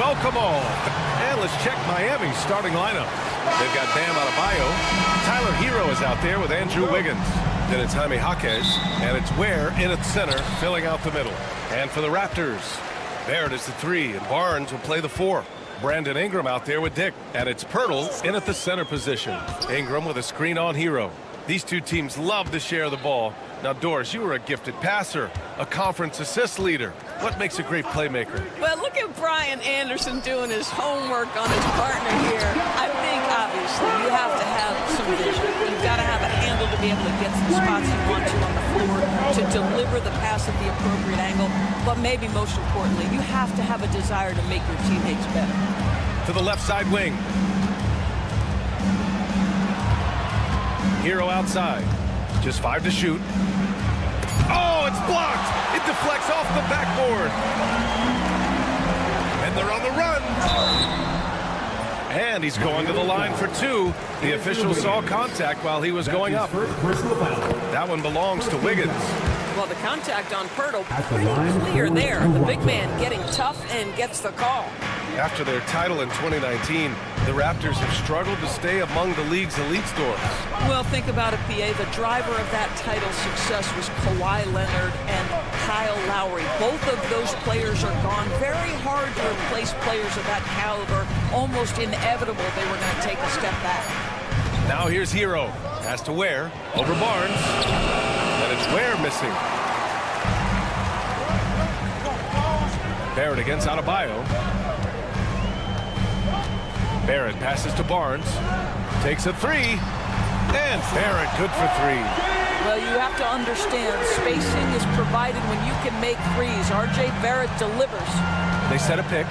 welcome all. And let's check Miami's starting lineup. They've got Bam Adebayo. Tyler Hero is out there with Andrew Wiggins. Then it's Jaime Jaquez, and it's Ware in at center, filling out the middle. And for the Raptors, Barrett is the 3, and Barnes will play the 4. Brandon Ingram out there with Dick, and it's Pirtle in at the center position. Ingram with a screen on Hero. These two teams love to share the ball. Now, Doris, you were a gifted passer, a conference assist leader. What makes a great playmaker? Well, look at Brian Anderson doing his homework on his partner here. I think, obviously, you have to have some vision. You've got to have a handle to be able to get to the spots you want to on the floor, to deliver the pass at the appropriate angle. But maybe most importantly, you have to have a desire to make your teammates better. To the left side wing. Hero outside. Just 5 to shoot. Oh, it's blocked. It deflects off the backboard. And they're on the run. And he's going to the line for 2. The official saw contact while he was going up. That one belongs to Wiggins. Well, the contact on Pirtle, pretty clear there. The big man getting tough and gets the call. After their title in 2019, the Raptors have struggled to stay among the league's elite stores. Well, think about it, PA. The driver of that title success was Kawhi Leonard and Kyle Lowry. Both of those players are gone. Very hard to replace players of that caliber. Almost inevitable they were going to take a step back. Now here's Hero. Has to Ware. Over Barnes. And it's Ware missing. Barrett against Adebayo. Barrett passes to Barnes. Takes a 3. And Barrett good for 3. Well, you have to understand, spacing is provided when you can make threes. R.J. Barrett delivers. They set a pick.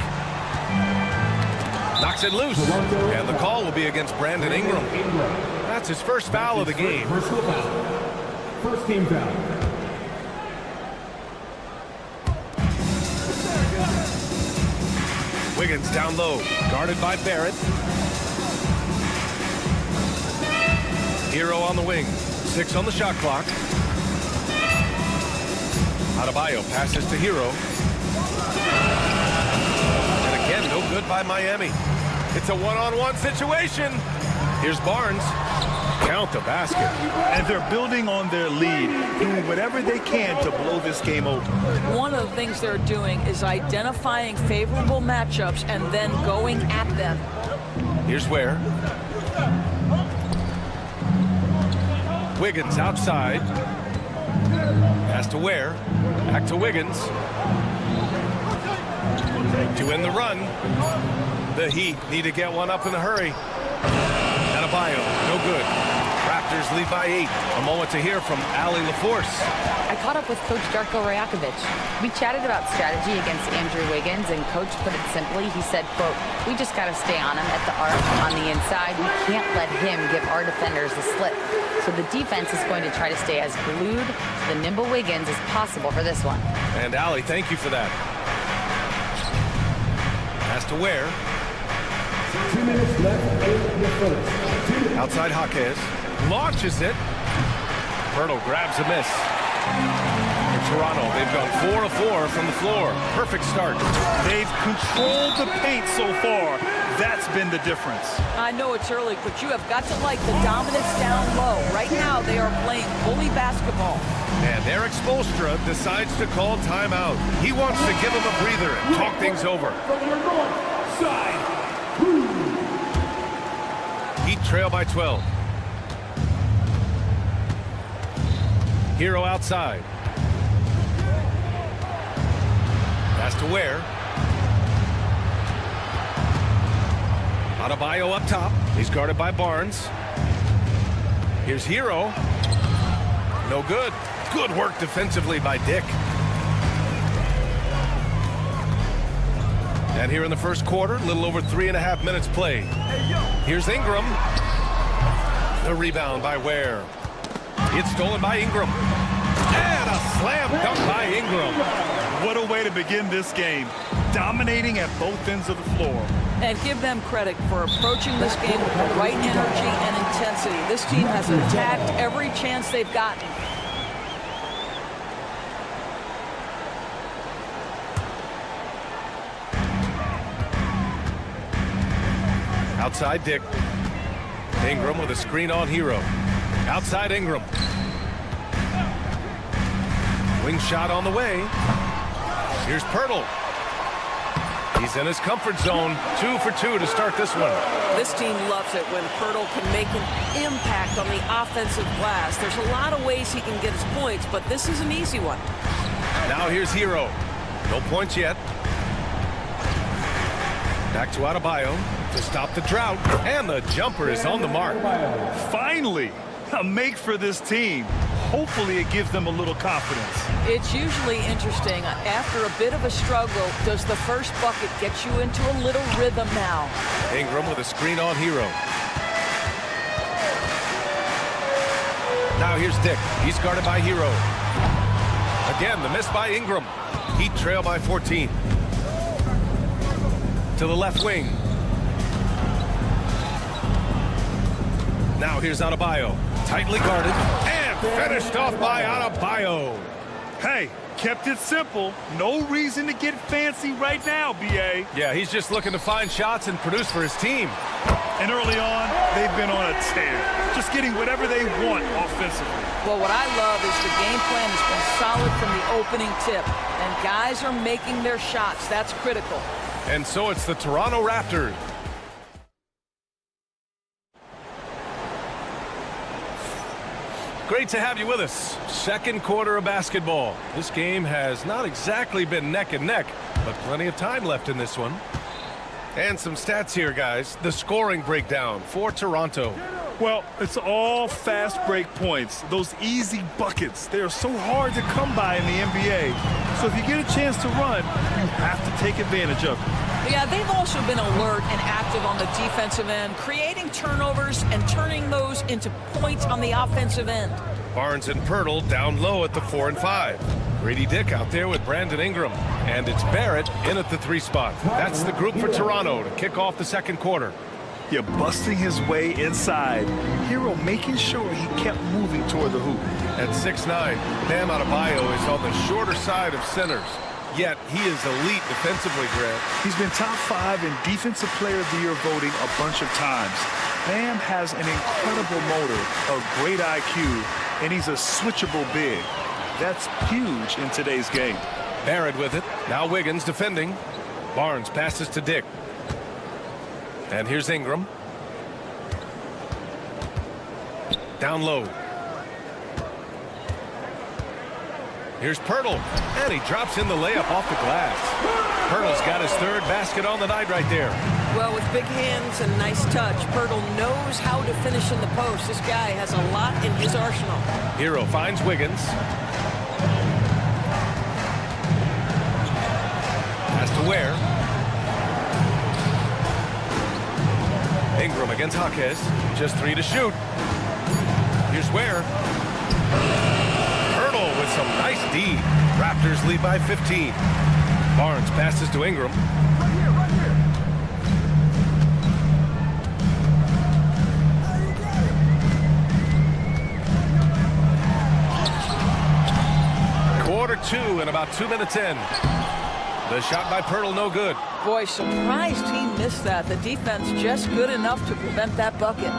Knocks it loose. And the call will be against Brandon Ingram. That's his first foul of the game. First team foul. Wiggins down low, guarded by Barrett. Hero on the wing, 6 on the shot clock. Adebayo passes to Hero. And again, no good by Miami. It's a one-on-one situation. Here's Barnes. Count the basket. And they're building on their lead, doing whatever they can to blow this game open. One of the things they're doing is identifying favorable matchups and then going at them. Here's Ware. Wiggins outside. Pass to Ware. Back to Wiggins. To end the run. The Heat need to get one up in a hurry. Adebayo, no good. Raptors lead by 8. A moment to hear from Allie LaForce. I caught up with Coach Darko Rajakovic. We chatted about strategy against Andrew Wiggins, and Coach put it simply. He said, quote, "We just got to stay on him at the arc on the inside. We can't let him give our defenders a slip." So the defense is going to try to stay as glued to the nimble Wiggins as possible for this one. And Allie, thank you for that. Pass to Ware. 2 minutes left in the first. Outside Jaquez. Launches it. Pirtle grabs a miss. In Toronto, they've gone 4 of 4 from the floor. Perfect start. They've controlled the paint so far. That's been the difference. I know it's early, but you have got to like the dominance down low. Right now, they are playing bully basketball. And Eric Spoelstra decides to call timeout. He wants to give him a breather and talk things over. From your north side. Heat trail by 12. Hero outside. Pass to Ware. Adebayo up top. He's guarded by Barnes. Here's Hero. No good. Good work defensively by Dick. And here in the first quarter, a little over 3.5 minutes played. Here's Ingram. The rebound by Ware. It's stolen by Ingram. And a slam dunk by Ingram. What a way to begin this game. Dominating at both ends of the floor. And give them credit for approaching this game with the right energy and intensity. This team has attacked every chance they've gotten. Outside Dick. Ingram with a screen on Hero. Outside Ingram. Wing shot on the way. Here's Pirtle. He's in his comfort zone. 2 for 2 to start this one. This team loves it when Pirtle can make an impact on the offensive glass. There's a lot of ways he can get his points, but this is an easy one. Now here's Hero. No points yet. Back to Adebayo to stop the drought. And the jumper is on the mark. Finally, a make for this team. Hopefully it gives them a little confidence. It's usually interesting. After a bit of a struggle, does the first bucket get you into a little rhythm now? Ingram with a screen on Hero. Now here's Dick. He's guarded by Hero. Again, the miss by Ingram. Heat trail by 14. To the left wing. Now here's Adebayo. Tightly guarded. And finished off by Adebayo. Hey, kept it simple. No reason to get fancy right now, B.A. Yeah, he's just looking to find shots and produce for his team. And early on, they've been on a tear. Just getting whatever they want offensively. Well, what I love is the game plan has been solid from the opening tip. And guys are making their shots. That's critical. And so it's the Toronto Raptors. Great to have you with us. Second quarter of basketball. This game has not exactly been neck and neck, but plenty of time left in this one. And some stats here, guys. The scoring breakdown for Toronto. Well, it's all fast break points. Those easy buckets. They are so hard to come by in the NBA. So if you get a chance to run, you have to take advantage of it. Yeah, they've also been alert and active on the defensive end, creating turnovers and turning those into points on the offensive end. Barnes and Pirtle down low at the 4 and 5. Grady Dick out there with Brandon Ingram. And it's Barrett in at the 3 spot. That's the group for Toronto to kick off the second quarter. You're busting his way inside. Hero making sure he kept moving toward the hoop. At 6'9", Bam Adebayo is on the shorter side of centers. Yet he is elite defensively, Grant. He's been top 5 in Defensive Player of the Year voting a bunch of times. Bam has an incredible motor, a great IQ, and he's a switchable big. That's huge in today's game. Barrett with it. Now Wiggins defending. Barnes passes to Dick. And here's Ingram. Down low. Here's Pirtle. And he drops in the layup off the glass. Pirtle's got his 3rd basket on the night right there. Well, with big hands and nice touch, Pirtle knows how to finish in the post. This guy has a lot in his arsenal. Hero finds Wiggins. Has to Ware. Ingram against Jaquez. Just 3 to shoot. Here's Ware. Pirtle with some nice D. Raptors lead by 15. Barnes passes to Ingram. Quarter 2 and about 2 minutes in. The shot by Pirtle, no good. Boy, surprised he missed that. The defense just good enough to prevent that bucket.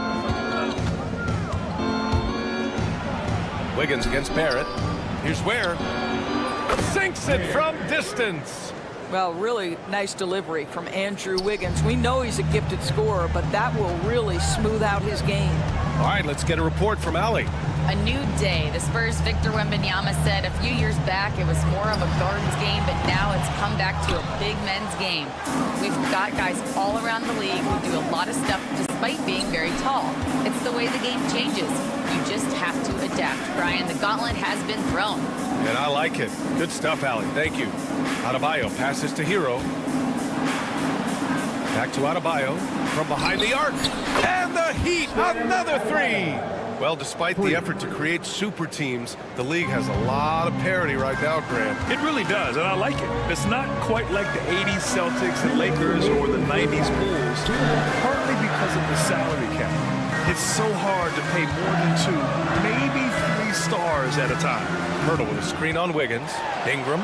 Wiggins against Barrett. Here's Ware. Sinks it from distance. Well, really nice delivery from Andrew Wiggins. We know he's a gifted scorer, but that will really smooth out his game. All right, let's get a report from Allie. A new day. The Spurs' Victor Wembanyama said a few years back it was more of a guards game, but now it's come back to a big men's game. We've got guys all around the league who do a lot of stuff despite being very tall. It's the way the game changes. You just have to adapt. Brian, the gauntlet has been thrown. And I like it. Good stuff, Allie. Thank you. Adebayo passes to Hero. Back to Adebayo from behind the arc. And the Heat, another 3. Well, despite the effort to create super teams, the league has a lot of parity right now, Grant. It really does, and I like it. It's not quite like the 80s Celtics and Lakers or the 90s Bulls, partly because of the salary cap. It's so hard to pay more than 2, maybe 3 stars at a time. Pirtle with a screen on Wiggins. Ingram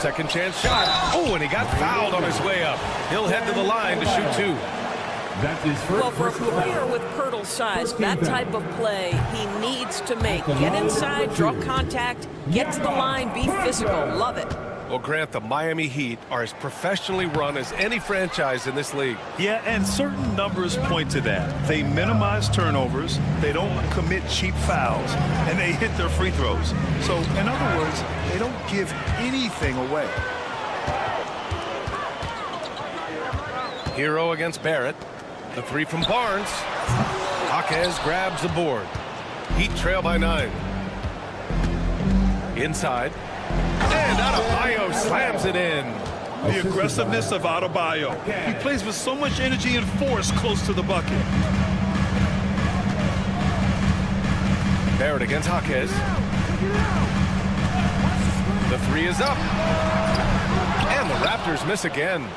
second chance shot. Oh, and he got fouled on his way up. He'll head to the line to shoot 2. That's his Well, first. for a player with Pirtle's size, that type of play he needs to make. Get inside, draw contact, get to the line, be physical. Love it. Well, Grant, the Miami Heat are as professionally run as any franchise in this league. Yeah, and certain numbers point to that. They minimize turnovers, they don't commit cheap fouls, and they hit their free throws. So, in other words, they don't give anything away. Hero against Barrett. The 3 from Barnes. Jaquez grabs the board. Heat trail by 9. Inside. And Adebayo slams it in. The aggressiveness of Adebayo. He plays with so much energy and force close to the bucket. Barrett against Jaquez. The 3 is up. And the Raptors miss again.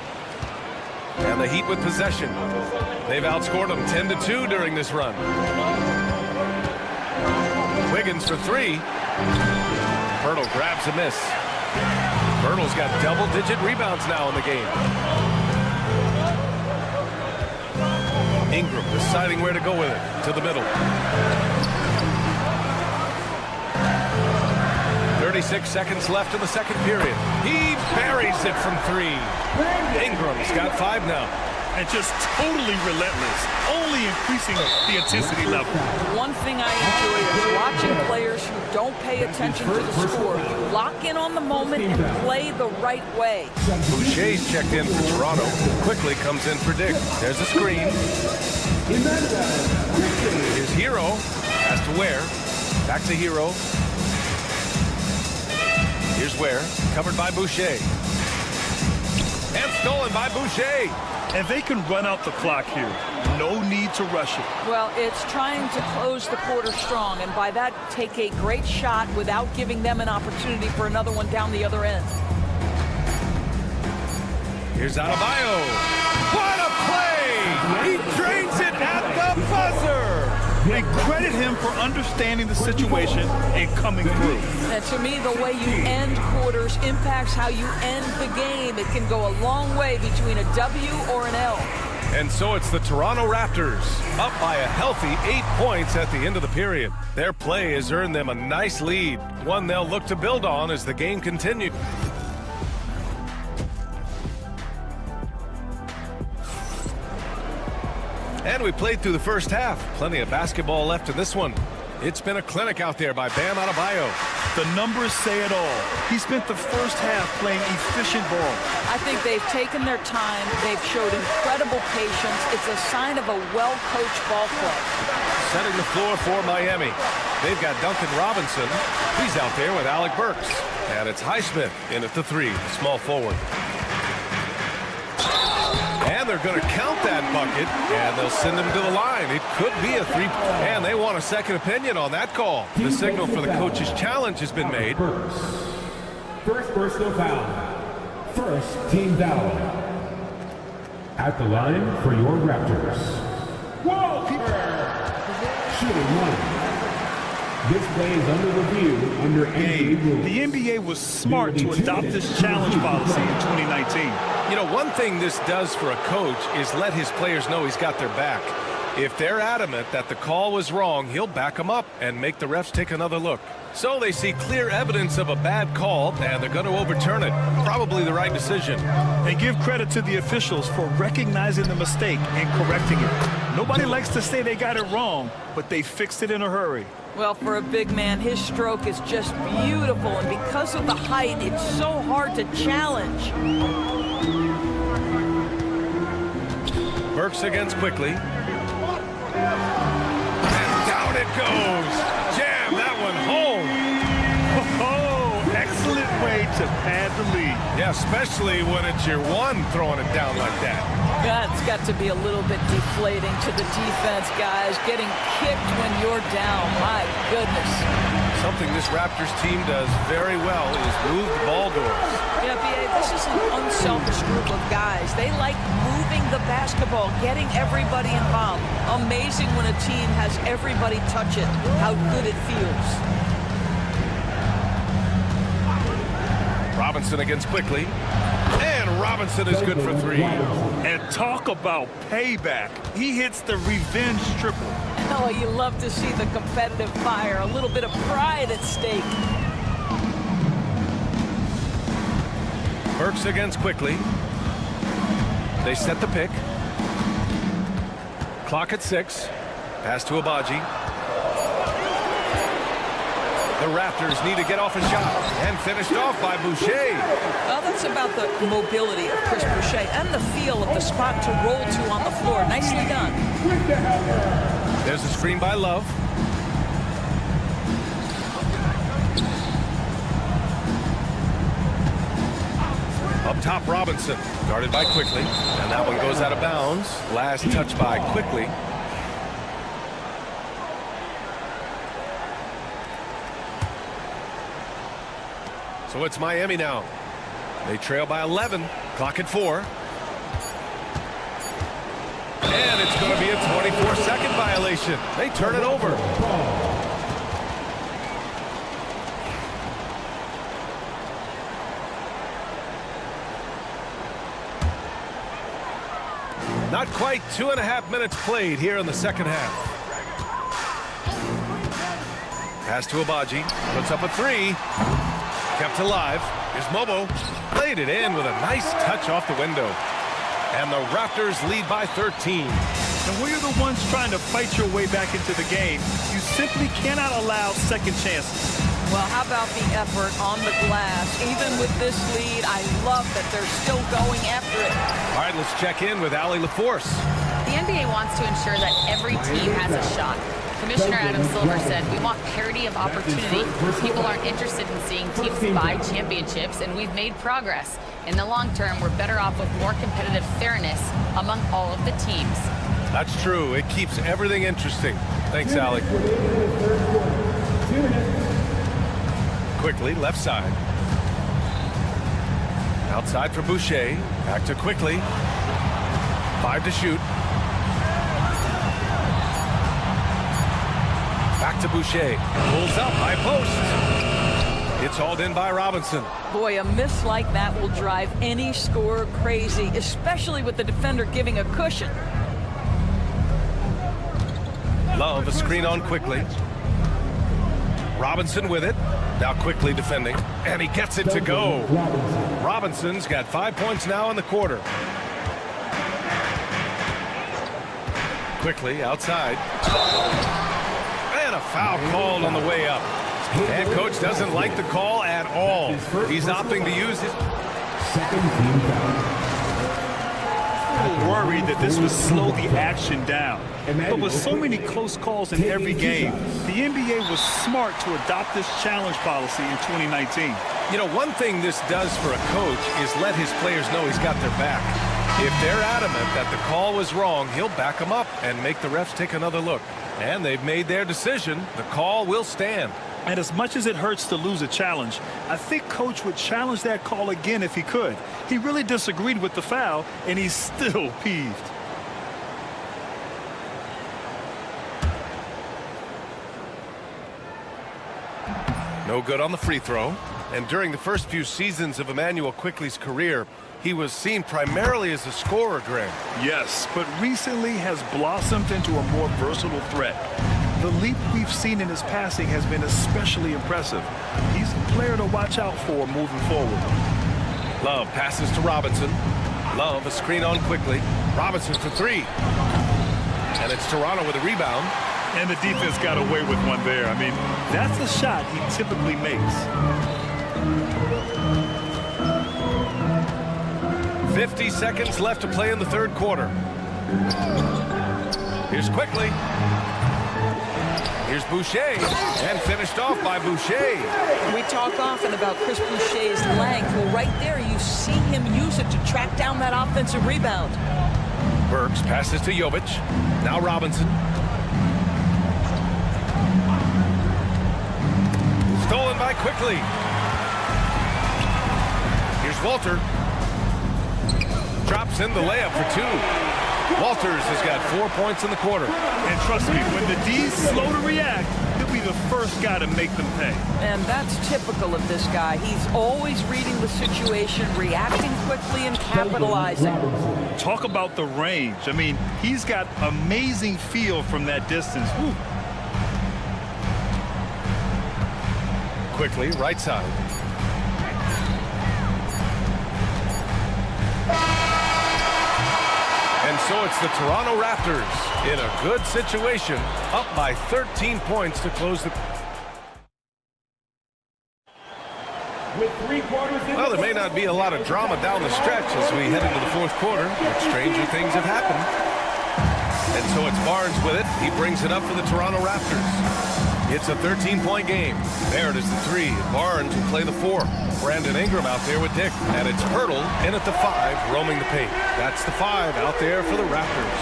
And the Heat with possession. They've outscored them 10-2 during this run. Wiggins for 3. Pirtle grabs a miss. Pirtle's got double-digit rebounds now in the game. Ingram deciding where to go with it. To the middle. 36 seconds left in the second period. He buries it from 3. Ingram's got 5 now. And just totally relentless, only increasing the intensity level. One thing I enjoy is watching players who don't pay attention to the score. You lock in on the moment and play the right way. Boucher's checked in for Toronto. Quickly comes in for Dick. There's a screen. Here's Hero. Has to Ware. Back to Hero. Here's Ware. Covered by Boucher. And stolen by Boucher. And they can run out the clock here. No need to rush it. Well, it's trying to close the quarter strong, and by that, take a great shot without giving them an opportunity for another one down the other end. Here's Adebayo. What a play! He drains it at the buzzer! And credit him for understanding the situation and coming through. And to me, the way you end quarters impacts how you end the game. It can go a long way between a W or an L. And so it's the Toronto Raptors, up by a healthy 8 points at the end of the period. Their play has earned them a nice lead, one they'll look to build on as the game continues. And we played through the first half. Plenty of basketball left in this one. It's been a clinic out there by Bam Adebayo. The numbers say it all. He spent the first half playing efficient ball. I think they've taken their time. They've showed incredible patience. It's a sign of a well-coached ball club. Setting the floor for Miami. They've got Duncan Robinson. He's out there with Alec Burks. And it's Highsmith in at the 3, small forward. And they're going to count that bucket, and they'll send him to the line. It could be a 3, and they want a second opinion on that call. The signal for the coach's challenge has been made. First personal foul. First team foul. At the line for your Raptors. Whoa! Shooting 1. This play is under review under NBA rules. The NBA was smart to adopt this challenge policy in 2019. You know, one thing this does for a coach is let his players know he's got their back. If they're adamant that the call was wrong, he'll back them up and make the refs take another look. So they see clear evidence of a bad call, and they're going to overturn it. Probably the right decision. And give credit to the officials for recognizing the mistake and correcting it. Nobody likes to say they got it wrong, but they fixed it in a hurry. Well, for a big man, his stroke is just beautiful, and because of the height, it's so hard to challenge. Burks against quickly. And down it goes. Jam that one home. Oh, excellent way to pad the lead. Yeah, especially when it's your one throwing it down like that. That's got to be a little bit deflating to the defense, guys. Getting kicked when you're down. My goodness. Something this Raptors team does very well is move the ball doors. Yeah, B.A., this is an unselfish group of guys. They like moving the basketball, getting everybody involved. Amazing when a team has everybody touch it, how good it feels. Robinson against Quickly. And Robinson is good for 3. And talk about payback. He hits the revenge triple. Oh, you love to see the competitive fire. A little bit of pride at stake. Burks against Quickly. They set the pick. Clock at 6. Pass to Abaji. The Raptors need to get off a shot. And finished off by Boucher. Well, that's about the mobility of Chris Boucher and the feel of the spot to roll to on the floor. Nicely done. There's a screen by Love. Up top, Robinson. Guarded by Quickly. And that one goes out of bounds. Last touch by Quickly. So it's Miami now. They trail by 11. Clock at 4. And it's going to be a 24-second violation. They turn it over. Not quite 2.5 minutes played here in the second half. Pass to Abaji. Puts up a 3. Kept alive. Here's Mobo. Played it in with a nice touch off the window. And the Raptors lead by 13. And when you're the ones trying to fight your way back into the game, you simply cannot allow second chances. Well, how about the effort on the glass? Even with this lead, I love that they're still going after it. All right, let's check in with Allie LaForce. The NBA wants to ensure that every team has a shot. Commissioner Adam Silver said, we want parity of opportunity. People aren't interested in seeing teams buy championships, and we've made progress. In the long term, we're better off with more competitive fairness among all of the teams. That's true. It keeps everything interesting. Thanks, Allie. Quickly, left side. Outside for Boucher. Back to Quickly. 5 to shoot. Back to Boucher. Pulls up, high post. It's hauled in by Robinson. Boy, a miss like that will drive any scorer crazy, especially with the defender giving a cushion. Love a screen on Quickly. Robinson with it. Now Quickly defending. And he gets it to go. Robinson's got 5 points now in the quarter. Quickly outside. And a foul called on the way up. And coach doesn't like the call at all. He's opting to use his Second team foul. Worried that this would slow the action down. But with so many close calls in every game, the NBA was smart to adopt this challenge policy in 2019. You know, one thing this does for a coach is let his players know he's got their back. If they're adamant that the call was wrong, he'll back them up and make the refs take another look. And they've made their decision. The call will stand. And as much as it hurts to lose a challenge, I think coach would challenge that call again if he could. He really disagreed with the foul, and he's still peeved. No good on the free throw. And during the first few seasons of Emmanuel Quickly's career, he was seen primarily as a scorer, Greg. Yes, but recently has blossomed into a more versatile threat. The leap we've seen in his passing has been especially impressive. He's a player to watch out for moving forward. Love passes to Robinson. Love a screen on Quickly. Robinson for 3. And it's Toronto with a rebound. And the defense got away with one there. I mean, that's a shot he typically makes. 50 seconds left to play in the third quarter. Here's Quickly. Here's Boucher, and finished off by Boucher. We talk often about Chris Boucher's length. Well, right there, you see him use it to track down that offensive rebound. Burks passes to Jovic. Now Robinson. Stolen by Quickly. Here's Walter. Drops in the layup for 2. Walters has got 4 points in the quarter. And trust me, when the D's slow to react, he'll be the first guy to make them pay. And that's typical of this guy. He's always reading the situation, reacting quickly, and capitalizing. Talk about the range. I mean, he's got amazing feel from that distance. Woo. Quickly, right side. And so it's the Toronto Raptors in a good situation, up by 13 points to close the... With 3/4 in Well, there may not be a lot of drama down the stretch as we head into the fourth quarter, but stranger things have happened. And so it's Barnes with it. He brings it up for the Toronto Raptors. It's a 13-point game. There it is, the 3. Barnes will play the 4. Brandon Ingram out there with Dick. And it's Hurdle in at the 5, roaming the paint. That's the 5 out there for the Raptors.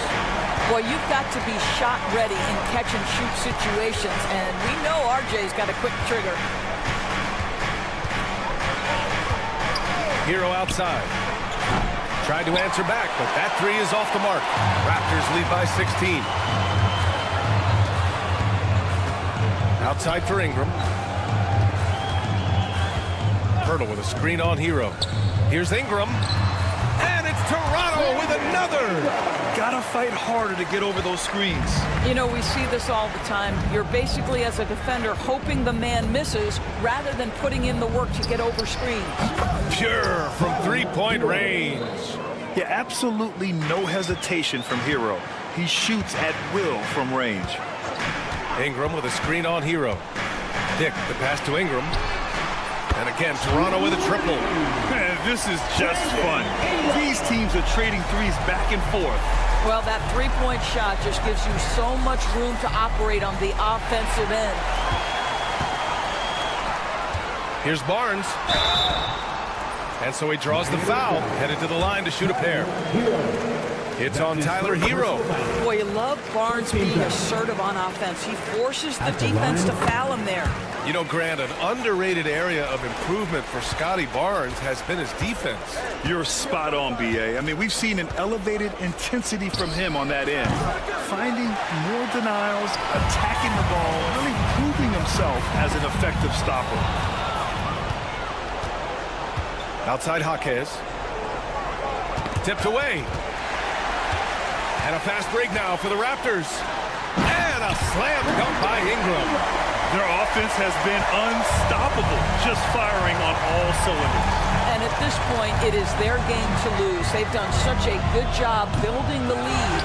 Well, you've got to be shot ready in catch-and-shoot situations, and we know RJ's got a quick trigger. Hero outside. Tried to answer back, but that 3 is off the mark. Raptors lead by 16. Outside for Ingram. Hurdle with a screen on Hero. Here's Ingram. And it's Toronto with another. Gotta fight harder to get over those screens. You know, we see this all the time. You're basically, as a defender, hoping the man misses rather than putting in the work to get over screens. Pure from three-point range. Yeah, absolutely no hesitation from Hero. He shoots at will from range. Ingram with a screen on Hero. Dick, the pass to Ingram. And again, Toronto with a triple. Man, this is just fun. These teams are trading threes back and forth. Well, that three-point shot just gives you so much room to operate on the offensive end. Here's Barnes. And so he draws the foul, headed to the line to shoot a pair. It's on Tyler Hero. Boy, you love Barnes being assertive on offense. He forces the defense to foul him there. You know, Grant, an underrated area of improvement for Scotty Barnes has been his defense. You're spot on, B.A. I mean, we've seen an elevated intensity from him on that end. Finding more denials, attacking the ball, really proving himself as an effective stopper. Outside Jaquez. Tipped away. And a fast break now for the Raptors. And a slam dunk by Ingram. Their offense has been unstoppable, just firing on all cylinders. And at this point, it is their game to lose. They've done such a good job building the lead.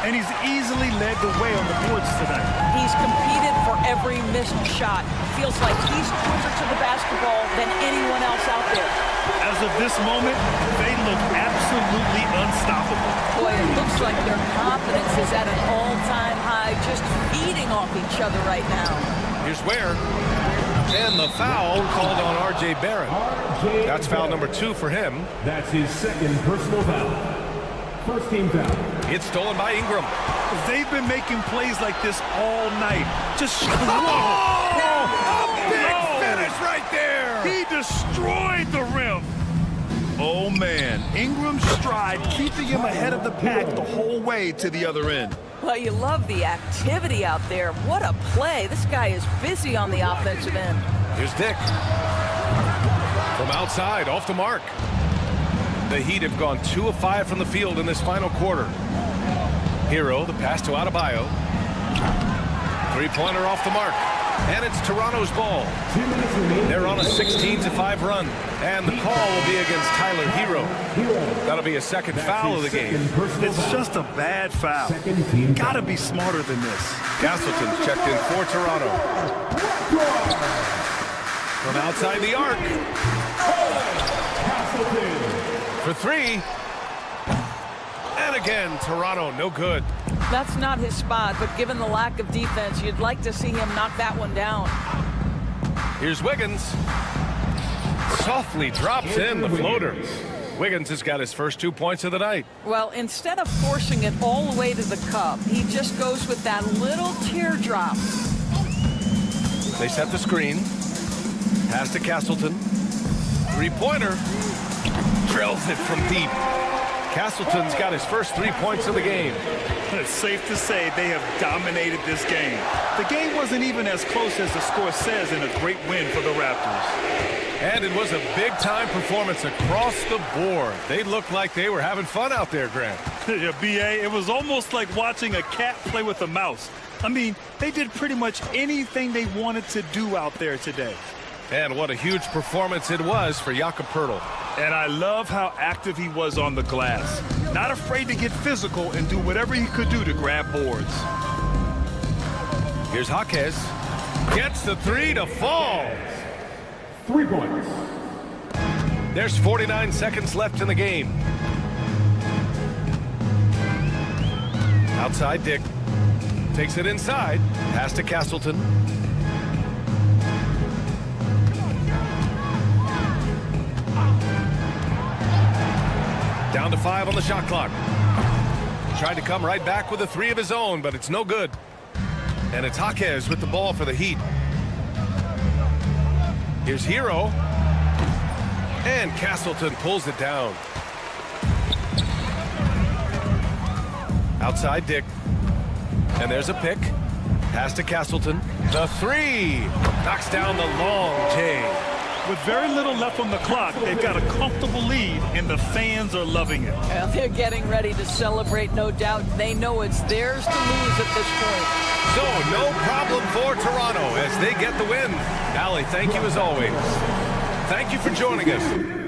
And he's easily led the way on the boards tonight. He's competed for every missed shot. Feels like he's closer to the basketball than anyone else out there. As of this moment, they look absolutely unstoppable. Boy, it looks like their confidence is at an all-time high, just feeding off each other right now. Here's Ware. And the foul called on R.J. Barrett. That's foul number 2 for him. That's his second personal foul. First team foul. It's stolen by Ingram. They've been making plays like this all night. Just A big finish right there. He destroyed the rim. Oh, man. Ingram's stride keeping him ahead of the pack the whole way to the other end. Well, you love the activity out there. What a play. This guy is busy on the offensive end. Here's Dick. From outside, off the mark. The Heat have gone 2 of 5 from the field in this final quarter. Hero, the pass to Adebayo. Three-pointer off the mark. And it's Toronto's ball. They're on a 16-5 run. And the call will be against Tyler Hero. That'll be a second foul of the game. It's just a bad foul. Gotta be smarter than this. Castleton's checked in for Toronto. From outside the arc. For 3. And again, Toronto, no good. That's not his spot, but given the lack of defense, you'd like to see him knock that one down. Here's Wiggins. Softly drops in the floater. Wiggins has got his first 2 points of the night. Well, instead of forcing it all the way to the cup, he just goes with that little teardrop. They set the screen. Pass to Castleton. Three-pointer. Drills it from deep. Castleton's got his first 3 points of the game. It's safe to say they have dominated this game. The game wasn't even as close as the score says in a great win for the Raptors. And it was a big-time performance across the board. They looked like they were having fun out there, Grant. Yeah, B.A., it was almost like watching a cat play with a mouse. I mean, they did pretty much anything they wanted to do out there today. And what a huge performance it was for Jakob Poeltl. And I love how active he was on the glass. Not afraid to get physical and do whatever he could do to grab boards. Here's Jaquez. Gets the three to fall. 3 points. There's 49 seconds left in the game. Outside Dick. Takes it inside. Pass to Castleton. Down to 5 on the shot clock. Tried to come right back with a 3 of his own, but it's no good. And it's Jaquez with the ball for the Heat. Here's Hero. And Castleton pulls it down. Outside Dick. And there's a pick. Pass to Castleton. The 3. Knocks down the long J. With very little left on the clock, they've got a comfortable lead, and the fans are loving it. Well, they're getting ready to celebrate, no doubt. They know it's theirs to lose at this point. So, no problem for Toronto as they get the win. Allie, thank you as always. Thank you for joining us.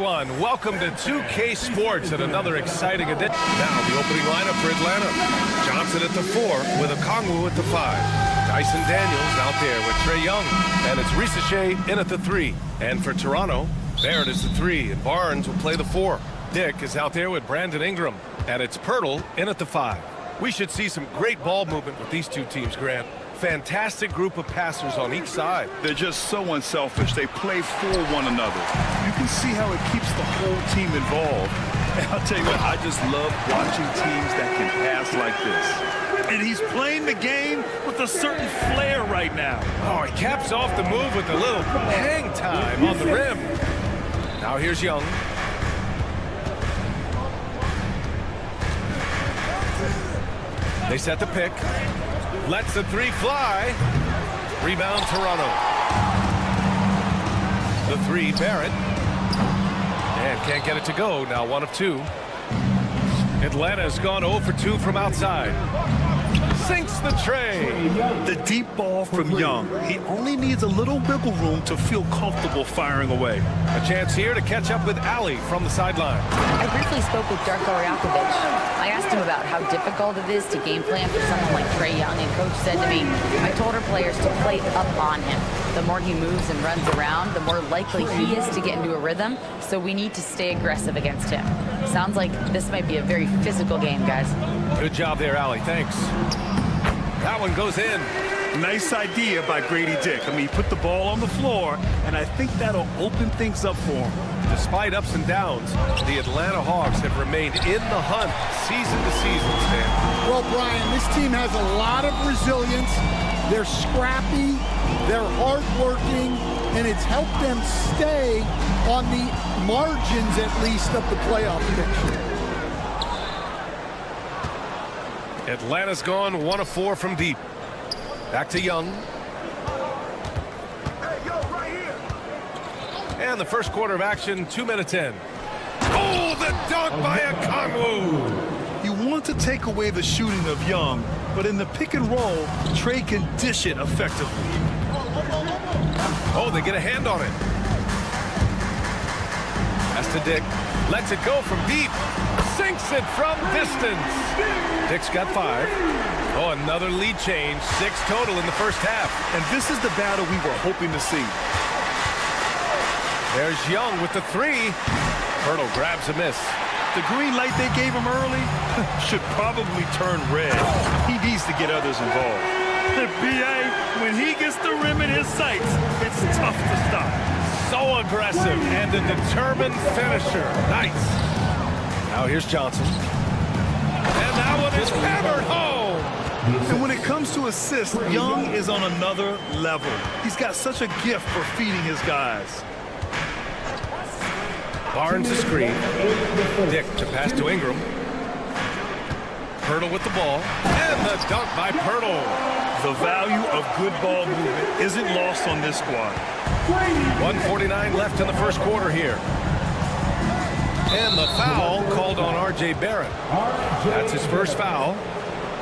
everyone. Welcome to 2K Sports and another exciting edition. Now the opening lineup for Atlanta. Johnson at the 4 with Okongwu at the 5. Dyson Daniels out there with Trae Young. And it's Ricochet in at the 3. And for Toronto, Barrett is the 3. And Barnes will play the 4. Dick is out there with Brandon Ingram. And it's Pirtle in at the 5. We should see some great ball movement with these two teams, Grant. Fantastic group of passers on each side. They're just so unselfish. They play for one another. You can see how it keeps the whole team involved. And I'll tell you what, I just love watching teams that can pass like this. And he's playing the game with a certain flair right now. Oh, he caps off the move with a little hang time on the rim. Now here's Young. They set the pick. Lets the 3 fly. Rebound Toronto. The 3, Barrett. And can't get it to go. Now 1 of 2. Atlanta's gone 0 for 2 from outside. Sinks the tray. The deep ball from Young. He only needs a little wiggle room to feel comfortable firing away. A chance here to catch up with Ali from the sideline. I briefly spoke with Darko Rajakovic. I asked him about how difficult it is to game plan for someone like Trae Young, and Coach said to me, I told our players to play up on him. The more he moves and runs around, the more likely he is to get into a rhythm, so we need to stay aggressive against him. Sounds like this might be a very physical game, guys. Good job there, Ali. Thanks. That one goes in. Nice idea by Grady Dick. I mean, he put the ball on the floor, and I think that'll open things up for him. Despite ups and downs, the Atlanta Hawks have remained in the hunt season to season, Stan. Well, Brian, this team has a lot of resilience. They're scrappy, they're hardworking, and it's helped them stay on the margins, at least, of the playoff picture. Atlanta's gone 1 of 4 from deep. Back to Young. And the first quarter of action, 2 minutes in. Oh, the dunk by Okongwu! You want to take away the shooting of Young, but in the pick and roll, Trae can dish it effectively. Oh, they get a hand on it. Pass to Dick. Lets it go from deep. Sinks it from distance. Dick's got 5. Oh, another lead change. 6 total in the first half. And this is the battle we were hoping to see. There's Young with the 3. Pirtle grabs a miss. The green light they gave him early should probably turn red. He needs to get others involved. The BA, when he gets the rim in his sights, it's tough to stop. So aggressive and a determined finisher. Nice. Now here's Johnson. And that one is hammered home. And when it comes to assists, Young is on another level. He's got such a gift for feeding his guys. Barnes a screen. Dick to pass to Ingram. Pirtle with the ball. And the dunk by Pirtle. The value of good ball movement isn't lost on this squad. 1:49 left in the first quarter here. And the foul called on R.J. Barrett. That's his first foul.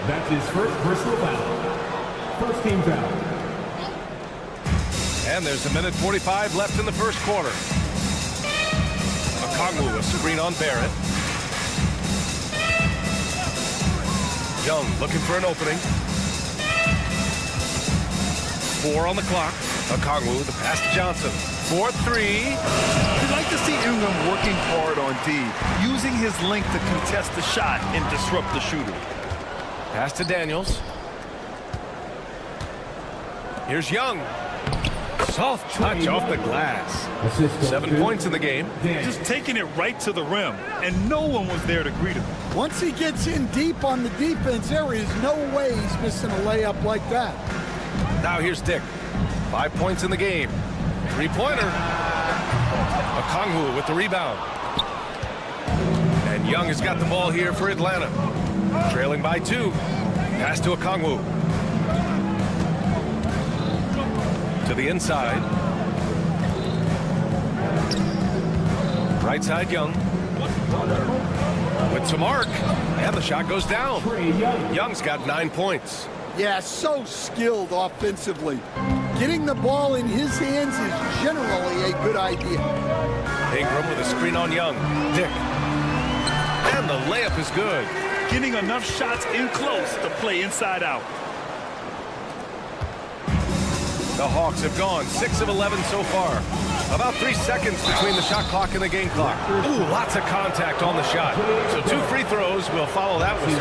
That's his first personal foul. First team foul. And there's 1:45 left in the first quarter. Okongwu, a screen on Barrett. Young looking for an opening. 4 on the clock. Okongwu, the pass to Johnson. 4-3. You'd like to see Ingram working hard on D, using his length to contest the shot and disrupt the shooter. Pass to Daniels. Here's Young. Soft touch off the glass. 7 points in the game. Just taking it right to the rim, and no one was there to greet him. Once he gets in deep on the defense, there is no way he's missing a layup like that. Now here's Dick. 5 points in the game. 3-pointer. Okongwu with the rebound. And Young has got the ball here for Atlanta. Trailing by 2. Pass to Okongwu. To the inside. Right side, Young. With some arc. And the shot goes down. Young's got 9 points. Yeah, so skilled offensively. Getting the ball in his hands is generally a good idea. Ingram with a screen on Young. Dick. And the layup is good. Getting enough shots in close to play inside out. The Hawks have gone 6 of 11 so far. About 3 seconds between the shot clock and the game clock. Ooh, lots of contact on the shot. So 2 free throws will follow that whistle.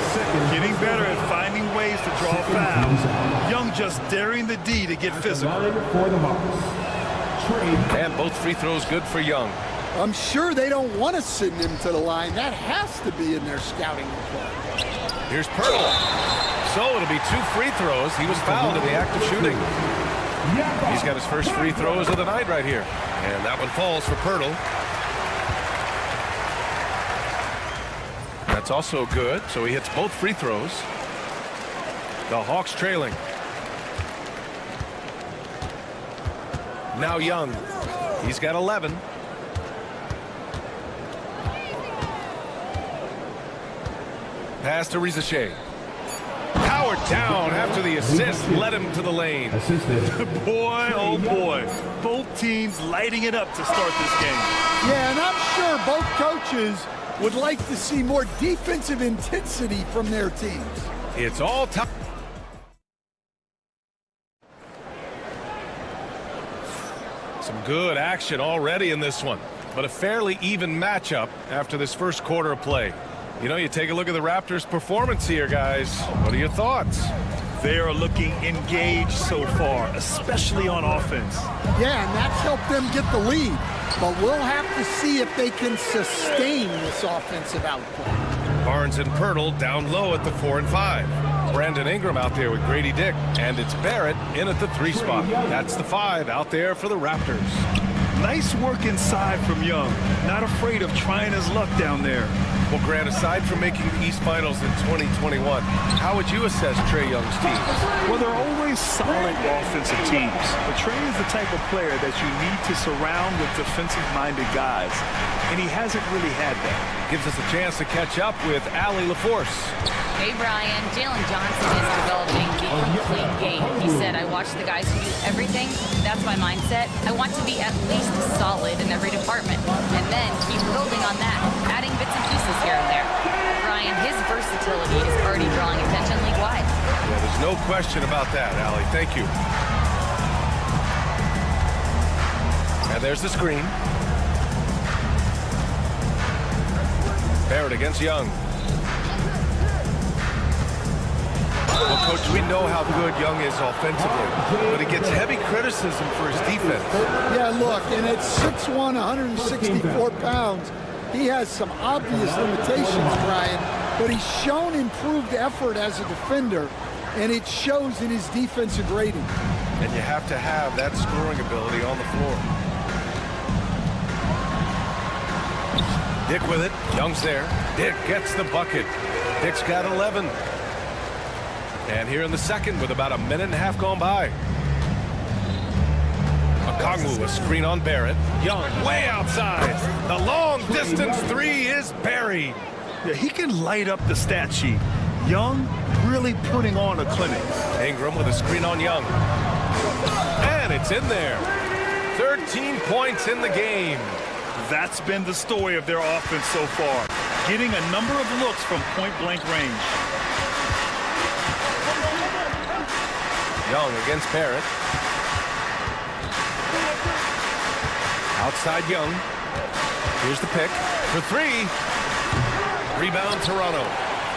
Getting better at finding ways to draw fouls. Young just daring the D to get physical. For the Hawks. And both free throws good for Young. I'm sure they don't want to send him to the line. That has to be in their scouting report. Here's Pirtle. So it'll be 2 free throws. He was fouled in the act of shooting. He's got his first free throws of the night right here. And that one falls for Pirtle. That's also good. So he hits both free throws. The Hawks trailing. Now Young. He's got 11. Pass to Rizachet. Powered down after the assist led him to the lane. Boy, oh boy. Both teams lighting it up to start this game. Yeah, and I'm sure both coaches would like to see more defensive intensity from their teams. It's all time. Some good action already in this one, but a fairly even matchup after this first quarter of play. You know, you take a look at the Raptors' performance here, guys. What are your thoughts? They are looking engaged so far, especially on offense. Yeah, and that's helped them get the lead. But we'll have to see if they can sustain this offensive output. Barnes and Pirtle down low at the 4 and 5. Brandon Ingram out there with Grady Dick. And it's Barrett in at the 3 spot. That's the 5 out there for the Raptors. Nice work inside from Young. Not afraid of trying his luck down there. Well, Grant, aside from making the East Finals in 2021, how would you assess Trae Young's team? Well, they're always solid offensive teams. But Trae is the type of player that you need to surround with defensive-minded guys. And he hasn't really had that. Gives us a chance to catch up with Allie LaForce. Hey, Brian. Jalen Johnson is developing the complete game. He said, I watch the guys who do everything. That's my mindset. I want to be at least solid in every department. And then keep building on that, adding bits and pieces here and there. Brian, his versatility is already drawing attention league-wide. Yeah, there's no question about that, Allie. Thank you. And there's the screen. Barrett against Young. Well, Coach, we know how good Young is offensively, but he gets heavy criticism for his defense. Yeah, look, and at 6'1", 164 pounds, he has some obvious limitations, Brian, but he's shown improved effort as a defender, and it shows in his defensive rating. And you have to have that scoring ability on the floor. Dick with it. Young's there. Dick gets the bucket. Dick's got 11. And here in the second with about a minute and a half gone by. Okongwu, a screen on Barrett. Young way outside. The long distance 3 is buried. Yeah, he can light up the stat sheet. Young really putting on a clinic. Ingram with a screen on Young. And it's in there. 13 points in the game. That's been the story of their offense so far. Getting a number of looks from point-blank range. Young against Barrett. Outside Young. Here's the pick for 3. Rebound Toronto.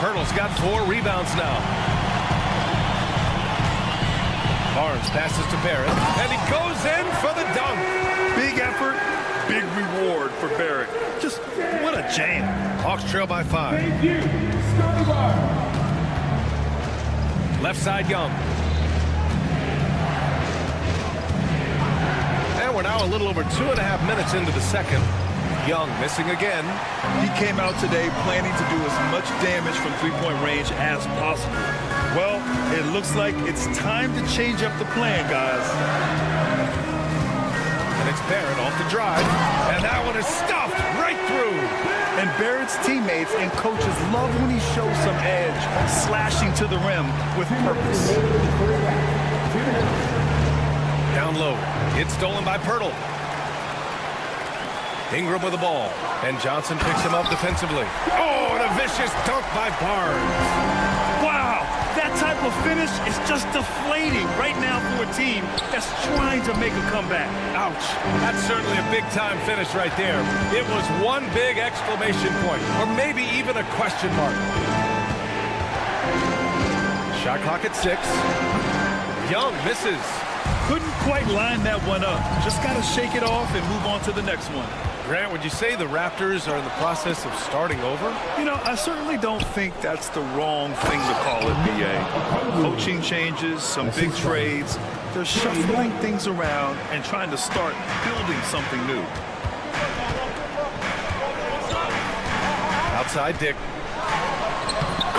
Pirtle's got 4 rebounds now. Barnes passes to Barrett, and he goes in for the dunk. Big effort, big reward for Barrett. Just what a jam. Hawks trail by 5. Thank you, Scotty Barnes. Left side Young. And we're now a little over 2.5 minutes into the second. Young missing again. He came out today planning to do as much damage from three-point range as possible. Well, it looks like it's time to change up the plan, guys. And it's Barrett off the drive. And that one is stuffed right through. And Barrett's teammates and coaches love when he shows some edge, slashing to the rim with purpose. Down low. It's stolen by Pirtle. Ingram with the ball. And Johnson picks him up defensively. Oh, and a vicious dunk by Barnes. Wow, that type of finish is just deflating right now for a team that's trying to make a comeback. Ouch. That's certainly a big-time finish right there. It was one big exclamation point, or maybe even a question mark. Shot clock at 6. Young misses. Couldn't quite line that one up. Just got to shake it off and move on to the next one. Grant, would you say the Raptors are in the process of starting over? You know, I certainly don't think that's the wrong thing to call it, B.A. Coaching changes, some big trades. They're shuffling things around and trying to start building something new. Outside Dick.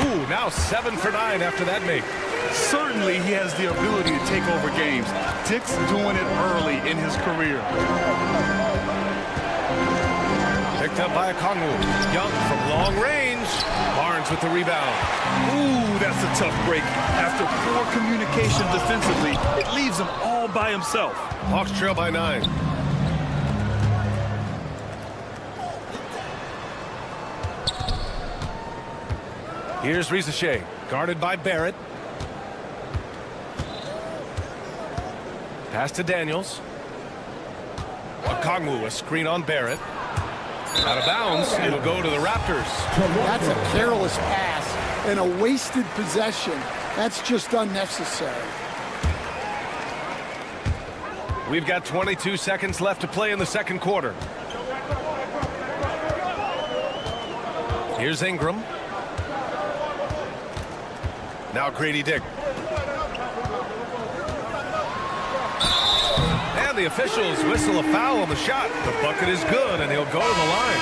Ooh, now 7 for 9 after that make. Certainly he has the ability to take over games. Dick's doing it early in his career. Picked up by Okongwu. Young from long range. Barnes with the rebound. Ooh, that's a tough break. After poor communication defensively, it leaves him all by himself. Hawks trail by 9. Here's Risache, guarded by Barrett. Pass to Daniels. Okongwu, a screen on Barrett. Out of bounds, it'll go to the Raptors. That's a careless pass and a wasted possession. That's just unnecessary. We've got 22 seconds left to play in the second quarter. Here's Ingram. Now Grady Dick. And the officials whistle a foul on the shot. The bucket is good, and he'll go to the line.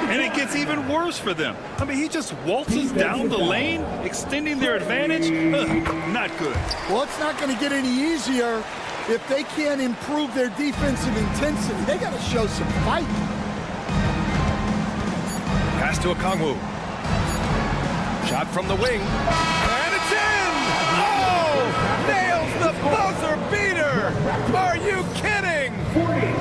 And it gets even worse for them. I mean, he just waltzes down the lane, extending their advantage. Not good. Well, it's not going to get any easier if they can't improve their defensive intensity. They got to show some fight. Pass to Okongwu. Shot from the wing. And it's in! Oh! Nails the buzzer beater! Are you kidding?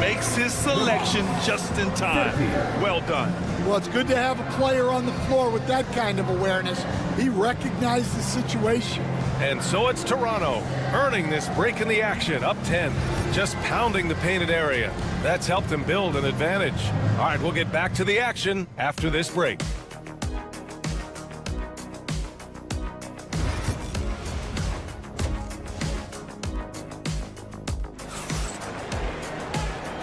Makes his selection just in time. Well done. Well, it's good to have a player on the floor with that kind of awareness. He recognized the situation. And so it's Toronto, earning this break in the action, up 10, just pounding the painted area. That's helped them build an advantage. All right, we'll get back to the action after this break.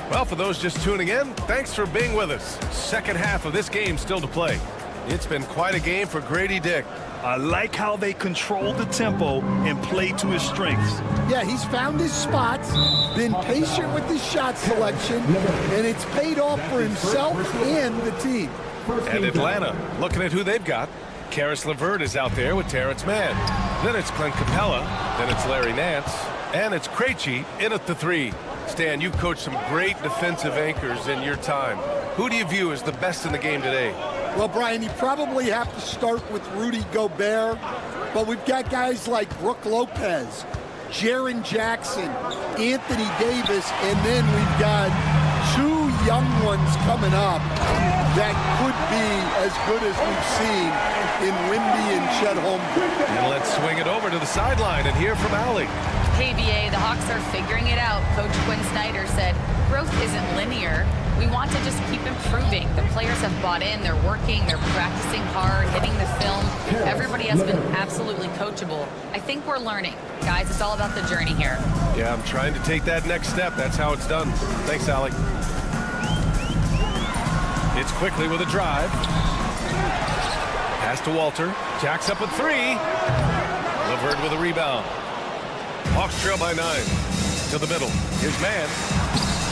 Well, for those just tuning in, thanks for being with us. Second half of this game still to play. It's been quite a game for Grady Dick. I like how they control the tempo and play to his strengths. Yeah, he's found his spots, been patient with his shot selection, and it's paid off for himself and the team. And Atlanta, looking at who they've got. Karis LeVert is out there with Terrence Mann. Then it's Clint Capella. Then it's Larry Nance. And it's Krejci in at the 3. Stan, you've coached some great defensive anchors in your time. Who do you view as the best in the game today? Well, Brian, you probably have to start with Rudy Gobert, but we've got guys like Brook Lopez, Jaren Jackson, Anthony Davis, and then we've got 2 young ones coming up that could be as good as we've seen in Wemby and Chet Holmgren. And let's swing it over to the sideline and hear from Allie. Hey, BA, the Hawks are figuring it out. Coach Quinn Snyder said, growth isn't linear. We want to just keep improving. The players have bought in. They're working. They're practicing hard, hitting the film. Everybody has been absolutely coachable. I think we're learning. Guys, it's all about the journey here. Yeah, I'm trying to take that next step. That's how it's done. Thanks, Allie. It's quickly with a drive. Pass to Walter. Jacks up at 3. LeVert with a rebound. Hawks trail by 9. To the middle. Here's Mann.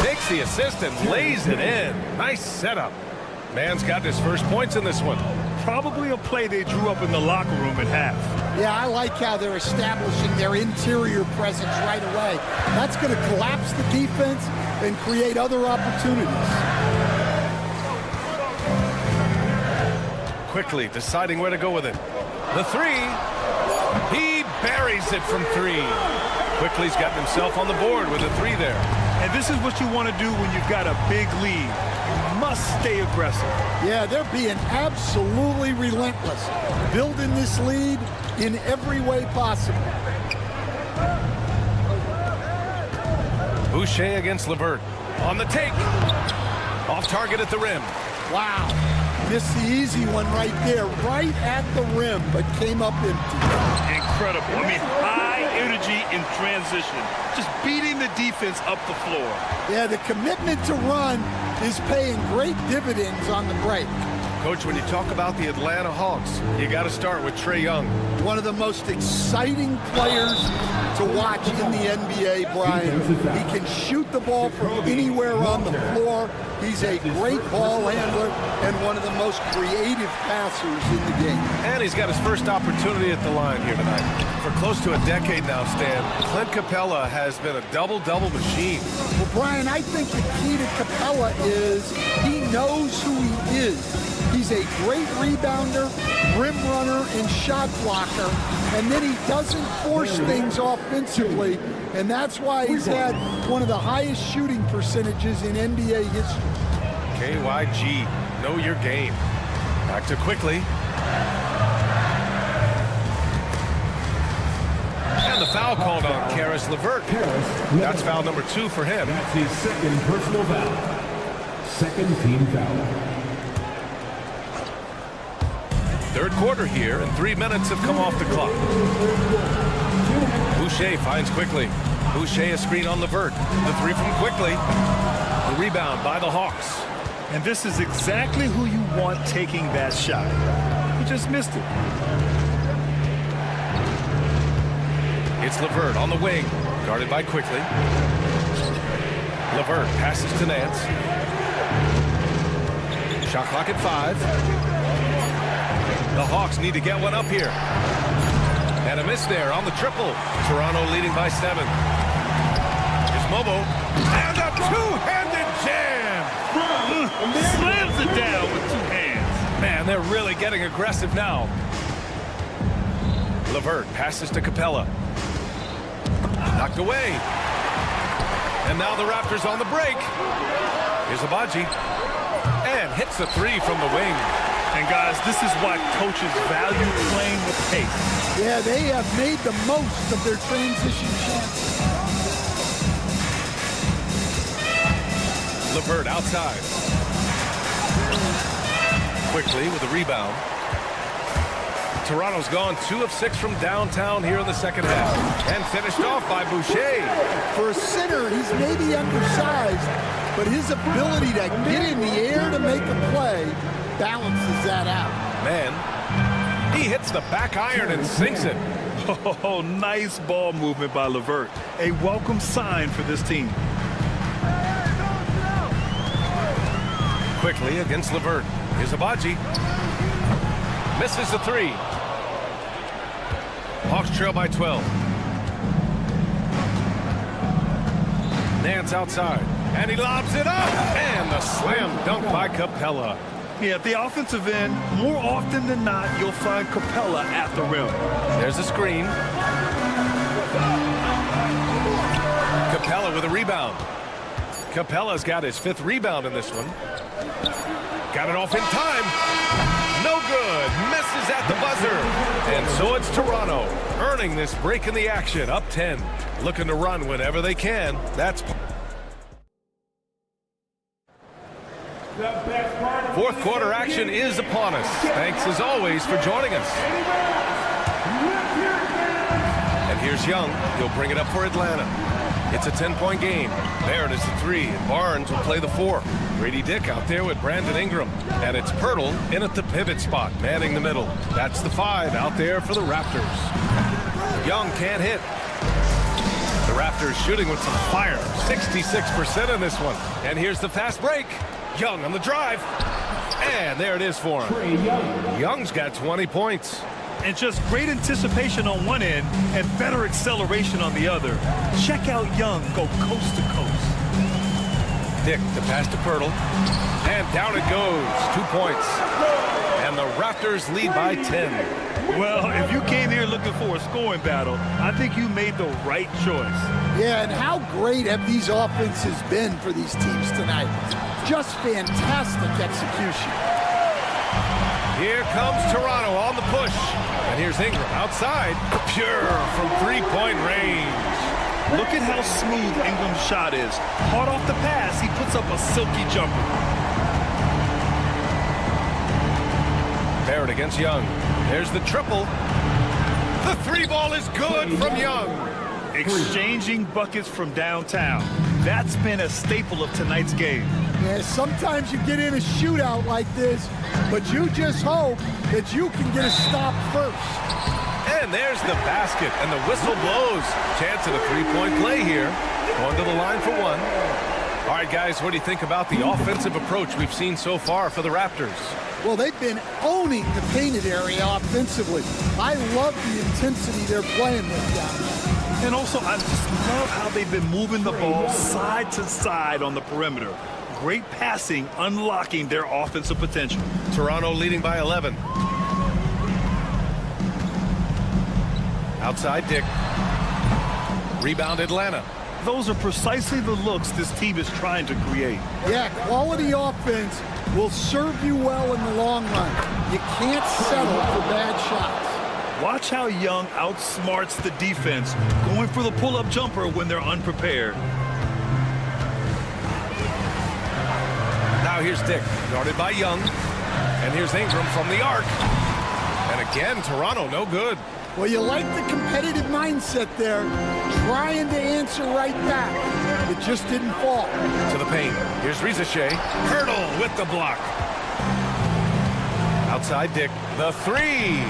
Takes the assist and lays it in. Nice setup. Mann's got his first points in this one. Probably a play they drew up in the locker room at half. Yeah, I like how they're establishing their interior presence right away. That's going to collapse the defense and create other opportunities. Quickly deciding where to go with it. The 3. He buries it from 3. Quickly's gotten himself on the board with a 3 there. And this is what you want to do when you've got a big lead. You must stay aggressive. Yeah, they're being absolutely relentless, building this lead in every way possible. Boucher against LeVert. On the take. Off target at the rim. Wow. Missed the easy one right there, right at the rim, but came up empty. Incredible. I mean, high energy in transition. Just beating the defense up the floor. Yeah, the commitment to run is paying great dividends on the break. Coach, when you talk about the Atlanta Hawks, you got to start with Trae Young. One of the most exciting players to watch in the NBA, Brian. He can shoot the ball from anywhere on the floor. He's a great ball handler and one of the most creative passers in the game. And he's got his first opportunity at the line here tonight. For close to a decade now, Stan, Clint Capella has been a double-double machine. Well, Brian, I think the key to Capella is he knows who he is. He's a great rebounder, rim runner, and shot blocker, and then he doesn't force things offensively, and that's why he's had one of the highest shooting percentages in NBA history. KYG, know your game. Back to Quickly. And the foul called on Karis LeVert. That's foul number 2 for him. That's his second personal foul. Second team foul. Third quarter here, and 3 minutes have come off the clock. Boucher finds Quickly. Boucher a screen on LeVert. The 3 from Quickly. The rebound by the Hawks. And this is exactly who you want taking that shot. He just missed it. It's LeVert on the wing, guarded by Quickly. LeVert passes to Nance. Shot clock at 5. The Hawks need to get one up here. And a miss there on the triple. Toronto leading by 7. Here's Mobo. And a two-handed jam. Slams it down with 2 hands. Man, they're really getting aggressive now. LeVert passes to Capella. Knocked away. And now the Raptors on the break. Here's Abaji. And hits a 3 from the wing. And guys, this is why coaches value playing with pace. Yeah, they have made the most of their transition chances. LeVert outside. Quickly with a rebound. Toronto's gone 2 of 6 from downtown here in the second half. And finished off by Boucher. For a center, he's maybe undersized, but his ability to get in the air to make a play balances that out. Man, he hits the back iron and sinks it. Oh, nice ball movement by LeVert. A welcome sign for this team. Quickly against LeVert. Here's Abaji. Misses the 3. Hawks trail by 12. Nance outside. And he lobs it up. And the slam dunk by Capella. Yeah, at the offensive end, more often than not, you'll find Capella at the rim. There's a screen. Capella with a rebound. Capella's got his 5th rebound in this one. Got it off in time. No good. Misses at the buzzer. And so it's Toronto earning this break in the action. Up 10. Looking to run whenever they can. That's... Fourth quarter action is upon us. Thanks as always for joining us. And here's Young. He'll bring it up for Atlanta. It's a 10-point game. Barrett is the 3. And Barnes will play the 4. Grady Dick out there with Brandon Ingram. And it's Pirtle in at the pivot spot, manning the middle. That's the 5 out there for the Raptors. Young can't hit. The Raptors shooting with some fire. 66% in this one. And here's the fast break. Young on the drive. And there it is for him. Young's got 20 points. And just great anticipation on one end and better acceleration on the other. Check out Young go coast to coast. Dick, the pass to Pirtle. And down it goes. 2 points. And the Raptors lead by 10. Well, if you came here looking for a scoring battle, I think you made the right choice. Yeah, and how great have these offenses been for these teams tonight? Just fantastic execution. Here comes Toronto on the push. And here's Ingram outside. Pure from three-point range. Look at how smooth Ingram's shot is. Hard off the pass, he puts up a silky jumper. Barrett against Young. There's the triple. The three ball is good from Young. Exchanging buckets from downtown. That's been a staple of tonight's game. Yeah, sometimes you get in a shootout like this, but you just hope that you can get a stop first. And there's the basket, and the whistle blows. Chance at a three-point play here. Going to the line for one. All right, guys, what do you think about the offensive approach we've seen so far for the Raptors? Well, they've been owning the painted area offensively. I love the intensity they're playing with down there. And also, I just love how they've been moving the ball side to side on the perimeter. Great passing, unlocking their offensive potential. Toronto leading by 11. Outside Dick. Rebound Atlanta. Those are precisely the looks this team is trying to create. Yeah, quality offense will serve you well in the long run. You can't settle for bad shots. Watch how Young outsmarts the defense, going for the pull-up jumper when they're unprepared. Now here's Dick, guarded by Young. And here's Ingram from the arc. And again, Toronto, no good. Well, you like the competitive mindset there, trying to answer right back. It just didn't fall. To the paint. Here's Rizachet. Hurdle with the block. Outside Dick. The three.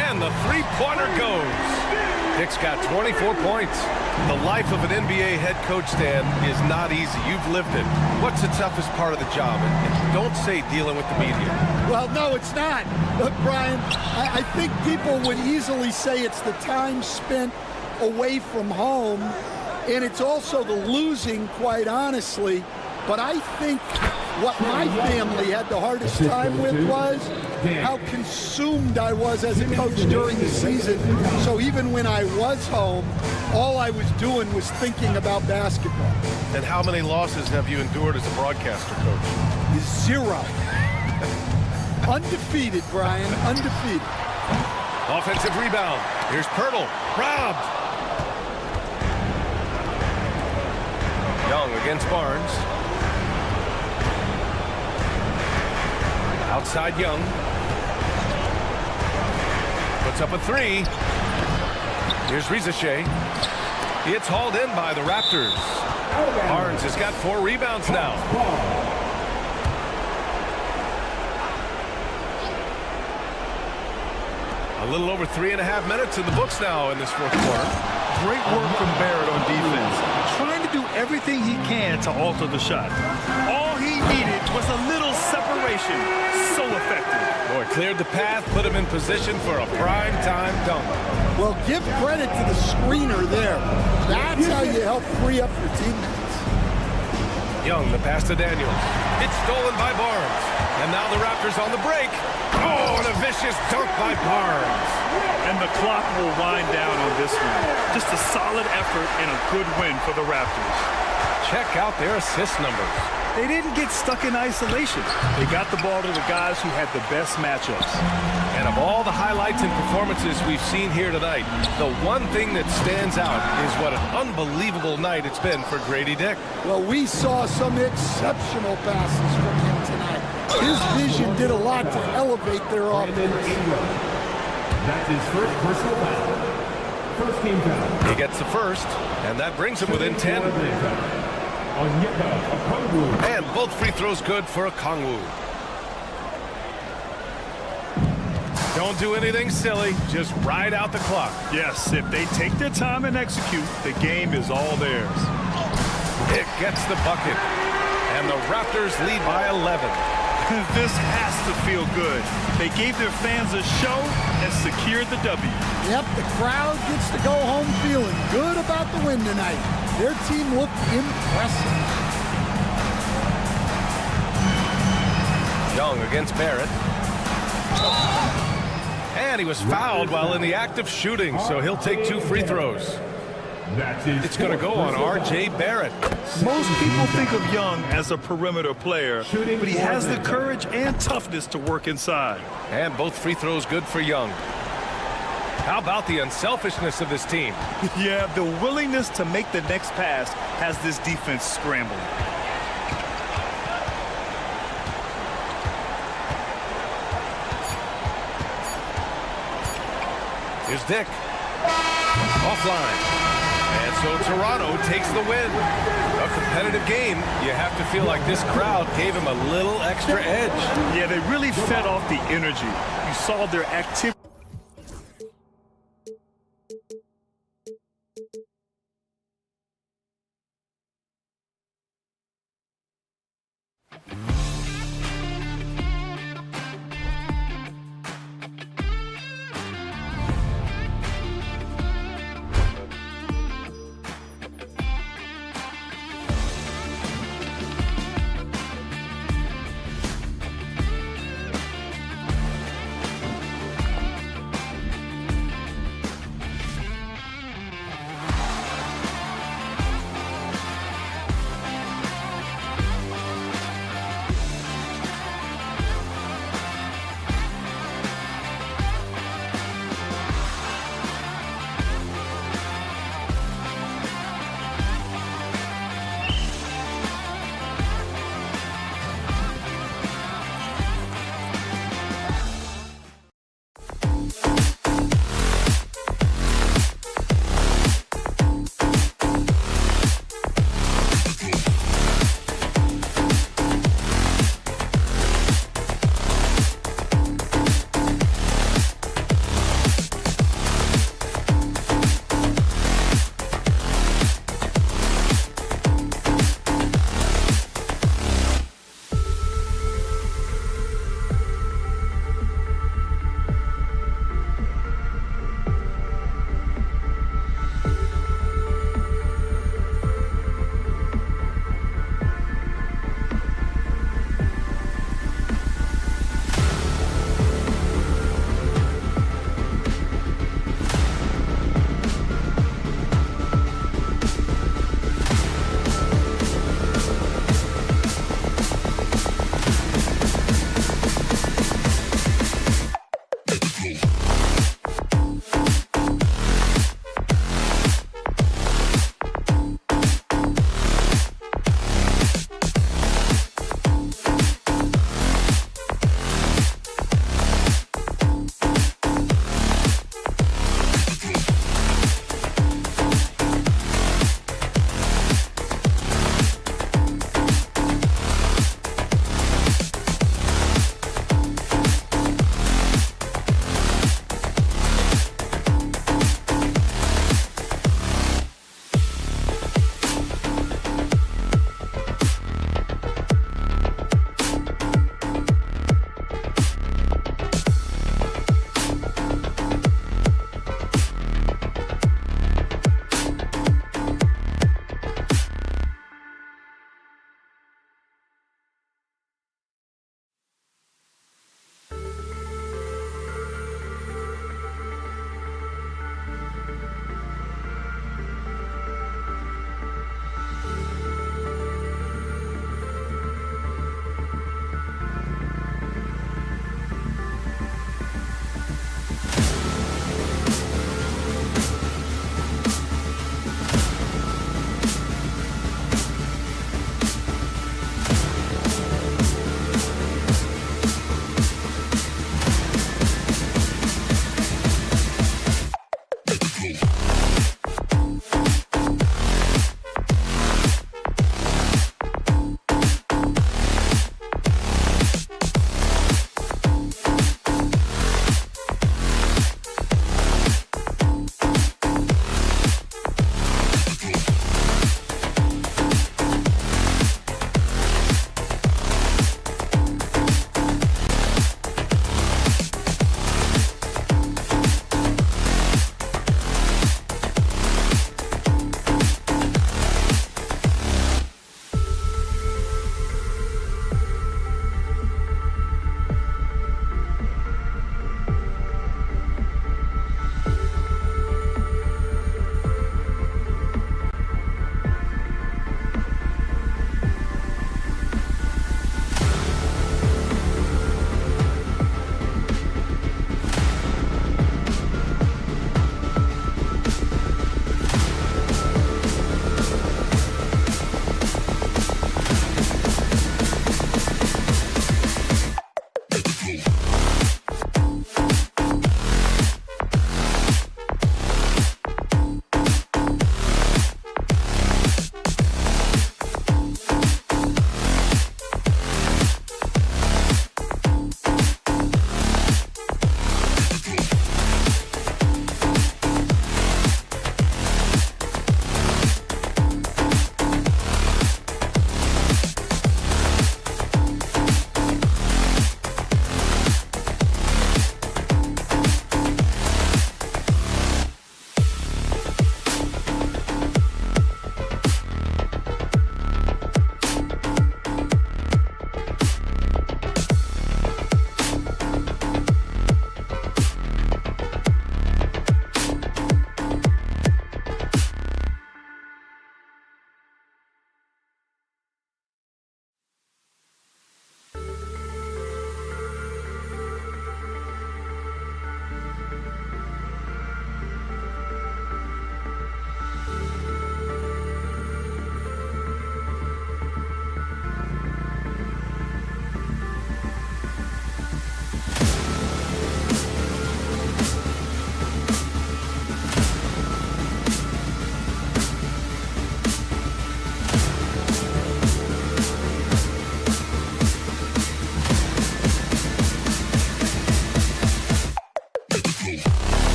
And the three-pointer goes. Dick's got 24 points. The life of an NBA head coach, Stan, is not easy. You've lived it. What's the toughest part of the job? And don't say dealing with the media. Well, no, it's not. Look, Brian, I think people would easily say it's the time spent away from home, and it's also the losing, quite honestly. But I think what my family had the hardest time with was how consumed I was as a coach during the season. So even when I was home, all I was doing was thinking about basketball. And how many losses have you endured as a broadcaster, Coach? 0. Undefeated, Brian, undefeated. Offensive rebound. Here's Pirtle. Robbed. Young against Barnes. Outside Young. Puts up a three. Here's Rizachet. It's hauled in by the Raptors. Barnes has got 4 rebounds now. A little over 3.5 minutes in the books now in this fourth quarter. Great work from Barrett on defense, trying to do everything he can to alter the shot. All he needed was a little separation. So effective. Boy, cleared the path, put him in position for a prime-time dunk. Well, give credit to the screener there. That's how you help free up your teammates. Young, the pass to Daniels. It's stolen by Barnes. And now the Raptors on the break. Oh, and a vicious dunk by Barnes. And the clock will wind down on this one. Just a solid effort and a good win for the Raptors. Check out their assist numbers. They didn't get stuck in isolation. They got the ball to the guys who had the best matchups. And of all the highlights and performances we've seen here tonight, the one thing that stands out is what an unbelievable night it's been for Grady Dick. Well, we saw some exceptional passes from him tonight. His vision did a lot to elevate their offense. That's his first personal foul. First team foul. He gets the first, and that brings him within 10. And both free throws good for Okongwu. Don't do anything silly, just ride out the clock. Yes, if they take their time and execute, the game is all theirs. It gets the bucket, and the Raptors lead by 11. This has to feel good. They gave their fans a show and secured the W. Yep, the crowd gets to go home feeling good about the win tonight. Their team looked impressive. Young against Barrett. And he was fouled while in the act of shooting, so he'll take 2 free throws. It's going to go on R.J. Barrett. Most people think of Young as a perimeter player, but he has the courage and toughness to work inside. And both free throws good for Young. How about the unselfishness of this team? Yeah, the willingness to make the next pass has this defense scrambling. Here's Dick. Offline. And so Toronto takes the win. A competitive game. You have to feel like this crowd gave him a little extra edge. Yeah, they really fed off the energy. You saw their activity.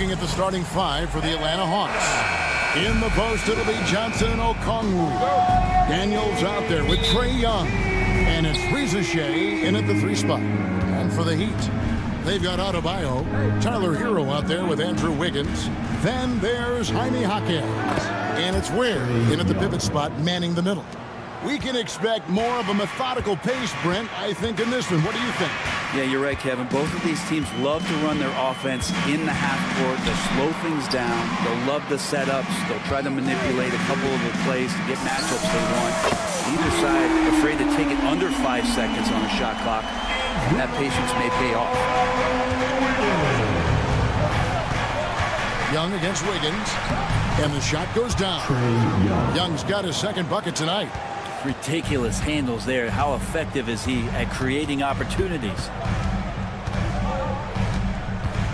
Looking at the starting five for the Atlanta Hawks. In the post, it'll be Johnson Okongwu. Daniels out there with Trae Young. And it's Shea in at the 3 spot. And for the Heat, they've got Adebayo. Tyler Hero out there with Andrew Wiggins. Then there's Jaime Jaquez. And it's Ware in at the pivot spot, manning the middle. We can expect more of a methodical pace, Brent, I think, in this one. What do you think? Yeah, you're right, Kevin. Both of these teams love to run their offense in the half court. They'll slow things down. They'll love the setups. They'll try to manipulate a couple of the plays to get matchups they want. Either side afraid to take it under 5 seconds on the shot clock, and that patience may pay off. Young against Wiggins, and the shot goes down. Young's got his second bucket tonight. Ridiculous handles there. How effective is he at creating opportunities?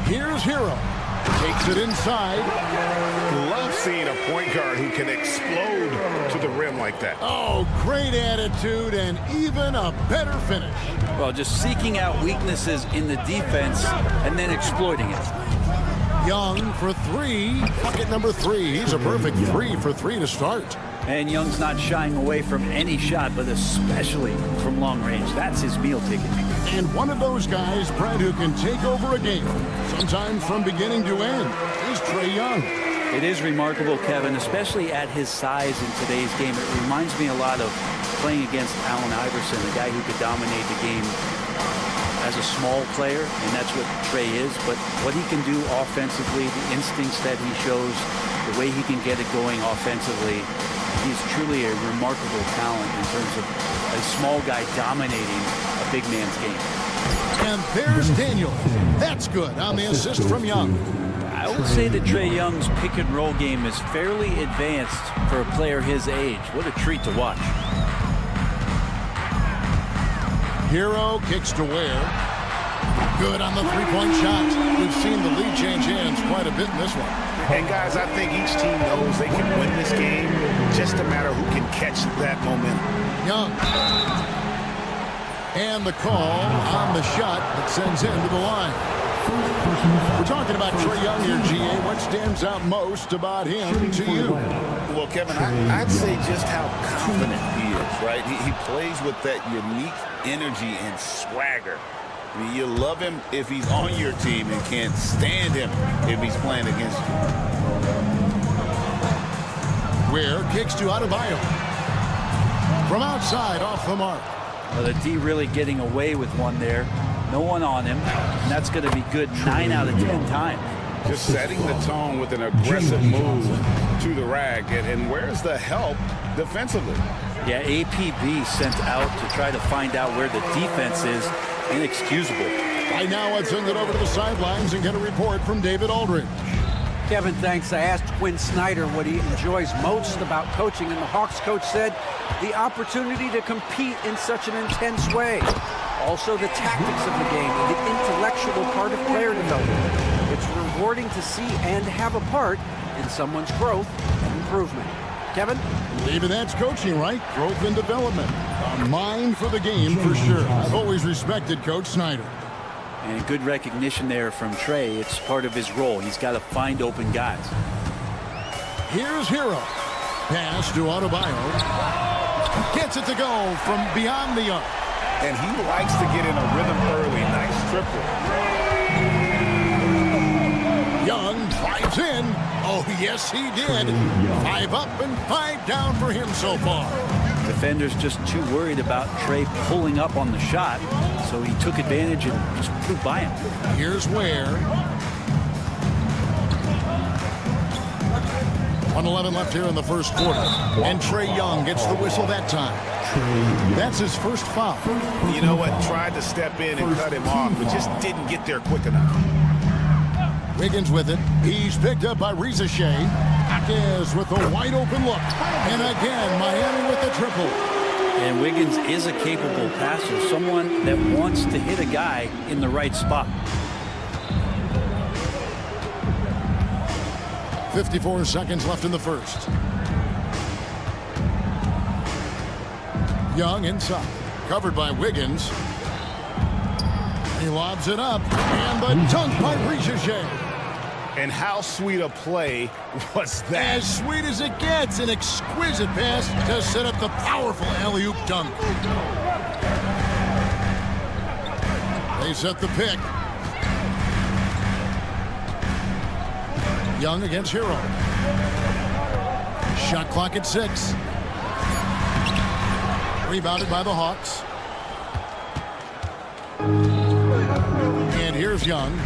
Here's Hero. Takes it inside. Love seeing a point guard who can explode to the rim like that. Oh, great attitude and even a better finish. Well, just seeking out weaknesses in the defense and then exploiting it. Young for 3. Bucket number 3. He's a perfect 3 for 3 to start. And Young's not shying away from any shot, but especially from long range. That's his meal ticket. And one of those guys, Brad, who can take over a game, sometimes from beginning to end, is Trae Young. It is remarkable, Kevin, especially at his size in today's game. It reminds me a lot of playing against Allen Iverson, a guy who could dominate the game as a small player, and that's what Trae is. But what he can do offensively, the instincts that he shows, the way he can get it going offensively, he's truly a remarkable talent in terms of a small guy dominating a big man's game. And there's Daniel. That's good on the assist from Young. I would say that Trae Young's pick and roll game is fairly advanced for a player his age. What a treat to watch. Hero kicks to Ware. Good on the three-point shot. We've seen the lead change hands quite a bit in this one. And guys, I think each team knows they can win this game. Just a matter who can catch that momentum. Young. And the call on the shot that sends him to the line. We're talking about Trae Young here, GA. What stands out most about him to you? Well, Kevin, I'd say just how confident he is, right? He plays with that unique energy and swagger. I mean, you love him if he's on your team and can't stand him if he's playing against you. Ware kicks to Adebayo. From outside, off the mark. Well, the D really getting away with one there. No one on him, and that's going to be good 9 out of 10 times. Just setting the tone with an aggressive move to the rack. And where's the help defensively? Yeah, APB sent out to try to find out where the defense is. Inexcusable. Right now, let's send it over to the sidelines and get a report from David Aldridge. Kevin, thanks. I asked Quinn Snyder what he enjoys most about coaching, and the Hawks coach said the opportunity to compete in such an intense way. Also, the tactics of the game and the intellectual part of player development. It's rewarding to see and have a part in someone's growth and improvement. Kevin? David, that's coaching, right? Growth and development. A mind for the game, for sure. I've always respected Coach Snyder. And good recognition there from Trae. It's part of his role. He's got to find open guys. Here's Hero. Pass to Adebayo. Gets it to go from beyond the arc. And he likes to get in a rhythm early. Nice triple. Young drives in. Oh, yes, he did. 5 up and 5 down for him so far. Defenders just too worried about Trae pulling up on the shot, so he took advantage and just flew by him. Here's Ware. 1:11 left here in the first quarter. And Trae Young gets the whistle that time. That's his first foul. You know what? Tried to step in and cut him off, but just didn't get there quick enough. Wiggins with it. He's picked up by Reza Shea. Akez with a wide open look. And again, Miami with the triple. And Wiggins is a capable passer, someone that wants to hit a guy in the right spot. 54 seconds left in the first. Young inside. Covered by Wiggins. He lobs it up. And the dunk by Reza Shea. And how sweet a play was that? As sweet as it gets. An exquisite pass to set up the powerful alley-oop dunk. They set the pick. Young against Hero. Shot clock at 6. Rebounded by the Hawks. And here's Young.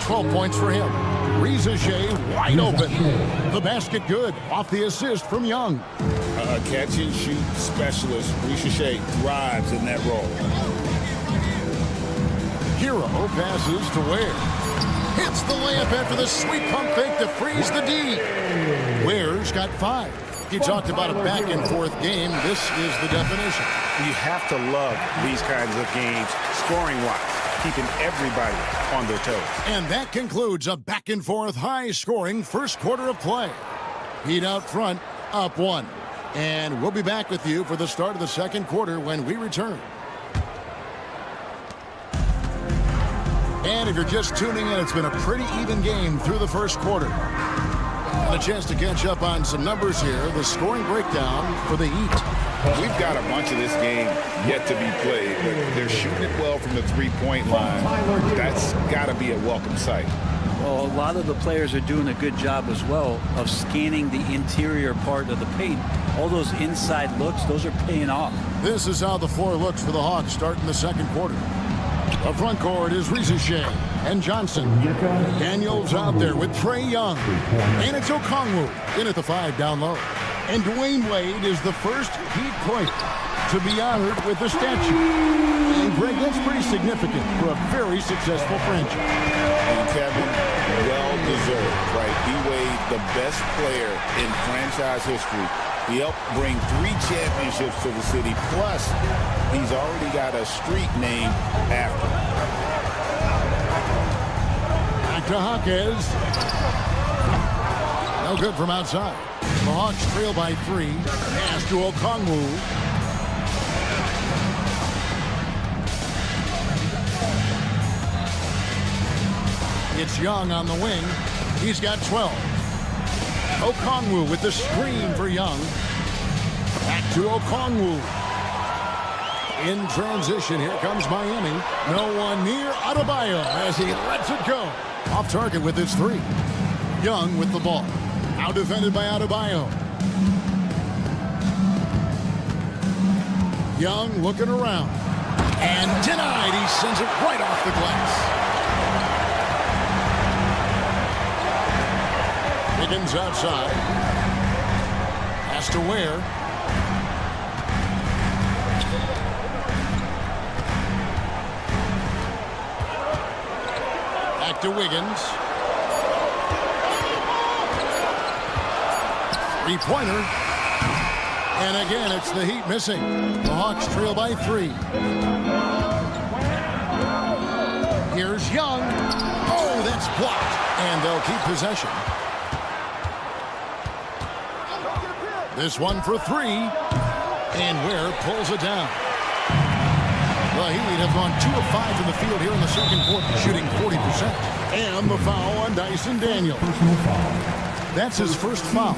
12 points for him. Reza Shea wide open. The basket good. Off the assist from Young. A catch and shoot specialist. Reza Shea thrives in that role. Hero passes to Ware. Hits the layup after the sweet pump fake to freeze the D. Ware's got 5. He talked about a back-and-forth game. This is the definition. You have to love these kinds of games, scoring-wise, keeping everybody on their toes. And that concludes a back-and-forth, high-scoring first quarter of play. Heat out front, up 1. And we'll be back with you for the start of the second quarter when we return. And if you're just tuning in, it's been a pretty even game through the first quarter. And a chance to catch up on some numbers here. The scoring breakdown for the Heat. We've got a bunch of this game yet to be played, but they're shooting it well from the three-point line. That's got to be a welcome sight. Well, a lot of the players are doing a good job as well of scanning the interior part of the paint. All those inside looks, those are paying off. This is how the floor looks for the Hawks starting the second quarter. The front court is Rizushea and Johnson. Daniels out there with Trae Young. And it's Okongwu in at the 5 down low. And Dwayne Wade is the first Heat player to be honored with a statue. And Greg, that's pretty significant for a very successful franchise. And Kevin, well deserved, right? D-Wade, the best player in franchise history. He helped bring 3 championships to the city. Plus, he's already got a street named after him. Back to Hawkes. No good from outside. The Hawks trail by 3. Pass to Okongwu. It's Young on the wing. He's got 12. Okongwu with the screen for Young. Back to Okongwu. In transition, here comes Miami. No one near Adebayo as he lets it go. Off target with his 3. Young with the ball. Out defended by Adebayo. Young looking around. And denied. He sends it right off the glass. Wiggins outside. Pass to Ware. Back to Wiggins. 3-pointer. And again, it's the Heat missing. The Hawks trail by 3. Here's Young. Oh, that's blocked. And they'll keep possession. This one for 3. And Ware pulls it down. The Heat have gone 2 of 5 in the field here in the second quarter, shooting 40%. And the foul on Dyson Daniels. That's his first foul.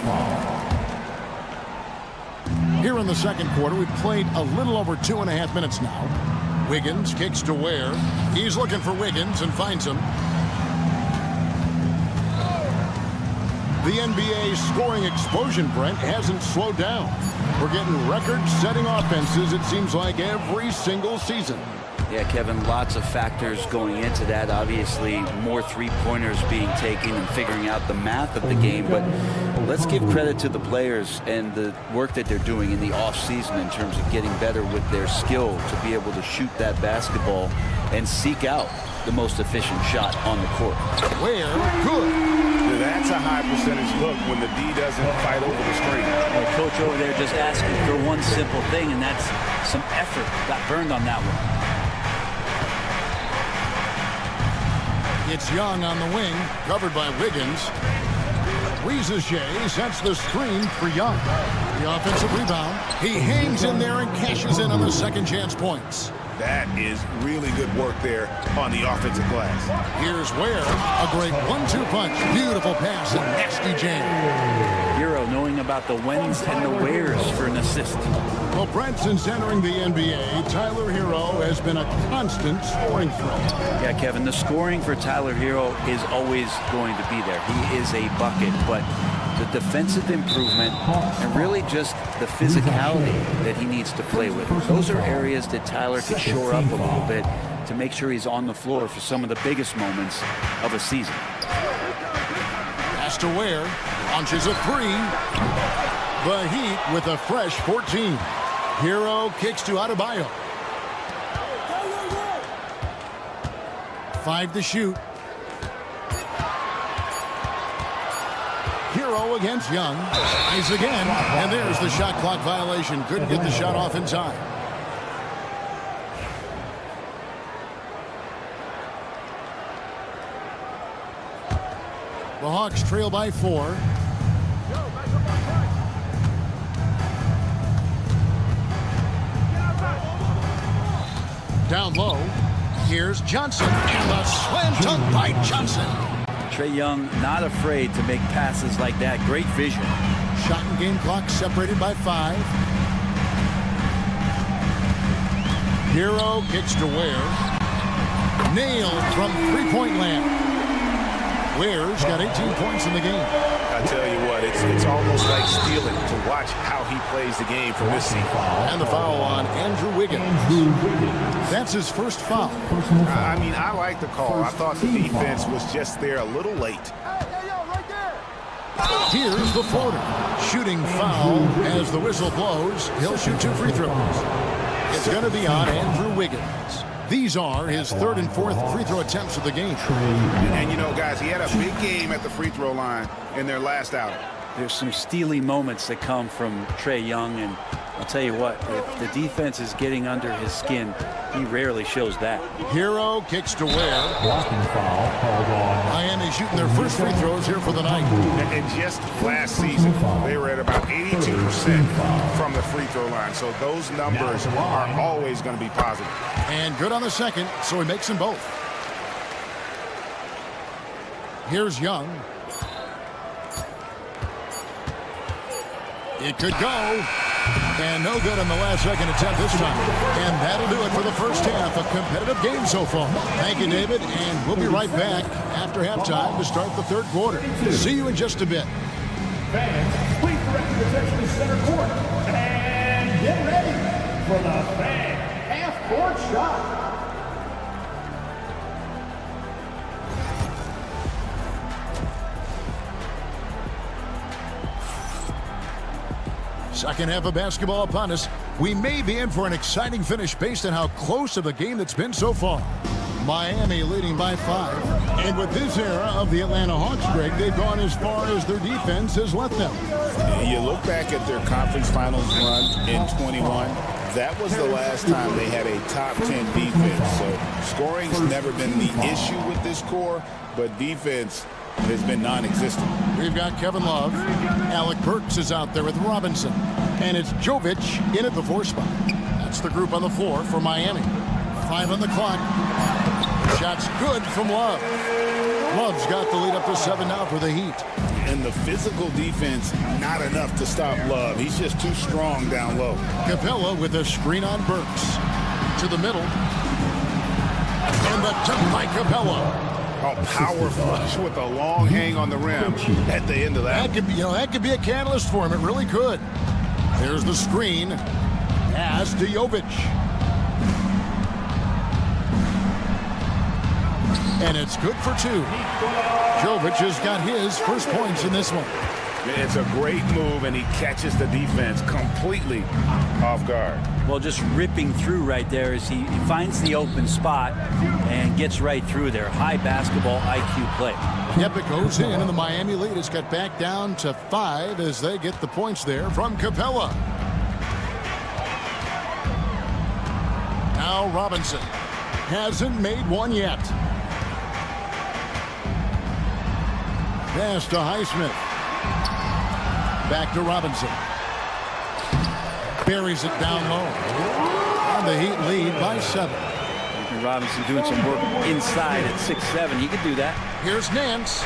Here in the second quarter, we've played a little over 2.5 minutes now. Wiggins kicks to Ware. He's looking for Wiggins and finds him. The NBA scoring explosion, Brent, hasn't slowed down. We're getting record-setting offenses, it seems like, every single season. Yeah, Kevin, lots of factors going into that. Obviously, more three-pointers being taken and figuring out the math of the game. But let's give credit to the players and the work that they're doing in the off-season in terms of getting better with their skill to be able to shoot that basketball and seek out the most efficient shot on the court. Where? Good. That's a high percentage look when the D doesn't fight over the screen. Well, coach over there just asking for one simple thing, and that's some effort. Got burned on that one. It's Young on the wing, covered by Wiggins. Rizushea sets the screen for Young. The offensive rebound. He hangs in there and cashes in on the second chance points. That is really good work there on the offensive glass. Here's Ware. A great 1-2 punch. Beautiful pass and nasty jam. Hero knowing about the whens and the wheres for an assist. Well, Brent, since entering the NBA, Tyler Hero has been a constant scoring threat. Yeah, Kevin, the scoring for Tyler Hero is always going to be there. He is a bucket, but the defensive improvement and really just the physicality that he needs to play with. Those are areas that Tyler could shore up a little bit to make sure he's on the floor for some of the biggest moments of a season. Pass to Ware. Launches a 3. The Heat with a fresh 14. Hero kicks to Adebayo. 5 to shoot. Hero against Young. Eyes again. And there's the shot clock violation. Couldn't get the shot off in time. The Hawks trail by 4. Down low. Here's Johnson. And the slam dunk by Johnson. Trae Young not afraid to make passes like that. Great vision. Shot and game clock separated by 5. Hero kicks to Ware. Nailed from three-point land. Ware's got 18 points in the game. I tell you what, it's almost like stealing to watch how he plays the game from this seat. And the foul on Andrew Wiggins. That's his first foul. I mean, I like the call. I thought the defense was just there a little late. Here's the floater. Shooting foul as the whistle blows. He'll shoot 2 free throws. It's going to be on Andrew Wiggins. These are his 3rd and 4th free throw attempts of the game. And, you know, guys, he had a big game at the free throw line in their last outing. There's some steely moments that come from Trae Young, and I'll tell you what, if the defense is getting under his skin, he rarely shows that. Hero kicks to Ware. Blocking foul called on. Miami shooting their first free throws here for the night. And just last season, they were at about 82% from the free throw line. So those numbers are always going to be positive. And good on the second, so he makes them both. Here's Young. It could go. And no good on the last second attempt this time. And that'll do it for the first half. A competitive game so far. Thank you, David. And we'll be right back after halftime to start the 3rd quarter. See you in just a bit. Fans, please direct your attention to center court. And get ready for the fan half-court shot. Second half of basketball upon us. We may be in for an exciting finish based on how close of a game that's been so far. Miami leading by 5. And with this era of the Atlanta Hawks, Greg, they've gone as far as their defense has let them. You look back at their conference finals run in 21. That was the last time they had a top 10 defense. So scoring's never been the issue with this core, but defense has been non-existent. We've got Kevin Love. Alec Burks is out there with Robinson. And it's Jovic in at the 4 spot. That's the group on the floor for Miami. 5 on the clock. Shot's good from Love. Love's got the lead up to 7 now for the Heat. And the physical defense, not enough to stop Love. He's just too strong down low. Capella with a screen on Burks. To the middle. And the dunk by Capella. Oh, power flush with a long hang on the rim at the end of that. That could be a catalyst for him. It really could. There's the screen. Pass to Jovic. And it's good for 2. Jovic has got his first points in this one. It's a great move, and he catches the defense completely off guard. Well, just ripping through right there as he finds the open spot and gets right through there. High basketball IQ play. Yep, it goes in, and the Miami lead has got back down to 5 as they get the points there from Capella. Now Robinson hasn't made one yet. Pass to Highsmith. Back to Robinson. Buries it down low. And the Heat lead by 7. Robinson doing some work inside at 6'7". He could do that. Here's Nance.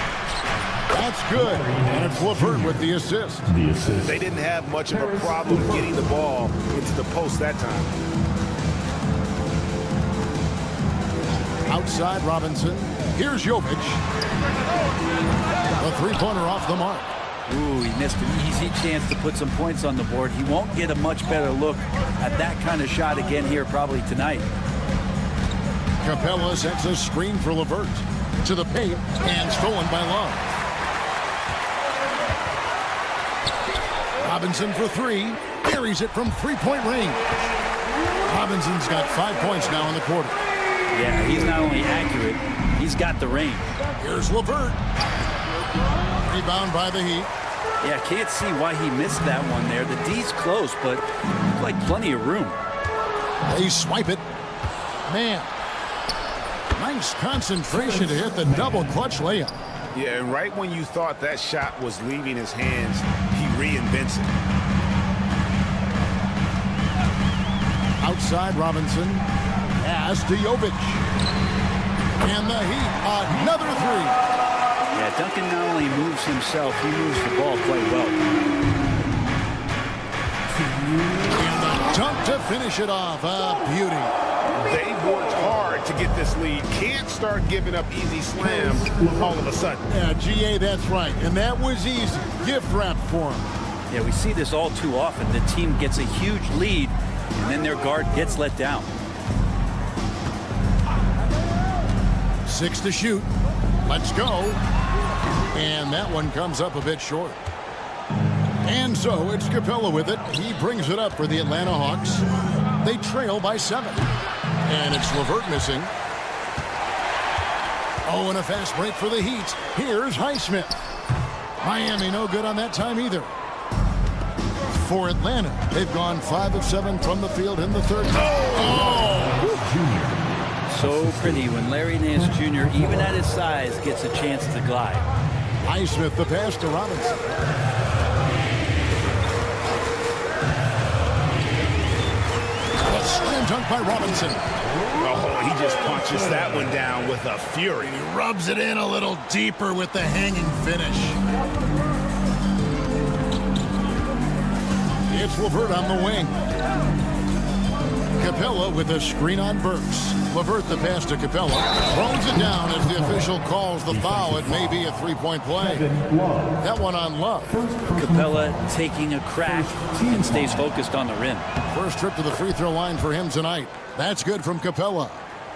That's good. And it's LeVert with the assist. They didn't have much of a problem getting the ball into the post that time. Outside Robinson. Here's Jovic. A 3-pointer off the mark. Ooh, he missed an easy chance to put some points on the board. He won't get a much better look at that kind of shot again here probably tonight. Capella sets a screen for LeVert. To the paint and stolen by Love. Robinson for 3. Buries it from 3-point range. Robinson's got 5 points now in the quarter. Yeah, he's not only accurate, he's got the range. Here's LeVert. Rebound by the Heat. Yeah, can't see why he missed that one there. The D's close, but like plenty of room. They swipe it. Man, nice concentration to hit the double clutch layup. Yeah, and right when you thought that shot was leaving his hands, he reinvents it. Outside Robinson. Pass to Jovic. And the Heat, another 3. Duncan not only moves himself, he moves the ball quite well. And the dunk to finish it off. A beauty. They worked hard to get this lead. Can't start giving up easy slams all of a sudden. Yeah, GA, that's right. And that was easy. Gift wrap for him. Yeah, we see this all too often. The team gets a huge lead, and then their guard gets let down. 6 to shoot. Let's go. And that one comes up a bit short. And so it's Capella with it. He brings it up for the Atlanta Hawks. They trail by 7. And it's LeVert missing. Oh, and a fast break for the Heat. Here's Highsmith. Miami no good on that time either. For Atlanta, they've gone 5 of 7 from the field in the third. So pretty when Larry Nance Jr., even at his size, gets a chance to glide. Highsmith the pass to Robinson. A slam dunk by Robinson. Oh, he just punches that one down with a fury. He rubs it in a little deeper with the hanging finish. It's LeVert on the wing. Capella with a screen on Burks. LeVert the pass to Capella. Throws it down as the official calls the foul. It may be a three-point play. That one on Love. Capella taking a crack and stays focused on the rim. First trip to the free throw line for him tonight. That's good from Capella.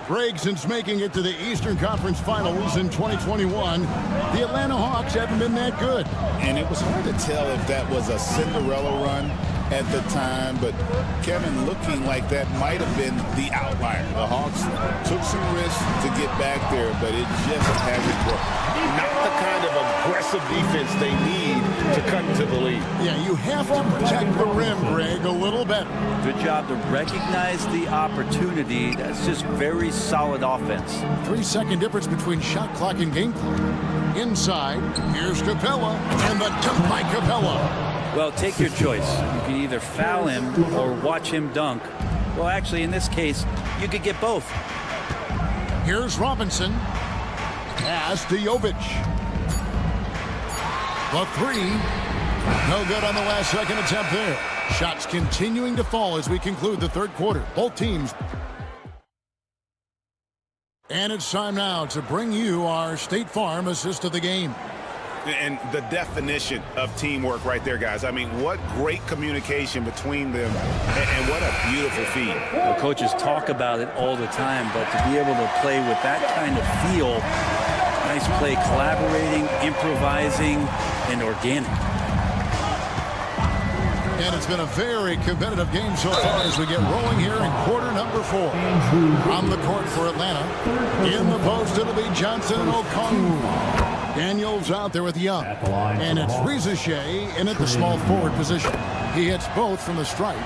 Greg, since making it to the Eastern Conference Finals in 2021, the Atlanta Hawks haven't been that good. And it was hard to tell if that was a Cinderella run at the time, but Kevin looking like that might have been the outlier. The Hawks took some risks to get back there, but it just hasn't worked. Not the kind of aggressive defense they need to come to the lead. Yeah, you have to protect the rim, Greg, a little better. Good job to recognize the opportunity. That's just very solid offense. 3-second difference between shot clock and game clock. Inside, here's Capella, and the dunk by Capella. Well, take your choice. You can either foul him or watch him dunk. Well, actually, in this case, you could get both. Here's Robinson. Pass to Jovic. The three. No good on the last second attempt there. Shots continuing to fall as we conclude the third quarter. Both teams. And it's time now to bring you our State Farm assist of the game. And the definition of teamwork right there, guys. I mean, what great communication between them, and what a beautiful feed. Well, coaches talk about it all the time, but to be able to play with that kind of feel, nice play, collaborating, improvising, and organic. And it's been a very competitive game so far as we get rolling here in quarter number 4. On the court for Atlanta. In the post, it'll be Johnson and Okongwu. Daniels out there with Young. And it's Rizichet in at the small forward position. He hits both from the stripe.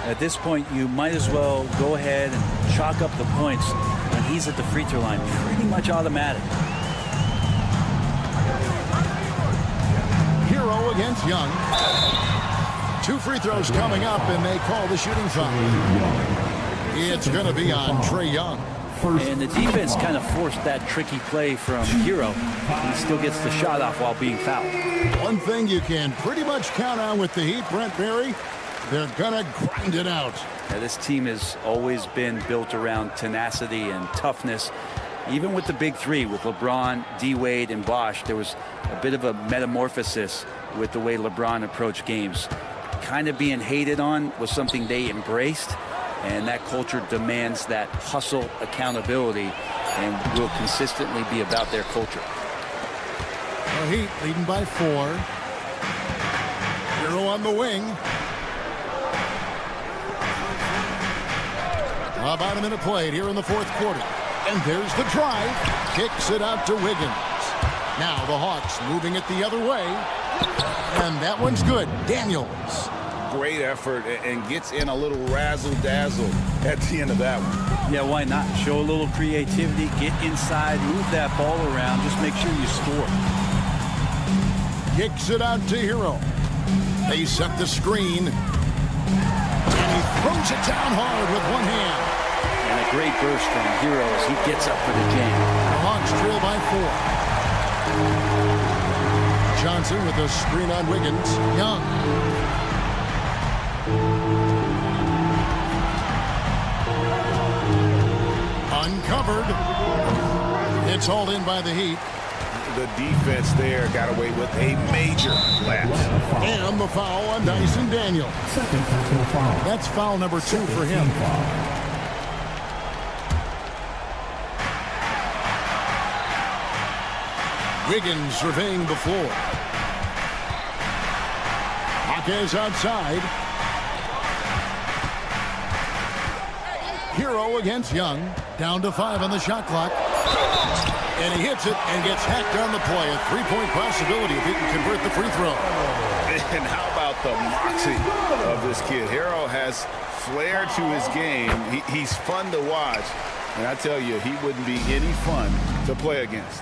At this point, you might as well go ahead and chalk up the points when he's at the free throw line. Pretty much automatic. Hero against Young. 2 free throws coming up, and they call the shooting foul. It's going to be on Trae Young. And the defense kind of forced that tricky play from Hero. He still gets the shot off while being fouled. One thing you can pretty much count on with the Heat, Brent Barry, they're going to grind it out. Now, this team has always been built around tenacity and toughness. Even with the big three, with LeBron, D-Wade, and Bosh, there was a bit of a metamorphosis with the way LeBron approached games. Kind of being hated on was something they embraced. And that culture demands that hustle accountability and will consistently be about their culture. The Heat leading by 4. Hero on the wing. About a minute played here in the fourth quarter. And there's the drive. Kicks it out to Wiggins. Now the Hawks moving it the other way. And that one's good. Daniels. Great effort and gets in a little razzle-dazzle at the end of that one. Yeah, why not? Show a little creativity, get inside, move that ball around, just make sure you score. Kicks it out to Hero. They set the screen. And he throws it down hard with one hand. And a great burst from Hero as he gets up for the jam. The Hawks trail by 4. Johnson with the screen on Wiggins. Young. Uncovered. It's hauled in by the Heat. The defense there got away with a major lapse. And the foul on Dyson Daniel. Second personal foul. That's foul number 2 for him. Wiggins surveying the floor. Hawkins outside. Hero against Young. Down to 5 on the shot clock. And he hits it and gets hacked on the play. A 3-point possibility if he can convert the free throw. And how about the moxie of this kid? Hero has flair to his game. He's fun to watch. And I tell you, he wouldn't be any fun to play against.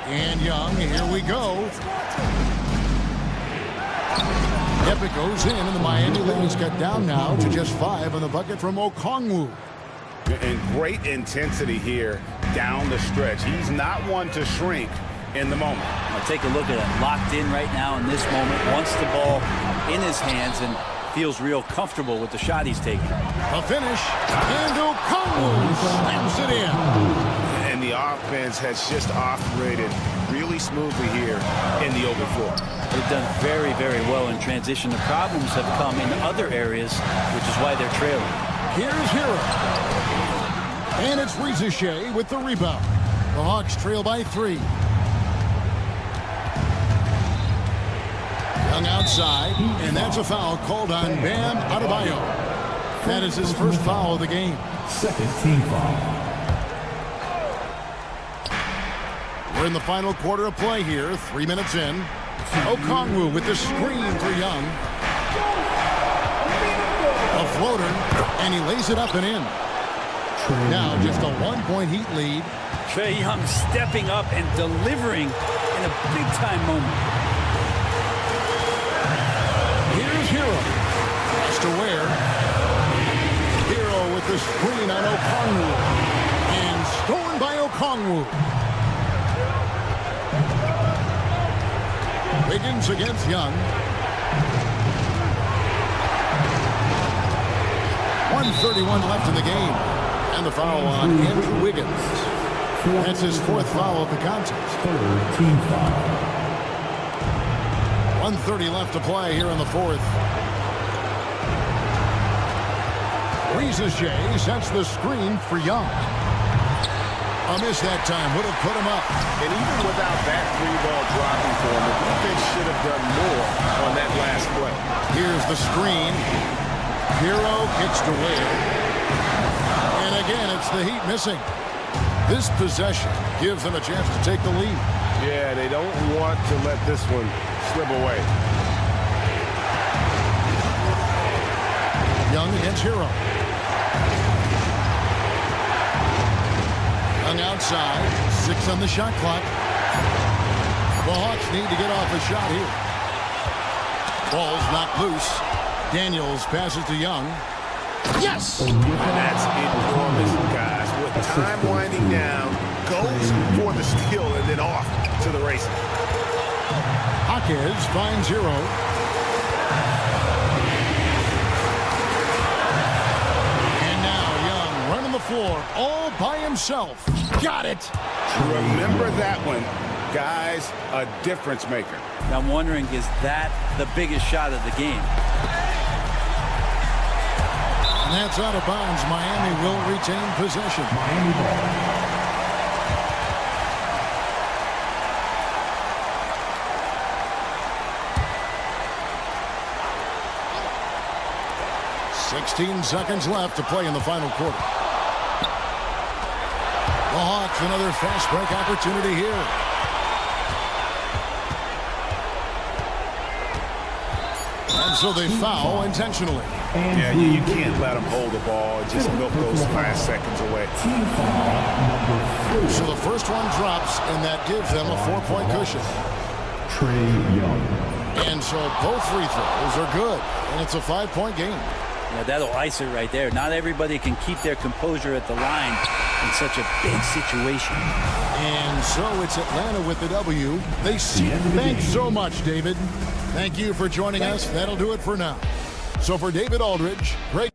And Young, here we go. Epic goes in, and the Miami Ladies cut down now to just 5 on the bucket from Okongwu. And great intensity here down the stretch. He's not one to shrink in the moment. Now take a look at it. Locked in right now in this moment. Wants the ball in his hands and feels real comfortable with the shot he's taking. A finish, and Okongwu slams it in. And the offense has just operated really smoothly here in the open floor. They've done very, very well in transition. The problems have come in other areas, which is why they're trailing. Here's Hero. And it's Rizichet with the rebound. The Hawks trail by 3. Young outside, and that's a foul called on Bam Adebayo. That is his first foul of the game. Second team foul. We're in the final quarter of play here, 3 minutes in. Okongwu with the screen for Young. A floater, and he lays it up and in. Now just a 1-point Heat lead. Trae Young stepping up and delivering in a big-time moment. Here's Hero. Pass to Ware. Hero with the screen on Okongwu. And stolen by Okongwu. Wiggins against Young. 1:31 left in the game. And the foul on Andrew Wiggins. That's his 4th foul of the contest. Third team foul. 1:30 left to play here in the 4th. Rizichet sets the screen for Young. A miss that time would have put him up. And even without that 3-ball dropping for him, the defense should have done more on that last play. Here's the screen. Hero kicks to Ware. And again, it's the Heat missing. This possession gives them a chance to take the lead. Yeah, they don't want to let this one slip away. Young against Hero. Young outside. 6 on the shot clock. The Hawks need to get off a shot here. Ball's knocked loose. Daniels passes to Young. Yes! And that's enormous, guys. With time winding down, goes for the steal and then off to the races. Hawkins finds Hero. And now Young running the floor all by himself. Got it! Remember that one, guys, a difference maker. I'm wondering, is that the biggest shot of the game? And that's out of bounds. Miami will retain possession. Miami ball. 16 seconds left to play in the final quarter. The Hawks, another fast break opportunity here. And so they foul intentionally. Yeah, you can't let them hold the ball and just milk those last seconds away. Team foul number 4. So the first one drops, and that gives them a 4-point cushion. Trae Young. And so both free throws are good, and it's a 5-point game. Yeah, that'll ice it right there. Not everybody can keep their composure at the line. in such a big situation. And so it's Atlanta with the W. They see. The end of the Thanks game. so much, David. Thank you for joining us. That'll do it for now. So for David Aldridge, Greg.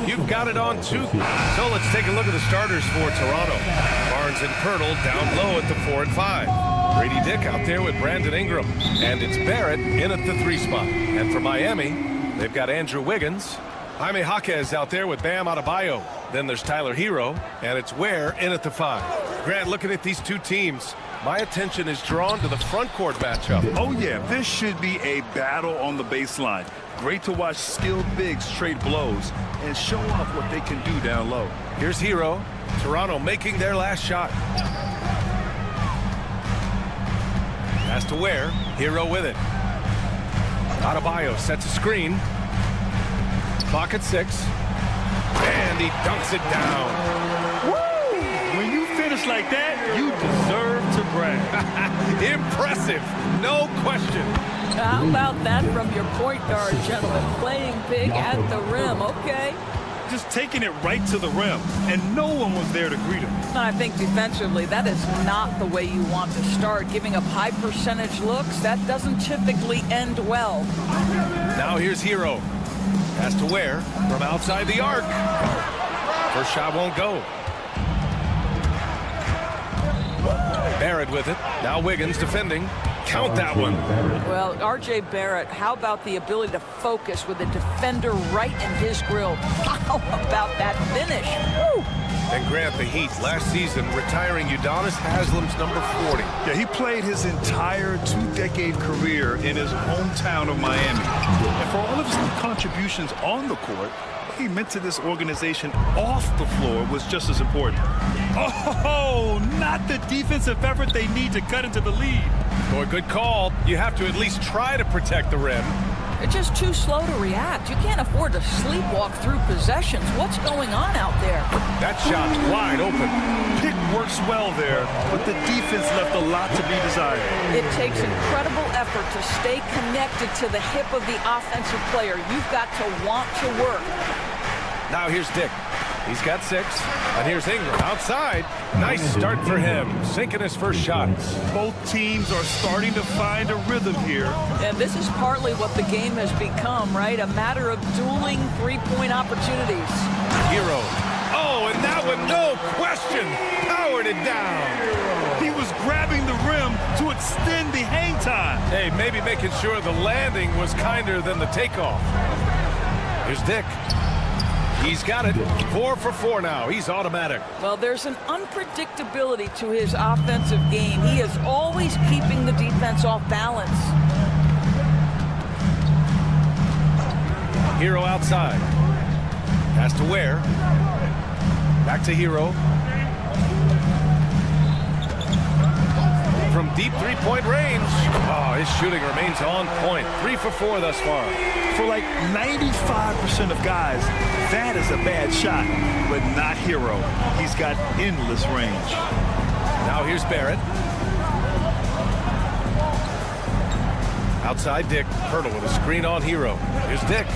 You've got it on 2. So let's take a look at the starters for Toronto. Barnes and Pirtle down low at the 4 and 5. Brady Dick out there with Brandon Ingram. And it's Barrett in at the 3 spot. And for Miami, they've got Andrew Wiggins. Jaime Jaquez out there with Bam Adebayo. Then there's Tyler Hero. And it's Ware in at the 5. Grant, looking at these two teams, my attention is drawn to the front court matchup. Oh, yeah, this should be a battle on the baseline. Great to watch skilled bigs trade blows and show off what they can do down low. Here's Hero. Toronto making their last shot. Pass to Ware. Hero with it. Adebayo sets a screen. Clock at 6. And he dunks it down. Woo! When you finish like that, you deserve to brag. Impressive. No question. How about that from your point guard, gentlemen? Playing big at the rim. Okay. Just taking it right to the rim, and no one was there to greet him. I think defensively, that is not the way you want to start. Giving up high percentage looks, that doesn't typically end well. Now here's Hero. Pass to Ware from outside the arc. First shot won't go. Barrett with it. Now Wiggins defending. Count that one. Well, R.J. Barrett, how about the ability to focus with a defender right in his grill? How about that finish? Woo! And Grant, the Heat last season retiring Udonis Haslam's number 40. Yeah, he played his entire 2-decade career in his hometown of Miami. And for all of his contributions on the court, what he meant to this organization off the floor was just as important. Oh, not the defensive effort they need to cut into the lead. Boy, good call. You have to at least try to protect the rim. They're just too slow to react. You can't afford to sleepwalk through possessions. What's going on out there? That shot's wide open. Pick works well there, but the defense left a lot to be desired. It takes incredible effort to stay connected to the hip of the offensive player. You've got to want to work. Now here's Dick. He's got 6. And here's Ingram outside. Nice start for him. Sinking his first shot. Both teams are starting to find a rhythm here. And this is partly what the game has become, right? A matter of dueling three-point opportunities. Hero. Oh, and that one, no question, powered it down. He was grabbing the rim to extend the hang time. Hey, maybe making sure the landing was kinder than the takeoff. Here's Dick. He's got it. 4 for 4 now. He's automatic. Well, there's an unpredictability to his offensive game. He is always keeping the defense off balance. Hero outside. Pass to Ware. Back to Hero. From deep three-point range. Oh, his shooting remains on point. 3 for 4 thus far. For like 95% of guys, that is a bad shot, but not Hero. He's got endless range. Now here's Barrett. Outside Dick. Pirtle with a screen on Hero. Here's Dick.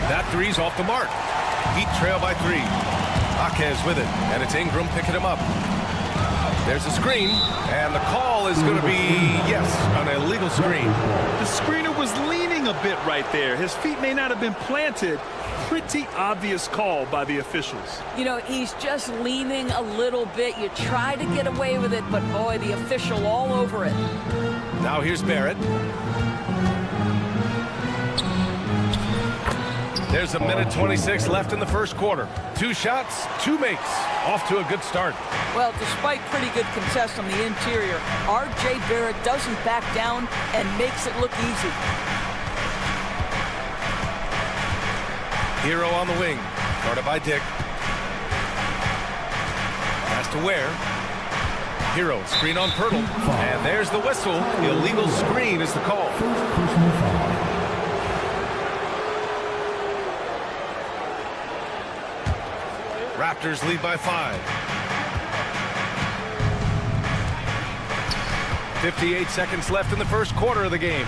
That three's off the mark. Heat trail by 3. Jaquez with it, and it's Ingram picking him up. There's a screen, and the call is going to be, yes, an illegal screen. The screener was leaning a bit right there. His feet may not have been planted. Pretty obvious call by the officials. You know, he's just leaning a little bit. You try to get away with it, but boy, the official all over it. Now here's Barrett. There's a minute 26 left in the first quarter. 2 shots, 2 makes. Off to a good start. Well, despite pretty good contest on the interior, R.J. Barrett doesn't back down and makes it look easy. Hero on the wing. Guarded by Dick. Pass to Ware. Hero, screen on Pirtle. And there's the whistle. Illegal screen is the call. Raptors lead by 5. 58 seconds left in the first quarter of the game.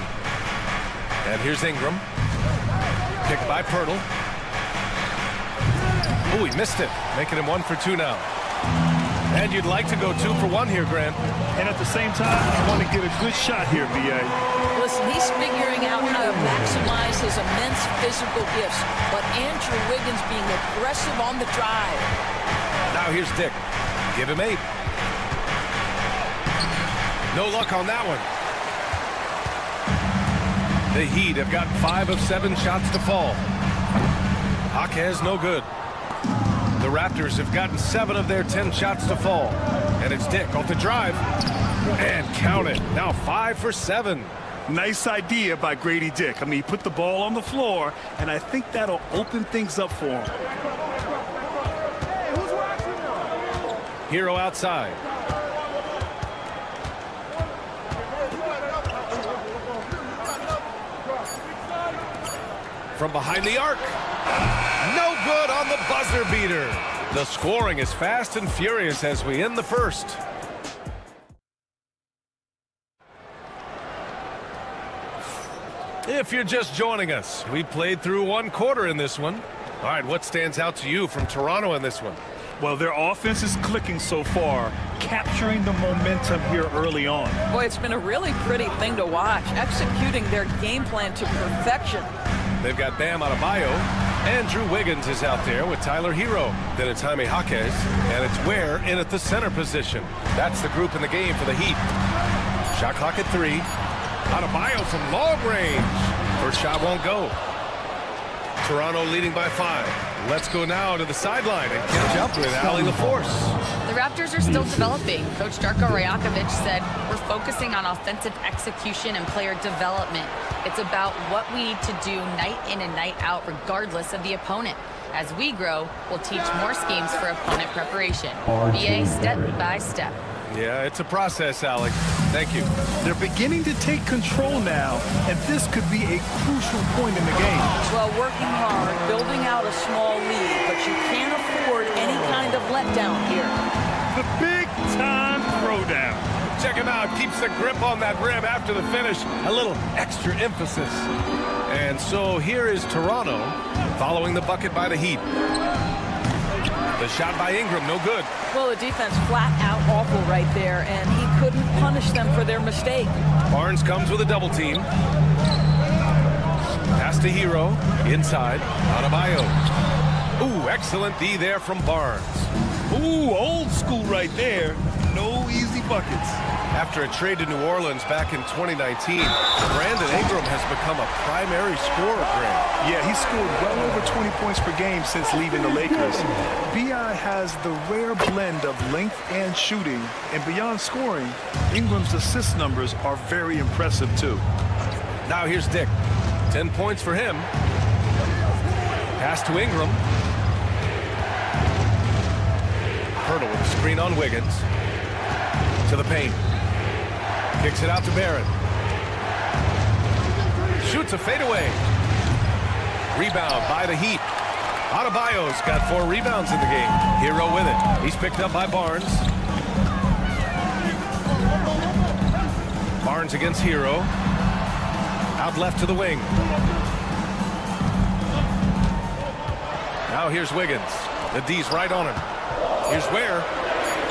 And here's Ingram. Picked by Pirtle. Oh, he missed it. Making him 1 for 2 now. And you'd like to go 2 for 1 here, Grant. And at the same time, you want to get a good shot here, B.A. Listen, he's figuring out how to maximize his immense physical gifts, but Andrew Wiggins being aggressive on the drive. Now here's Dick. Give him 8. No luck on that one. The Heat have got 5 of 7 shots to fall. Jaquez no good. The Raptors have gotten 7 of their 10 shots to fall. And it's Dick off the drive. And count it. Now 5 for 7. Nice idea by Grady Dick. I mean, he put the ball on the floor, and I think that'll open things up for him. Hero outside. From behind the arc. No good on the buzzer beater. The scoring is fast and furious as we end the first. If you're just joining us, we played through 1 quarter in this one. All right, what stands out to you from Toronto in this one? Well, their offense is clicking so far, capturing the momentum here early on. Boy, it's been a really pretty thing to watch, executing their game plan to perfection. They've got Bam Adebayo. Andrew Wiggins is out there with Tyler Hero. Then it's Jaime Jaquez, and it's Ware in at the center position. That's the group in the game for the Heat. Shot clock at 3. Adebayo from long range. First shot won't go. Toronto leading by 5. Let's go now to the sideline and catch up with Allie LaForce. The Raptors are still developing. Coach Darko Rajakovic said, we're focusing on offensive execution and player development. It's about what we need to do night in and night out, regardless of the opponent. As we grow, we'll teach more schemes for opponent preparation. BA step by step. Yeah, it's a process, Allie. Thank you. They're beginning to take control now, and this could be a crucial point in the game. Well, working hard, building out a small lead, but you can't afford any kind of letdown here. The big-time throwdown. Check him out. Keeps the grip on that rim after the finish. A little extra emphasis. And so here is Toronto following the bucket by the Heat. The shot by Ingram, no good. Well, the defense flat out awful right there, and he couldn't punish them for their mistake. Barnes comes with a double team. Pass to Hero. Inside. Adebayo. Ooh, excellent D there from Barnes. Ooh, old school right there. No easy buckets. After a trade to New Orleans back in 2019, Brandon Ingram has become a primary scorer, Grant. Yeah, he scored well over 20 points per game since leaving the Lakers. B.I. has the rare blend of length and shooting, and beyond scoring, Ingram's assist numbers are very impressive, too. Now here's Dick. 10 points for him. Pass to Ingram. Hurdle with a screen on Wiggins. To the paint. Kicks it out to Barrett. Shoots a fadeaway. Rebound by the Heat. Adebayo's got 4 rebounds in the game. Hero with it. He's picked up by Barnes. Barnes against Hero. Out left to the wing. Now here's Wiggins. The D's right on him. Here's Ware.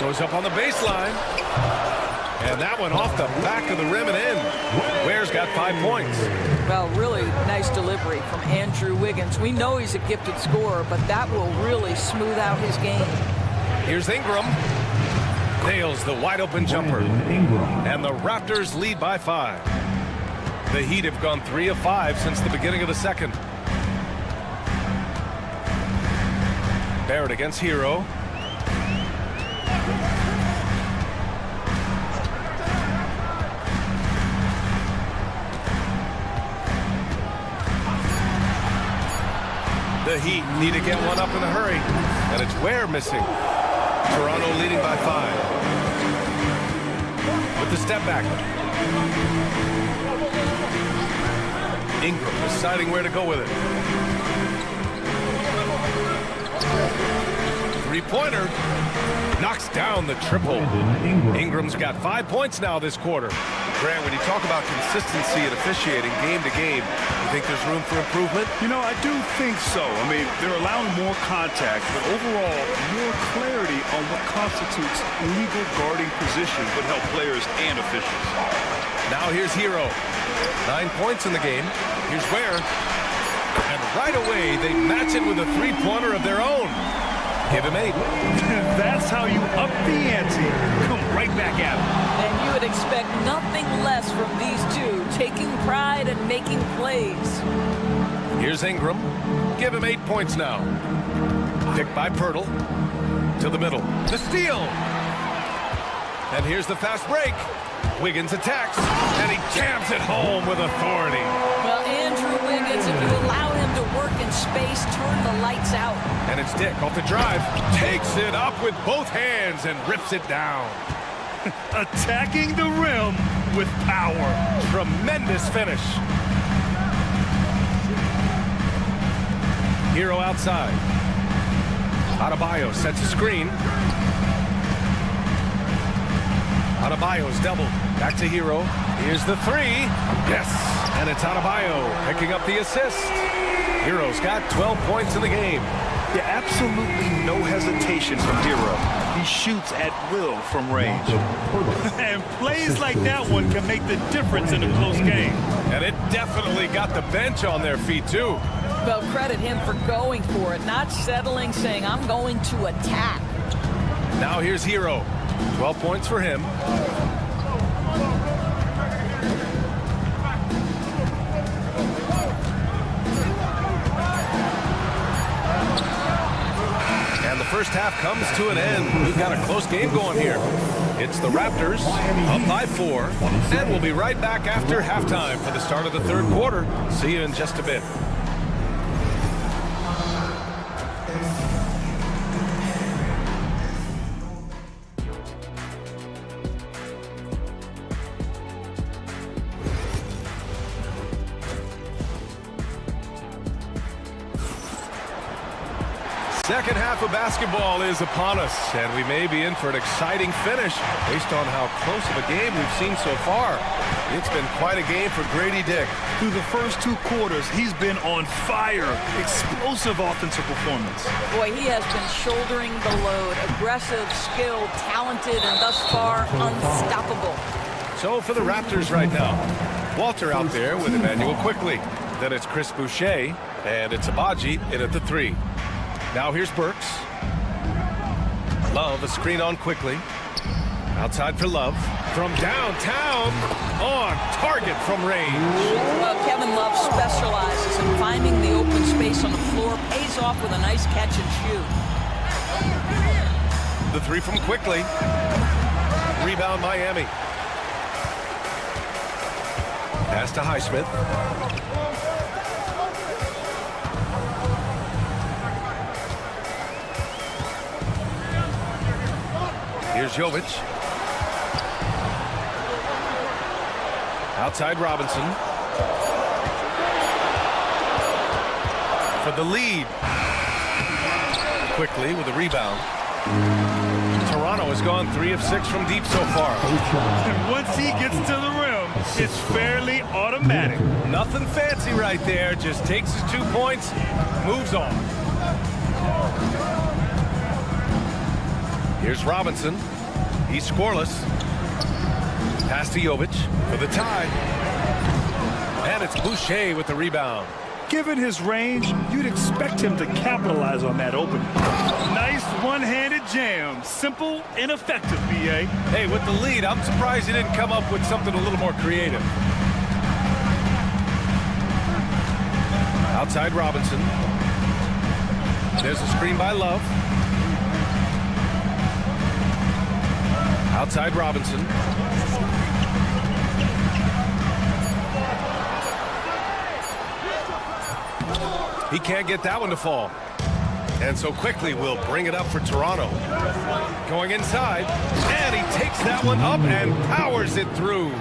Goes up on the baseline. And that one off the back of the rim and in. Ware's got 5 points. Well, really nice delivery from Andrew Wiggins. We know he's a gifted scorer, but that will really smooth out his game. Here's Ingram. Nails the wide open jumper. And the Raptors lead by 5. The Heat have gone 3 of 5 since the beginning of the second. Barrett against Hero. The Heat need to get one up in a hurry, and it's Ware missing. Toronto leading by 5. With the step back. Ingram deciding where to go with it. 3 three-pointer. Knocks down the triple. Ingram's got 5 points now this quarter. Grant, when you talk about consistency and officiating game to game, you think there's room for improvement? You know, I do think so. I mean, they're allowing more contact, but overall, more clarity on what constitutes legal guarding position would help players and officials. Now here's Hero. 9 points in the game. Here's Ware. And right away, they match it with a three-pointer of their own. Give him 8. That's how you up the ante. Come right back at him. And you would expect nothing less from these two, taking pride and making plays. Here's Ingram. Give him 8 points now. Picked by Pirtle. To the middle. The steal. And here's the fast break. Wiggins attacks, and he jams it home with authority. Well, Andrew Wiggins, if you allow him to work in space, turn the lights out. And it's Dick off the drive. Takes it up with both hands and rips it down. Attacking the rim with power. Tremendous finish. Hero outside. Adebayo sets a screen. Adebayo's double. Back to Hero. Here's the three. Yes. And it's Adebayo picking up the assist. Hero's got 12 points in the game. Yeah, absolutely no hesitation from Hero. He shoots at will from range. And plays like that one can make the difference in a close game. And it definitely got the bench on their feet, too. Well, credit him for going for it, not settling, saying, I'm going to attack. Now here's Hero. 12 points for him. And the first half comes to an end. We've got a close game going here. It's the Raptors up by 4. And we'll be right back after halftime for the start of the third quarter. See you in just a bit. Second half of basketball is upon us, and we may be in for an exciting finish based on how close of a game we've seen so far. It's been quite a game for Grady Dick. Through the first 2 quarters, he's been on fire. Explosive offensive performance. Boy, he has been shouldering the load. Aggressive, skilled, talented, and thus far, unstoppable. So for the Raptors right now, Walter out there with Emmanuel Quickly. Then it's Chris Boucher, and it's Abaji in at the 3. Now here's Burks. Love, a screen on Quickly. Outside for Love. From downtown, on target from range. Well, Kevin Love specializes in finding the open space on the floor, pays off with a nice catch and shoot. The 3 from Quickly. Rebound Miami. Pass to Highsmith. Here's Jovic. Outside Robinson. For the lead. Quickly with a rebound. Toronto has gone 3 of 6 from deep so far. And once he gets to the rim, it's fairly automatic. Nothing fancy right there. Just takes his 2 points, moves on. Here's Robinson. He's scoreless. Pass to Jovic for the tie. And it's Boucher with the rebound. Given his range, you'd expect him to capitalize on that opening. Nice one-handed jam. Simple and effective, B.A. Hey, with the lead, I'm surprised he didn't come up with something a little more creative. Outside Robinson. There's a screen by Love. Outside Robinson. He can't get that one to fall. And so Quickly will bring it up for Toronto. Going inside, and he takes that one up and powers it through.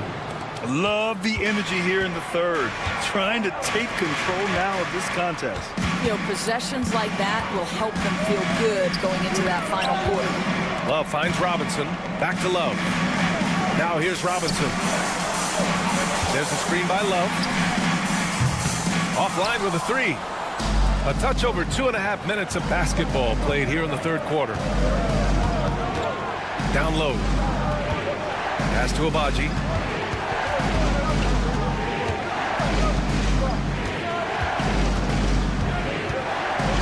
Love the energy here in the third. Trying to take control now of this contest. You know, possessions like that will help them feel good going into that final quarter. Love finds Robinson. Back to Love. Now here's Robinson. There's the screen by Love. Offline with a three. A touch over 2.5 minutes of basketball played here in the third quarter. Down low. Pass to Abaji.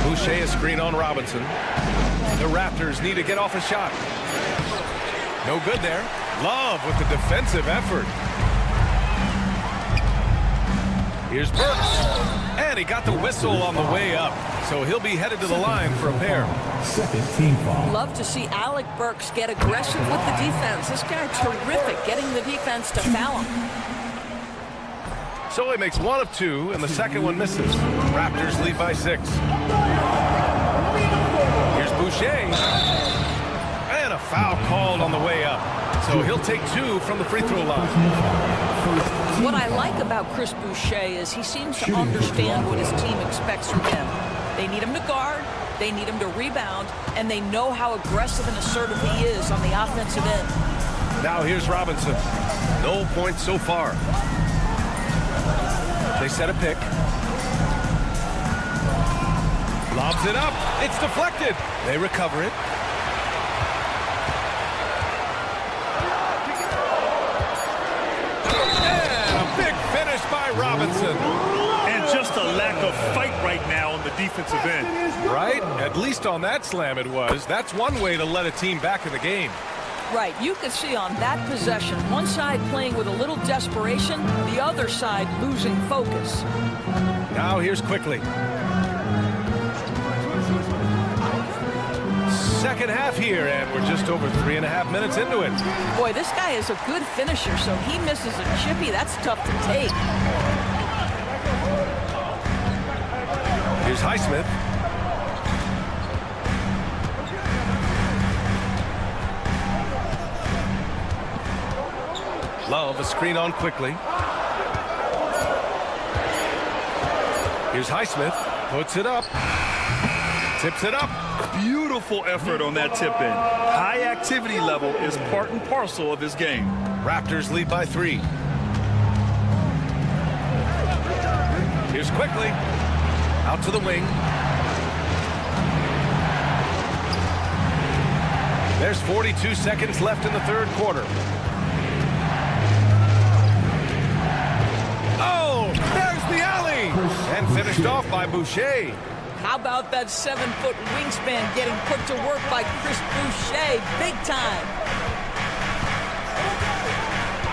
Boucher a screen on Robinson. The Raptors need to get off a shot. No good there. Love with the defensive effort. Here's Burks. And he got the whistle on the way up. So he'll be headed to the line for a pair. Second team foul. Love to see Alec Burks get aggressive with the defense. This guy terrific, getting the defense to foul him. So he makes 1 of 2, and the second one misses. Raptors lead by 6. Here's Boucher. And a foul called on the way up. So he'll take 2 from the free throw line. What I like about Chris Boucher is he seems to understand what his team expects from him. They need him to guard, they need him to rebound, and they know how aggressive and assertive he is on the offensive end. Now here's Robinson. No points so far. They set a pick. Lobs it up. It's deflected. They recover it. And a big finish by Robinson. And just a lack of fight right now on the defensive end. Right? At least on that slam it was. That's one way to let a team back in the game. Right, you could see on that possession, one side playing with a little desperation, the other side losing focus. Now here's Quickly. Second half here, and we're just over 3.5 minutes into it. Boy, this guy is a good finisher, so he misses a chippy. That's tough to take. Here's Highsmith. Love a screen on Quickly. Here's Highsmith. Puts it up. Tips it up. Beautiful effort on that tip-in. High activity level is part and parcel of his game. Raptors lead by 3. Here's Quickly. Out to the wing. There's 42 seconds left in the third quarter. Oh, there's the alley. And finished off by Boucher. How about that 7-foot wingspan getting put to work by Chris Boucher? Big time.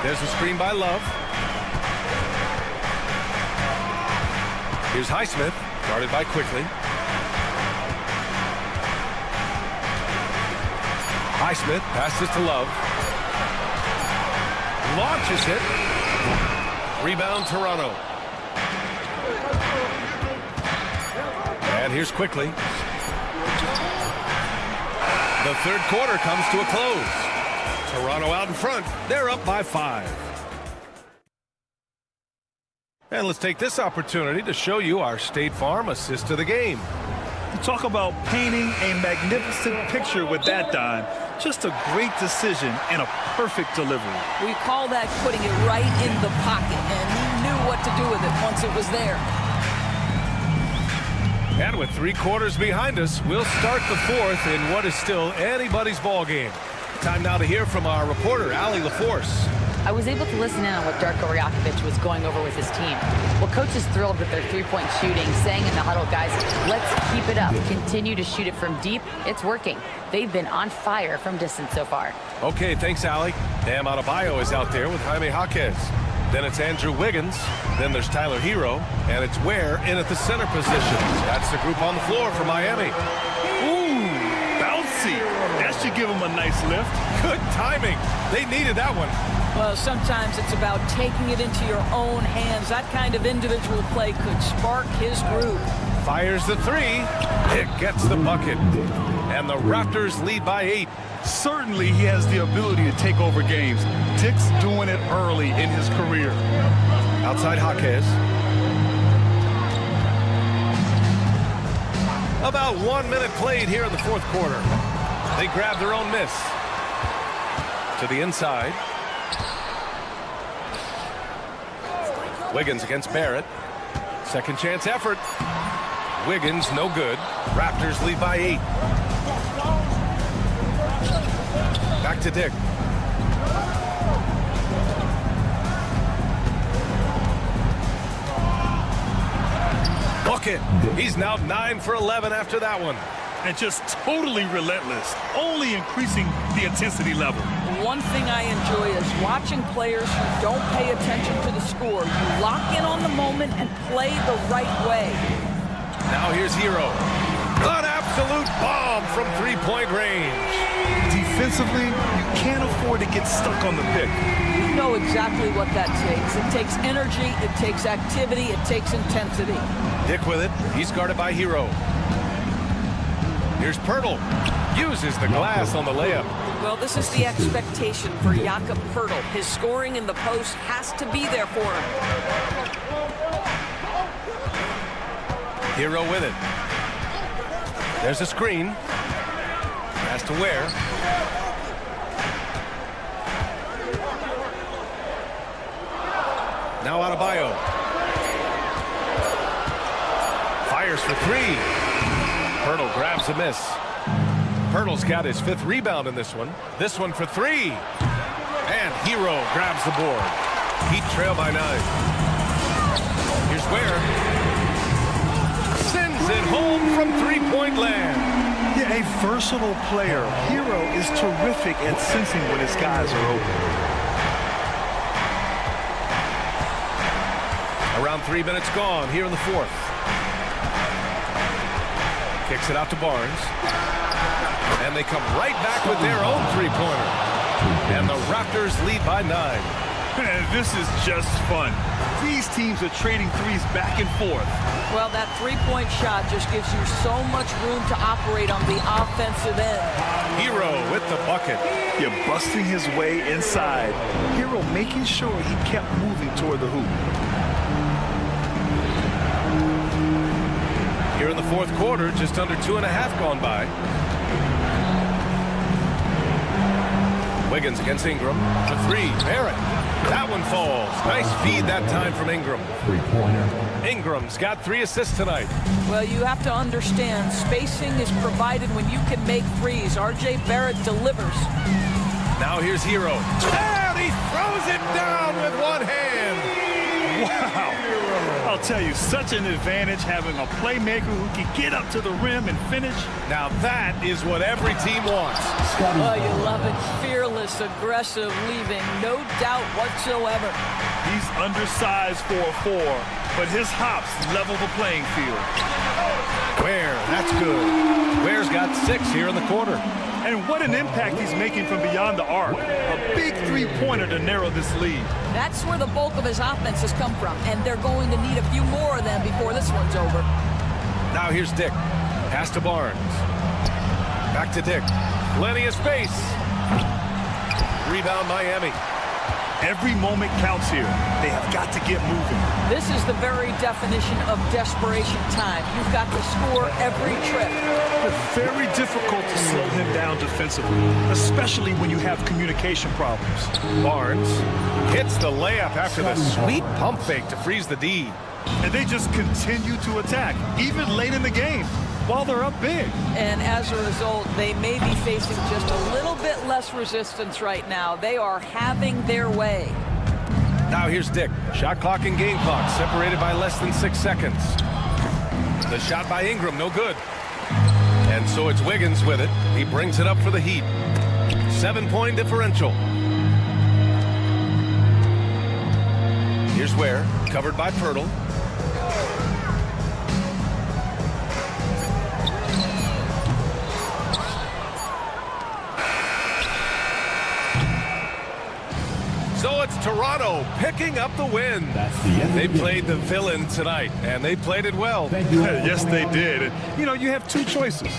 There's a screen by Love. Here's Highsmith, guarded by Quickly. Highsmith passes to Love. Launches it. Rebound Toronto. And here's Quickly. The third quarter comes to a close. Toronto out in front. They're up by 5. And let's take this opportunity to show you our State Farm assist to the game. Talk about painting a magnificent picture with that dime. Just a great decision and a perfect delivery. We call that putting it right in the pocket, and he knew what to do with it once it was there. And with 3 quarters behind us, we'll start the fourth in what is still anybody's ball game. Time now to hear from our reporter, Allie LaForce. I was able to listen in on what Darko Rajakovic was going over with his team. Well, coach is thrilled with their three-point shooting, saying in the huddle, guys, let's keep it up. Continue to shoot it from deep. It's working. They've been on fire from distance so far. Okay, thanks, Allie. Bam Adebayo is out there with Jaime Jaquez. Then it's Andrew Wiggins. Then there's Tyler Hero. And it's Ware in at the center position. That's the group on the floor for Miami. Ooh, bouncy. That should give him a nice lift. Good timing. They needed that one. Well, sometimes it's about taking it into your own hands. That kind of individual play could spark his group. Fires the 3. It gets the bucket. And the Raptors lead by 8. Certainly, he has the ability to take over games. Dick's doing it early in his career. Outside Jaquez. About 1 minute played here in the fourth quarter. They grab their own miss. To the inside. Wiggins against Barrett. Second chance effort. Wiggins, no good. Raptors lead by 8. Back to Dick. Bucket. He's now 9 for 11 after that one. And just totally relentless, only increasing the intensity level. One thing I enjoy is watching players who don't pay attention to the score. You lock in on the moment and play the right way. Now here's Hero. An absolute bomb from three-point range. Defensively, you can't afford to get stuck on the pick. You know exactly what that takes. It takes energy, it takes activity, it takes intensity. Dick with it. He's guarded by Hero. Here's Pirtle. Uses the glass on the layup. Well, this is the expectation for Jakob Pirtle. His scoring in the post has to be there for him. Hero with it. There's a screen. Has to wear. Now Adebayo. Fires for three. Pirtle grabs a miss. Pirtle's got his 5th rebound in this one. This one for three. And Hero grabs the board. Heat trail by 9. Here's Ware. Sends it home from three-point land. Yeah, a versatile player. Hero is terrific at sensing when his guys are open. Around 3 minutes gone here in the fourth. Kicks it out to Barnes. And they come right back with their own three-pointer. And the Raptors lead by 9. Man, this is just fun. These teams are trading threes back and forth. Well, that three-point shot just gives you so much room to operate on the offensive end. Hero with the bucket. You're busting his way inside. Hero making sure he kept moving toward the hoop. Here in the fourth quarter, just under 2.5 gone by. Wiggins against Ingram. For three. Barrett. That one falls. Nice feed that time from Ingram. Three-pointer. Ingram's got 3 assists tonight. Well, you have to understand, spacing is provided when you can make threes. R.J. Barrett delivers. Now here's Hero. And he throws it down with one hand. Wow. I'll tell you, such an advantage having a playmaker who can get up to the rim and finish. Now that is what every team wants. Oh, you love it. Fearless, aggressive, leaving no doubt whatsoever. He's undersized for a 4, but his hops level the playing field. Ware, that's good. Ware's got 6 here in the quarter. And what an impact he's making from beyond the arc. A big three-pointer to narrow this lead. That's where the bulk of his offense has come from, and they're going to need a few more of them before this one's over. Now here's Dick. Pass to Barnes. Back to Dick. Plenty of space. Rebound Miami. Every moment counts here. They have got to get moving. This is the very definition of desperation time. You've got to score every trip. It's very difficult to slow him down defensively, especially when you have communication problems. Barnes hits the layup after the sweet pump fake to freeze the D. And they just continue to attack, even late in the game, while they're up big. And as a result, they may be facing just a little bit less resistance right now. They are having their way. Now here's Dick. Shot clock and game clock separated by less than 6 seconds. The shot by Ingram, no good. And so it's Wiggins with it. He brings it up for the Heat. 7-point differential. Here's Ware, covered by Pirtle. So it's Toronto picking up the win. They played the villain tonight, and they played it well. Yes, they did. And, you know, you have 2 choices.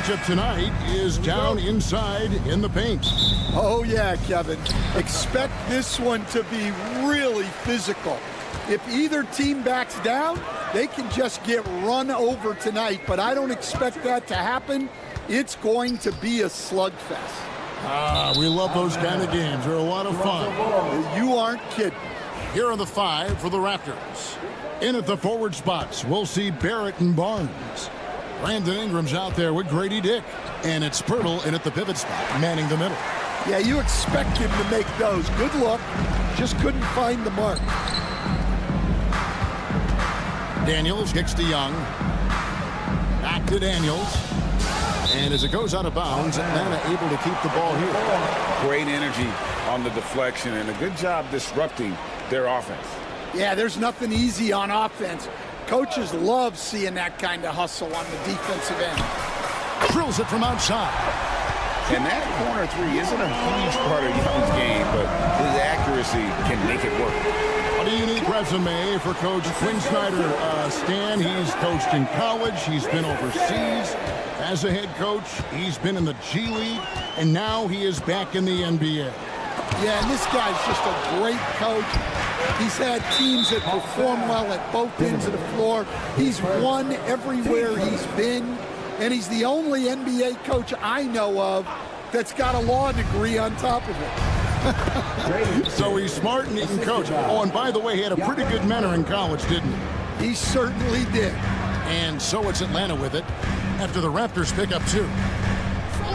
Matchup tonight is down inside in the paint. Oh, yeah, Kevin. Expect this one to be really physical. If either team backs down, they can just get run over tonight, but I don't expect that to happen. It's going to be a slugfest. We love those kind of games. They're a lot of fun. You aren't kidding. Here are the five for the Raptors. In at the forward spots, we'll see Barrett and Barnes. Brandon Ingram's out there with Grady Dick. And it's Pirtle in at the pivot spot, manning the middle. Yeah, you expect him to make those. Good luck. Just couldn't find the mark. Daniels kicks to Young. Back to Daniels. And as it goes out of bounds, Atlanta able to keep the ball here. Great energy on the deflection and a good job disrupting their offense. Yeah, there's nothing easy on offense. Coaches love seeing that kind of hustle on the defensive end. Drills it from outside. And that corner three isn't a huge part of Young's game, but his accuracy can make it work. A unique resume for Coach Quinn Snyder. Stan, he's coached in college. He's been overseas as a head coach. He's been in the G League, and now he is back in the NBA. Yeah, and this guy's just a great coach. He's had teams that perform well at both ends of the floor. He's won everywhere he's been, and he's the only NBA coach I know of that's got a law degree on top of it. So he's smart and he can coach. Oh, and by the way, he had a pretty good mentor in college, didn't he? He certainly did. And so it's Atlanta with it after the Raptors pick up 2.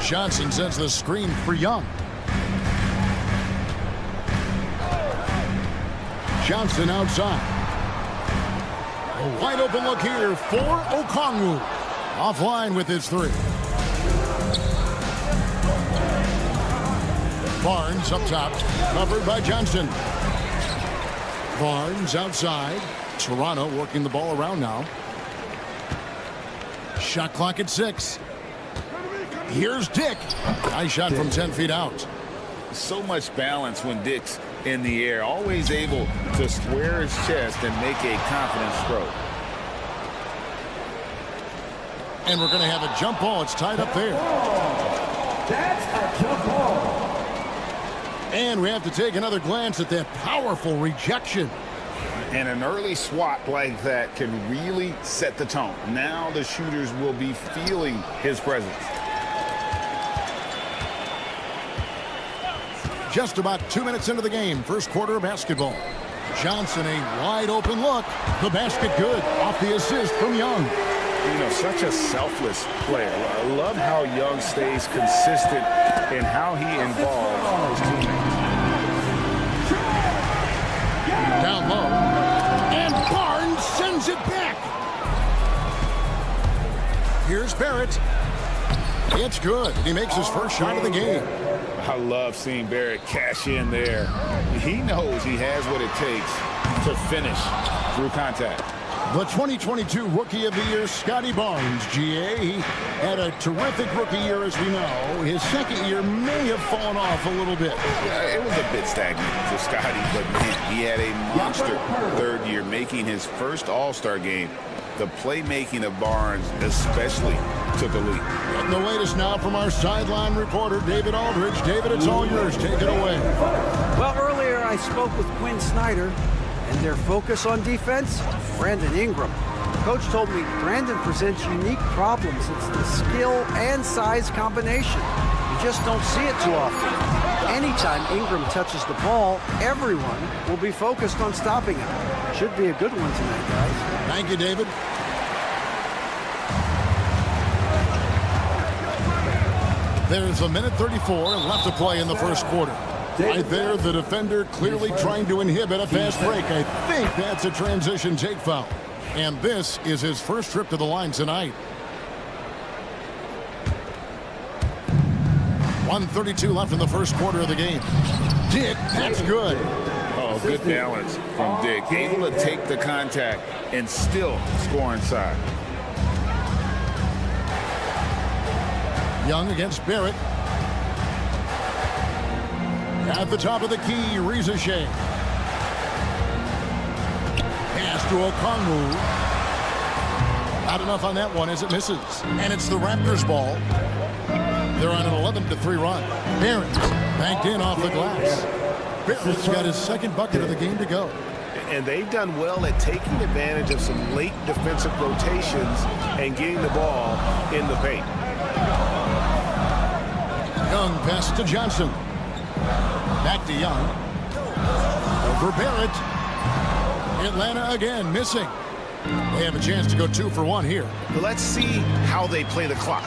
Johnson sends the screen for Young. Johnson outside. A wide open look here for Okongwu. Offline with his 3. Barnes up top, covered by Johnson. Barnes outside. Toronto working the ball around now. Shot clock at 6. Here's Dick. Nice shot from 10 feet out. So much balance when Dick's in the air. Always able to square his chest and make a confident stroke. And we're going to have a jump ball. It's tied up there. That's a jump ball. And we have to take another glance at that powerful rejection. And an early swat like that can really set the tone. Now the shooters will be feeling his presence. Just about 2 minutes into the game, first quarter of basketball. Johnson, a wide open look. The basket good off the assist from Young. You know, such a selfless player. I love how Young stays consistent in how he involves his teammates. Down low. And Barnes sends it back. Here's Barrett. It's good. He makes his first shot of the game. I love seeing Barrett cash in there. He knows he has what it takes to finish through contact. The 2022 Rookie of the Year, Scotty Barnes, GA. He had a terrific rookie year, as we know. His second year may have fallen off a little bit. Yeah, it was a bit stagnant for Scotty, but man, he had a monster third year, making his first All-Star game. The playmaking of Barnes especially took a leap. And the latest now from our sideline reporter, David Aldridge. David, it's all yours. Take it away. Well, earlier I spoke with Quinn Snyder, and their focus on defense, Brandon Ingram. Coach told me Brandon presents unique problems. It's the skill and size combination. You just don't see it too often. Anytime Ingram touches the ball, everyone will be focused on stopping him. Should be a good one tonight, guys. Thank you, David. There's a minute 34 left to play in the first quarter. Right there, the defender clearly trying to inhibit a fast break. I think that's a transition take foul. And this is his first trip to the line tonight. 1:32 left in the first quarter of the game. Dick, that's good. Oh, good balance from Dick. Able to take the contact and still score inside. Young against Barrett. At the top of the key, Rizashay. Pass to Okongwu. Not enough on that one as it misses. And it's the Raptors ball. They're on an 11-3 run. Barrett banked in off the glass. Barrett's got his second bucket of the game to go. And they've done well at taking advantage of some late defensive rotations and getting the ball in the paint. Young pass to Johnson. Back to Young. Over Barrett. Atlanta again missing. They have a chance to go 2 for 1 here. Let's see how they play the clock.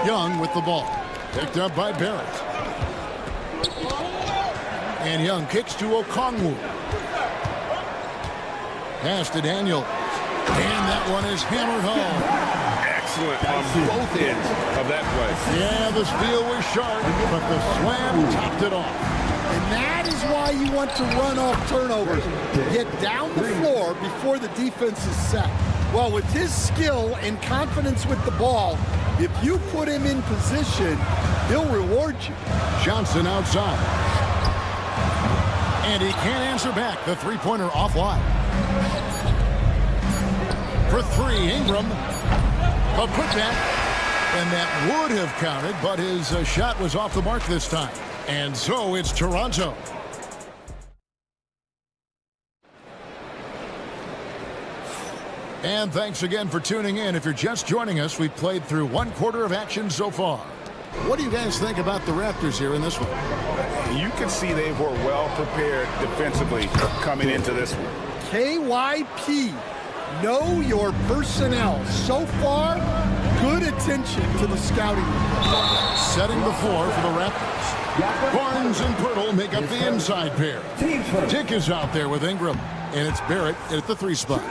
Young with the ball. Picked up by Barrett. And Young kicks to Okongwu. Pass to Daniel. And that one is hammered home. Excellent on both ends of that play. Yeah, the steal was sharp, but the slam topped it off. And that is why you want to run off turnovers. Get down the floor before the defense is set. Well, with his skill and confidence with the ball, if you put him in position, he'll reward you. Johnson outside. And he can't answer back. The three-pointer offline. For three, Ingram. A putback. And that would have counted, but his shot was off the mark this time. And so it's Toronto. And thanks again for tuning in. If you're just joining us, we've played through one quarter of action so far. What do you guys think about the Raptors here in this one? You can see they were well prepared defensively coming into this one. KYP, know your personnel. So far, good attention to the scouting report. Setting the floor for the Raptors. Barnes and Pirtle make up the inside pair. Dick is out there with Ingram, and it's Barrett at the three spot.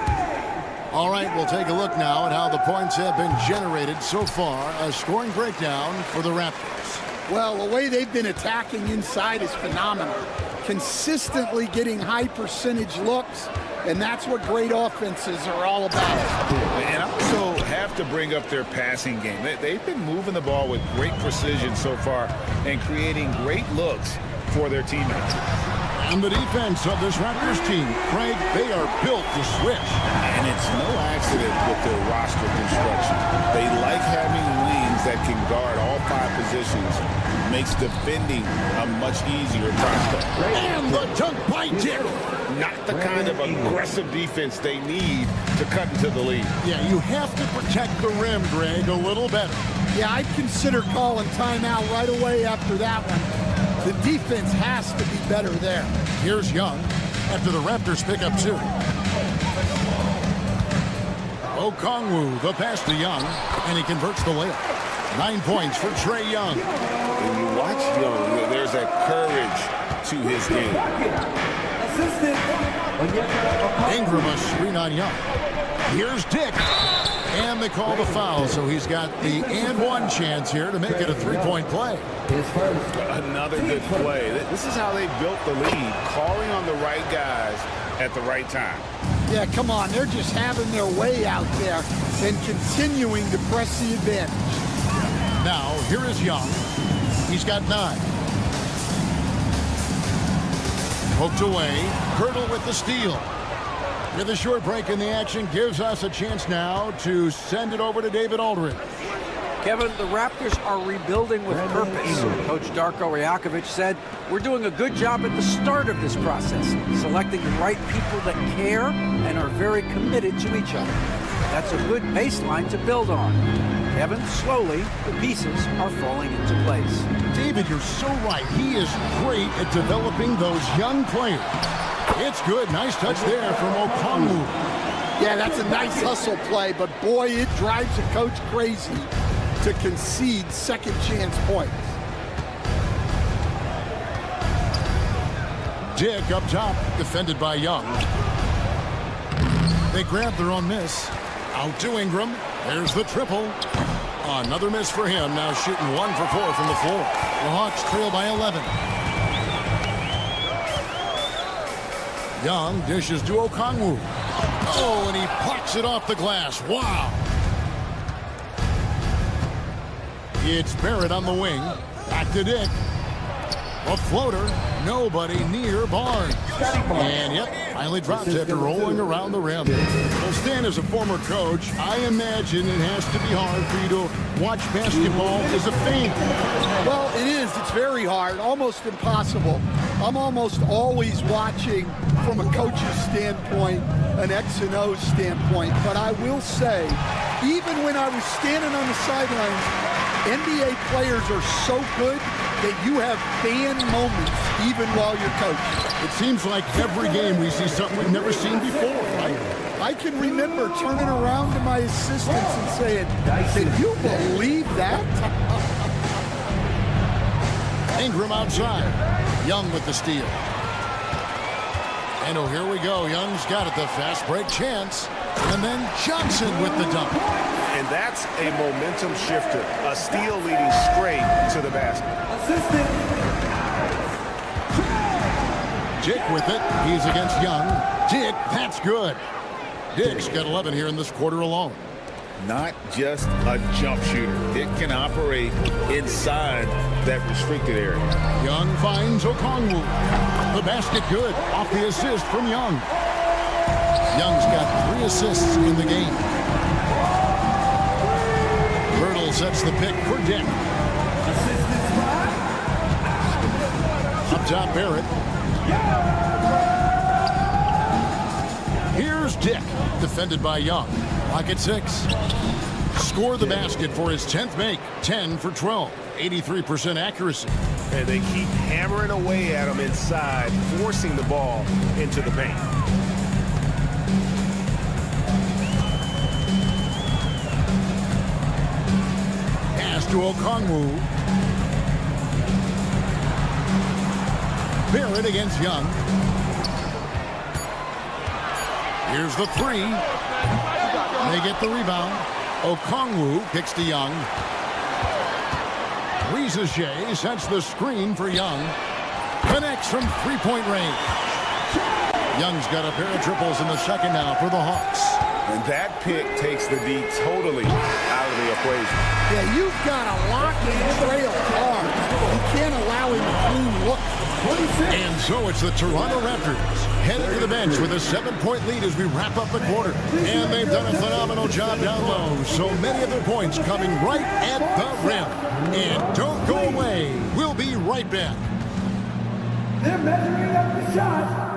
All right, we'll take a look now at how the points have been generated so far. A scoring breakdown for the Raptors. Well, the way they've been attacking inside is phenomenal. Consistently getting high percentage looks, and that's what great offenses are all about. And I also have to bring up their passing game. They've been moving the ball with great precision so far and creating great looks for their teammates. And the defense of this Raptors team, Craig, they are built to switch. And it's no accident with their roster construction. They like having wings that can guard all five positions. Makes defending a much easier prospect. And the dunk by Dick. Not the kind of aggressive defense they need to cut into the lead. Yeah, you have to protect the rim, Greg, a little better. Yeah, I'd consider calling timeout right away after that one. The defense has to be better there. Here's Young after the Raptors pick up two. Okongwu, the pass to Young, and he converts the layup. 9 points for Trae Young. When you watch Young, there's that courage to his game. Ingram a screen on Young. Here's Dick. And they call the foul, so he's got the and one chance here to make it a three-point play. Another good play. This is how they built the lead, calling on the right guys at the right time. Yeah, come on. They're just having their way out there and continuing to press the advantage. Now, here is Young. He's got 9. Poked away. Pirtle with the steal. With a short break in the action, gives us a chance now to send it over to David Aldridge. Kevin, the Raptors are rebuilding with purpose. Coach Darko Rajakovic said, we're doing a good job at the start of this process, selecting the right people that care and are very committed to each other. That's a good baseline to build on. Kevin, slowly, the pieces are falling into place. David, you're so right. He is great at developing those young players. It's good. Nice touch there from Okongwu. Yeah, that's a nice hustle play, but boy, it drives a coach crazy to concede second chance points. Dick up top, defended by Young. They grab their own miss. Out to Ingram. There's the triple. Another miss for him. Now shooting 1 for 4 from the floor. The Hawks trail by 11. Young dishes to Okongwu. Oh, and he pops it off the glass. Wow. It's Barrett on the wing. Back to Dick. A floater. Nobody near Barnes. And yep, finally drops after rolling around the rim. Well, Stan, as a former coach, I imagine it has to be hard for you to watch basketball as a fan. Well, it is. It's very hard, almost impossible. I'm almost always watching from a coach's standpoint, an X and O standpoint. But I will say, even when I was standing on the sidelines, NBA players are so good that you have fan moments even while you're coaching. It seems like every game we see something we've never seen before, right? I can remember turning around to my assistants and saying, can you believe that? Ingram outside. Young with the steal. And oh, here we go. Young's got it. The fast break chance. And then Johnson with the dunk. And that's a momentum shifter. A steal leading straight to the basket. Dick with it. He's against Young. Dick, that's good. Dick's got 11 here in this quarter alone. Not just a jump shooter. It can operate inside that restricted area. Young finds Okongwu. The basket good. Off the assist from Young. Young's got 3 assists in the game. Birtle sets the pick for Dick. Up top, Barrett. Here's Dick, defended by Young. Lock at 6. Score the basket for his 10th make. 10 for 12. 83% accuracy. And they keep hammering away at him inside, forcing the ball into the paint. Pass to Okongwu. Barrett against Young. Here's the 3. They get the rebound. Okongwu kicks to Young. Rizachet sets the screen for Young. Connects from three-point range. Young's got a pair of triples in the second now for the Hawks. And that pick takes the D totally out of the equation. Yeah, you've got to lock and trail hard. You can't allow him a clean look. And so it's the Toronto Raptors headed to the bench with a 7-point lead as we wrap up the quarter. And they've done a phenomenal job down low. So many of their points coming right at the rim. And don't go away. We'll be right back. They're measuring up the shot.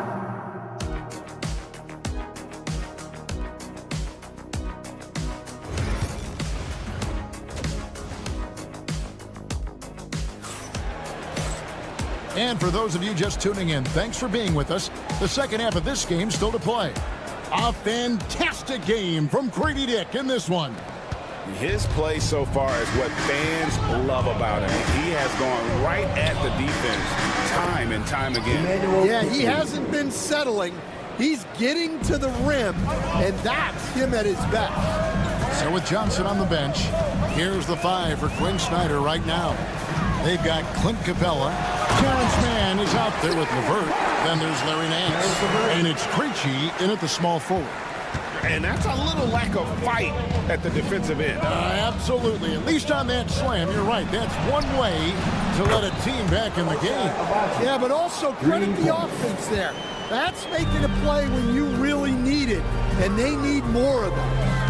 And for those of you just tuning in, thanks for being with us. The second half of this game still to play. A fantastic game from Grady Dick in this one. His play so far is what fans love about him. He has gone right at the defense time and time again. Yeah, he hasn't been settling. He's getting to the rim, and that's him at his best. So with Johnson on the bench, here's the 5 for Quinn Snyder right now. They've got Clint Capella. Terrence Mann is out there with LeVert. Then there's Larry Nance. And it's Krejci in at the small forward. And that's a little lack of fight at the defensive end. Absolutely. At least on that slam, you're right. That's one way to let a team back in the game. Yeah, but also credit the offense there. That's making a play when you really need it, and they need more of that.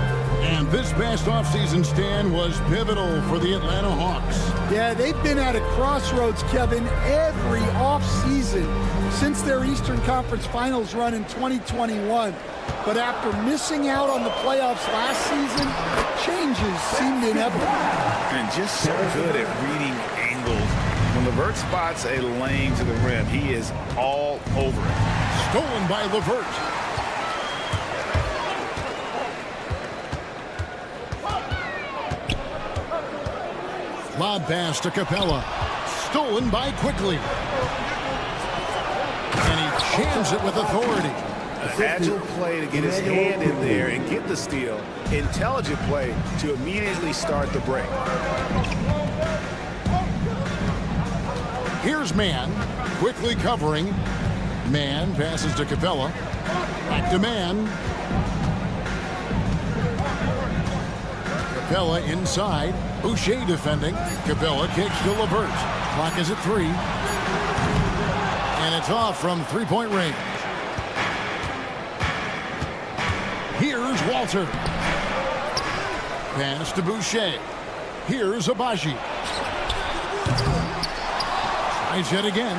And this past offseason, Stan, was pivotal for the Atlanta Hawks. Yeah, they've been at a crossroads, Kevin, every offseason since their Eastern Conference Finals run in 2021. But after missing out on the playoffs last season, changes seemed inevitable. And just so good at reading angles. When LeVert spots a lane to the rim, he is all over it. Stolen by LeVert. Lob pass to Capella. Stolen by Quickly. And he jams it with authority. An agile play to get his hand in there and get the steal. Intelligent play to immediately start the break. Here's Mann. Quickly covering. Mann passes to Capella. Back to Mann. Capella inside. Boucher defending. Capella kicks to LeVert. Clock is at 3. And it's off from three-point range. Here's Walter. Pass to Boucher. Here's Abaji. Tries yet again.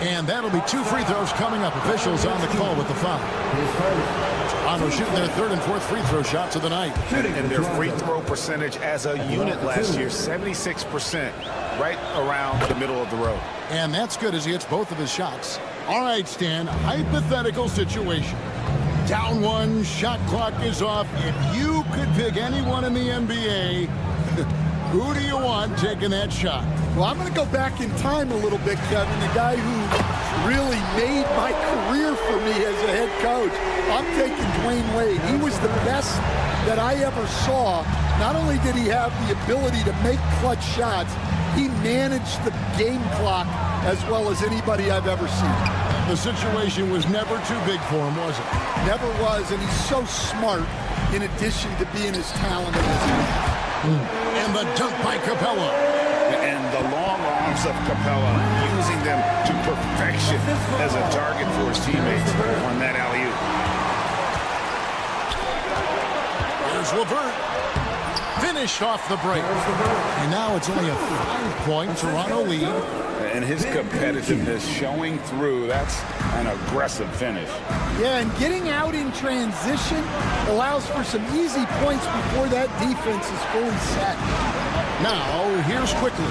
And that'll be 2 free throws coming up. Officials on the call with the foul. Toronto shooting their 3rd and 4th free throw shots of the night. And their free throw percentage as a unit last year, 76%, right around the middle of the road. And that's good as he hits both of his shots. All right, Stan, hypothetical situation. Down 1, shot clock is off. If you could pick anyone in the NBA, Who do you want taking that shot? Well, I'm going to go back in time a little bit, Kevin. The guy who really made my career for me as a head coach. I'm taking Dwayne Wade. He was the best that I ever saw. Not only did he have the ability to make clutch shots, he managed the game clock as well as anybody I've ever seen. The situation was never too big for him, was it? Never was, and he's so smart in addition to being as talented as he is. And the dunk by Capella. And the long arms of Capella, using them to perfection as a target for his teammates on that alley-oop. Here's LeVert. Finish off the break. And now it's only a 5-point Toronto lead. And his competitiveness showing through. That's an aggressive finish. Yeah, and getting out in transition allows for some easy points before that defense is fully set. Now, here's Quickly.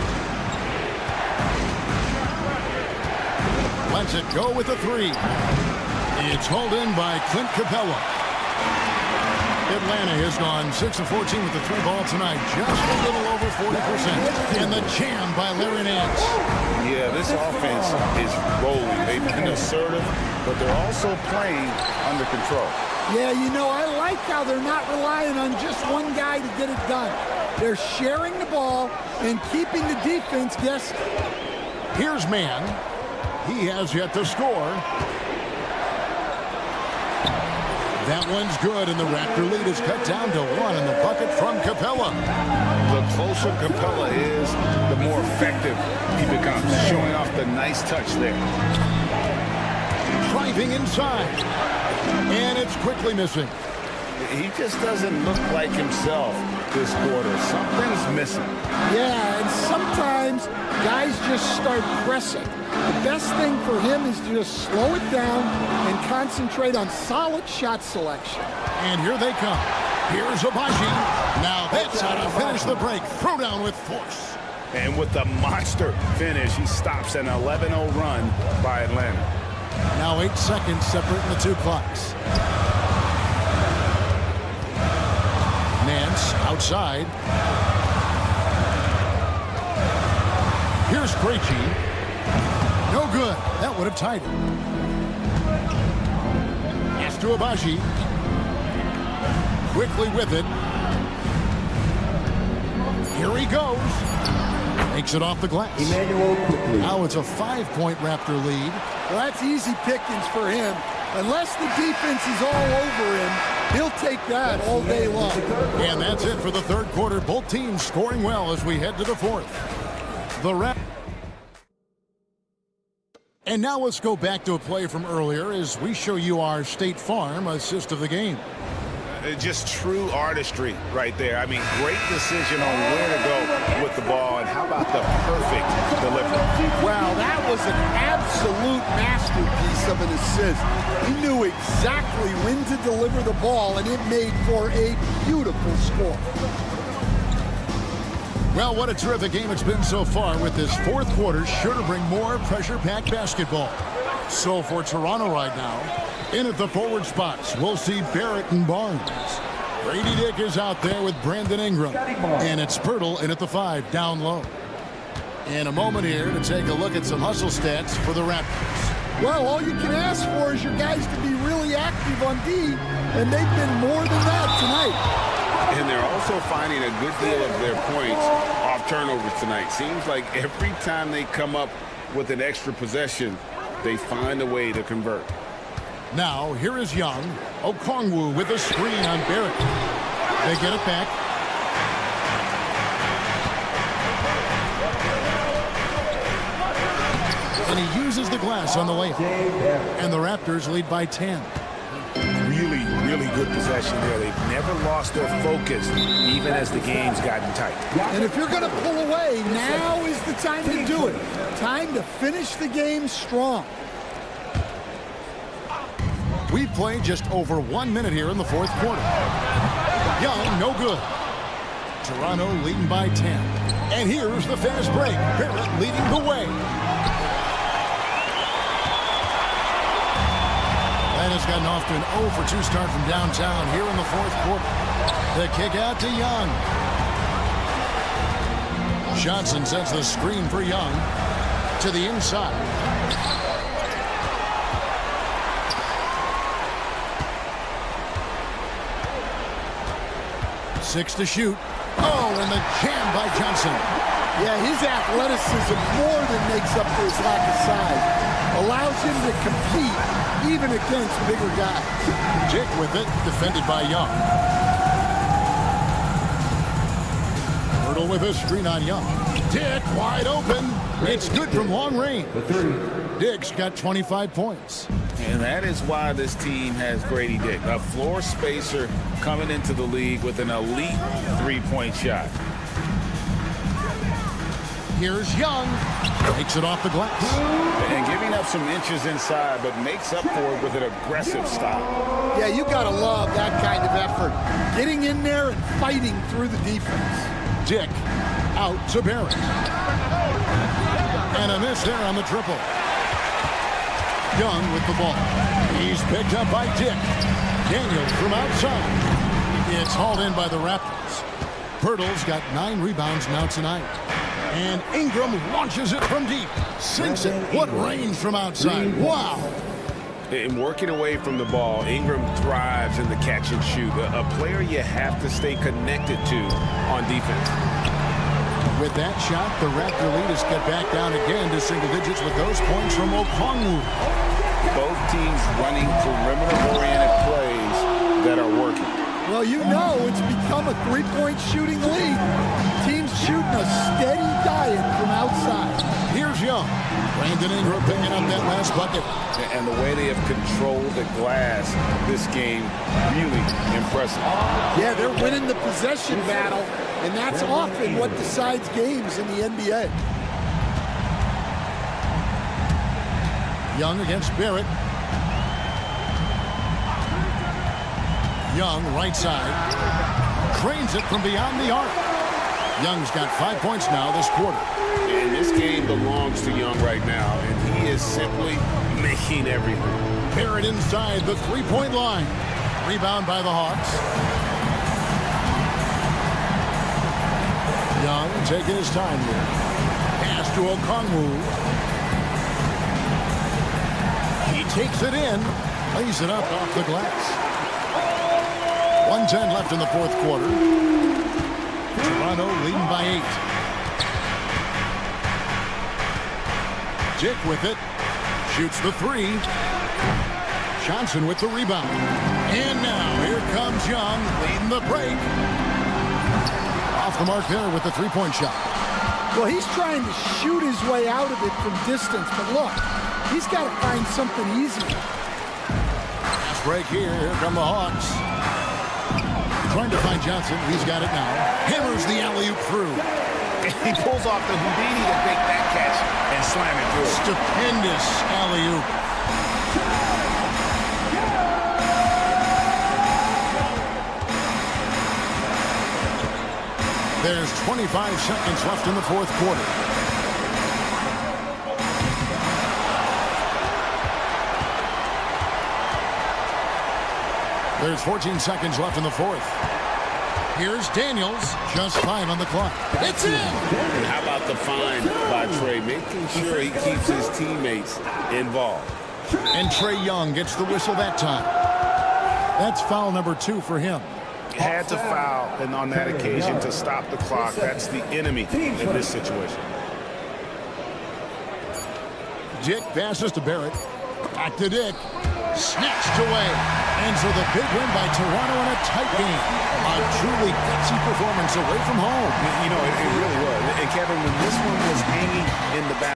Lets it go with a 3. It's hauled in by Clint Capella. Atlanta has gone 6 of 14 with the 3 ball tonight, just a little over 40%. And the jam by Larry Nance. Yeah, this offense is rolling. They've been assertive, but they're also playing under control. Yeah, you know, I like how they're not relying on just one guy to get it done. They're sharing the ball and keeping the defense guessing. Here's Mann. He has yet to score. That one's good, and the Raptor lead is cut down to 1 in the bucket from Capella. The closer Capella is, the more effective he becomes, showing off the nice touch there. Driving inside, and it's quickly missing. He just doesn't look like himself this quarter. Something's missing. Yeah, and sometimes guys just start pressing. The best thing for him is to just slow it down and concentrate on solid shot selection. And here they come. Here's Abaji. Now that's how to finish the break. Throw down with force. And with the monster finish, he stops an 11-0 run by Atlanta. Now 8 seconds separating the 2 clocks. Nance outside. Here's Krejci. No good. That would have tied it. Pass to Abaji. Quickly with it. Here he goes. Makes it off the glass. Now it's a 5-point Raptor lead. Well, that's easy pickings for him. Unless the defense is all over him, he'll take that all day long. And that's it for the 3rd quarter. Both teams scoring well as we head to the 4th. And now let's go back to a play from earlier as we show you our State Farm assist of the game. Just true artistry right there. I mean, great decision on where to go with the ball, and how about the perfect delivery? Wow, that was an absolute masterpiece of an assist. He knew exactly when to deliver the ball, and it made for a beautiful score. Well, what a terrific game it's been so far, with this 4th quarter sure to bring more pressure-packed basketball. So for Toronto right now, in at the forward spots, we'll see Barrett and Barnes. Brady Dick is out there with Brandon Ingram. And it's Pirtle in at the 5, down low. In a moment here to take a look at some hustle stats for the Raptors. Well, all you can ask for is your guys to be really active on D, and they've been more than that tonight. And they're also finding a good deal of their points off turnovers tonight. Seems like every time they come up with an extra possession, they find a way to convert. Now, here is Young. Okongwu with a screen on Barrett. They get it back. And he uses the glass on the layup. And the Raptors lead by 10. Really, really good possession there. They've never lost their focus, even as the game's gotten tight. And if you're going to pull away, now is the time to do it. Time to finish the game strong. We've played just over 1 minute here in the 4th quarter. Young, no good. Toronto leading by 10. And here's the fast break. Barrett leading the way. Atlanta's gotten off to an 0 for 2 start from downtown here in the 4th quarter. The kick out to Young. Johnson sends the screen for Young to the inside. Six to shoot. Oh, and the jam by Johnson. Yeah, his athleticism more than makes up for his lack of size. Allows him to compete even against bigger guys. Dick with it, defended by Young. Hurdle with a screen on Young. Dick wide open. It's good from long range. Dick's got 25 points. And that is why this team has Grady Dick, a floor spacer coming into the league with an elite three-point shot. Here's Young. Takes it off the glass. And giving up some inches inside, but makes up for it with an aggressive stop. Yeah, you got to love that kind of effort. Getting in there and fighting through the defense. Dick out to Barrett. And a miss there on the triple. Young with the ball. He's picked up by Dick. Daniels from outside. It's hauled in by the Raptors. Pirtle's got 9 rebounds now tonight. And Ingram launches it from deep. Sinks it. What range from outside. Wow. And working away from the ball, Ingram thrives in the catch and shoot. A player you have to stay connected to on defense. With that shot, the Raptor lead is cut back down again to single digits with those points from Okongwu. Both teams running perimeter-oriented plays that are working. Well, you know it's become a three-point shooting league. Teams shooting a steady diet from outside. Here's Young. Brandon Ingram picking up that last bucket. And the way they have controlled the glass this game, really impressive. Yeah, they're winning the possession battle, and that's often what decides games in the NBA. Young against Barrett. Young, right side. Cranes it from beyond the arc. Young's got 5 points now this quarter. And this game belongs to Young right now, and he is simply making everything. Barrett inside the three-point line. Rebound by the Hawks. Young taking his time here. Pass to Okongwu. He takes it in. Lays it up off the glass. 1:10 left in the fourth quarter. Toronto leading by 8. Dick with it. Shoots the three. Johnson with the rebound. And now here comes Young leading the break. Off the mark there with the three-point shot. Well, he's trying to shoot his way out of it from distance, but look, he's got to find something easy. Fast break here. Here come the Hawks. Trying to find Johnson. He's got it now. Hammers the alley-oop through. He pulls off the Houdini to make that catch and slam it through. Stupendous alley-oop. There's 25 seconds left in the fourth quarter. There's 14 seconds left in the fourth. Here's Daniels, just 5 on the clock. It's in! And how about the find by Trey, making sure he keeps his teammates involved. And Trae Young gets the whistle that time. That's foul number 2 for him. Had to foul and on that occasion to stop the clock. That's the enemy in this situation. Dick passes to Barrett. Back to Dick. Snatched away. And so the big win by Toronto in a tight game. A truly gutsy performance away from home. You know, it really was. And Kevin, when this one was hanging in the back.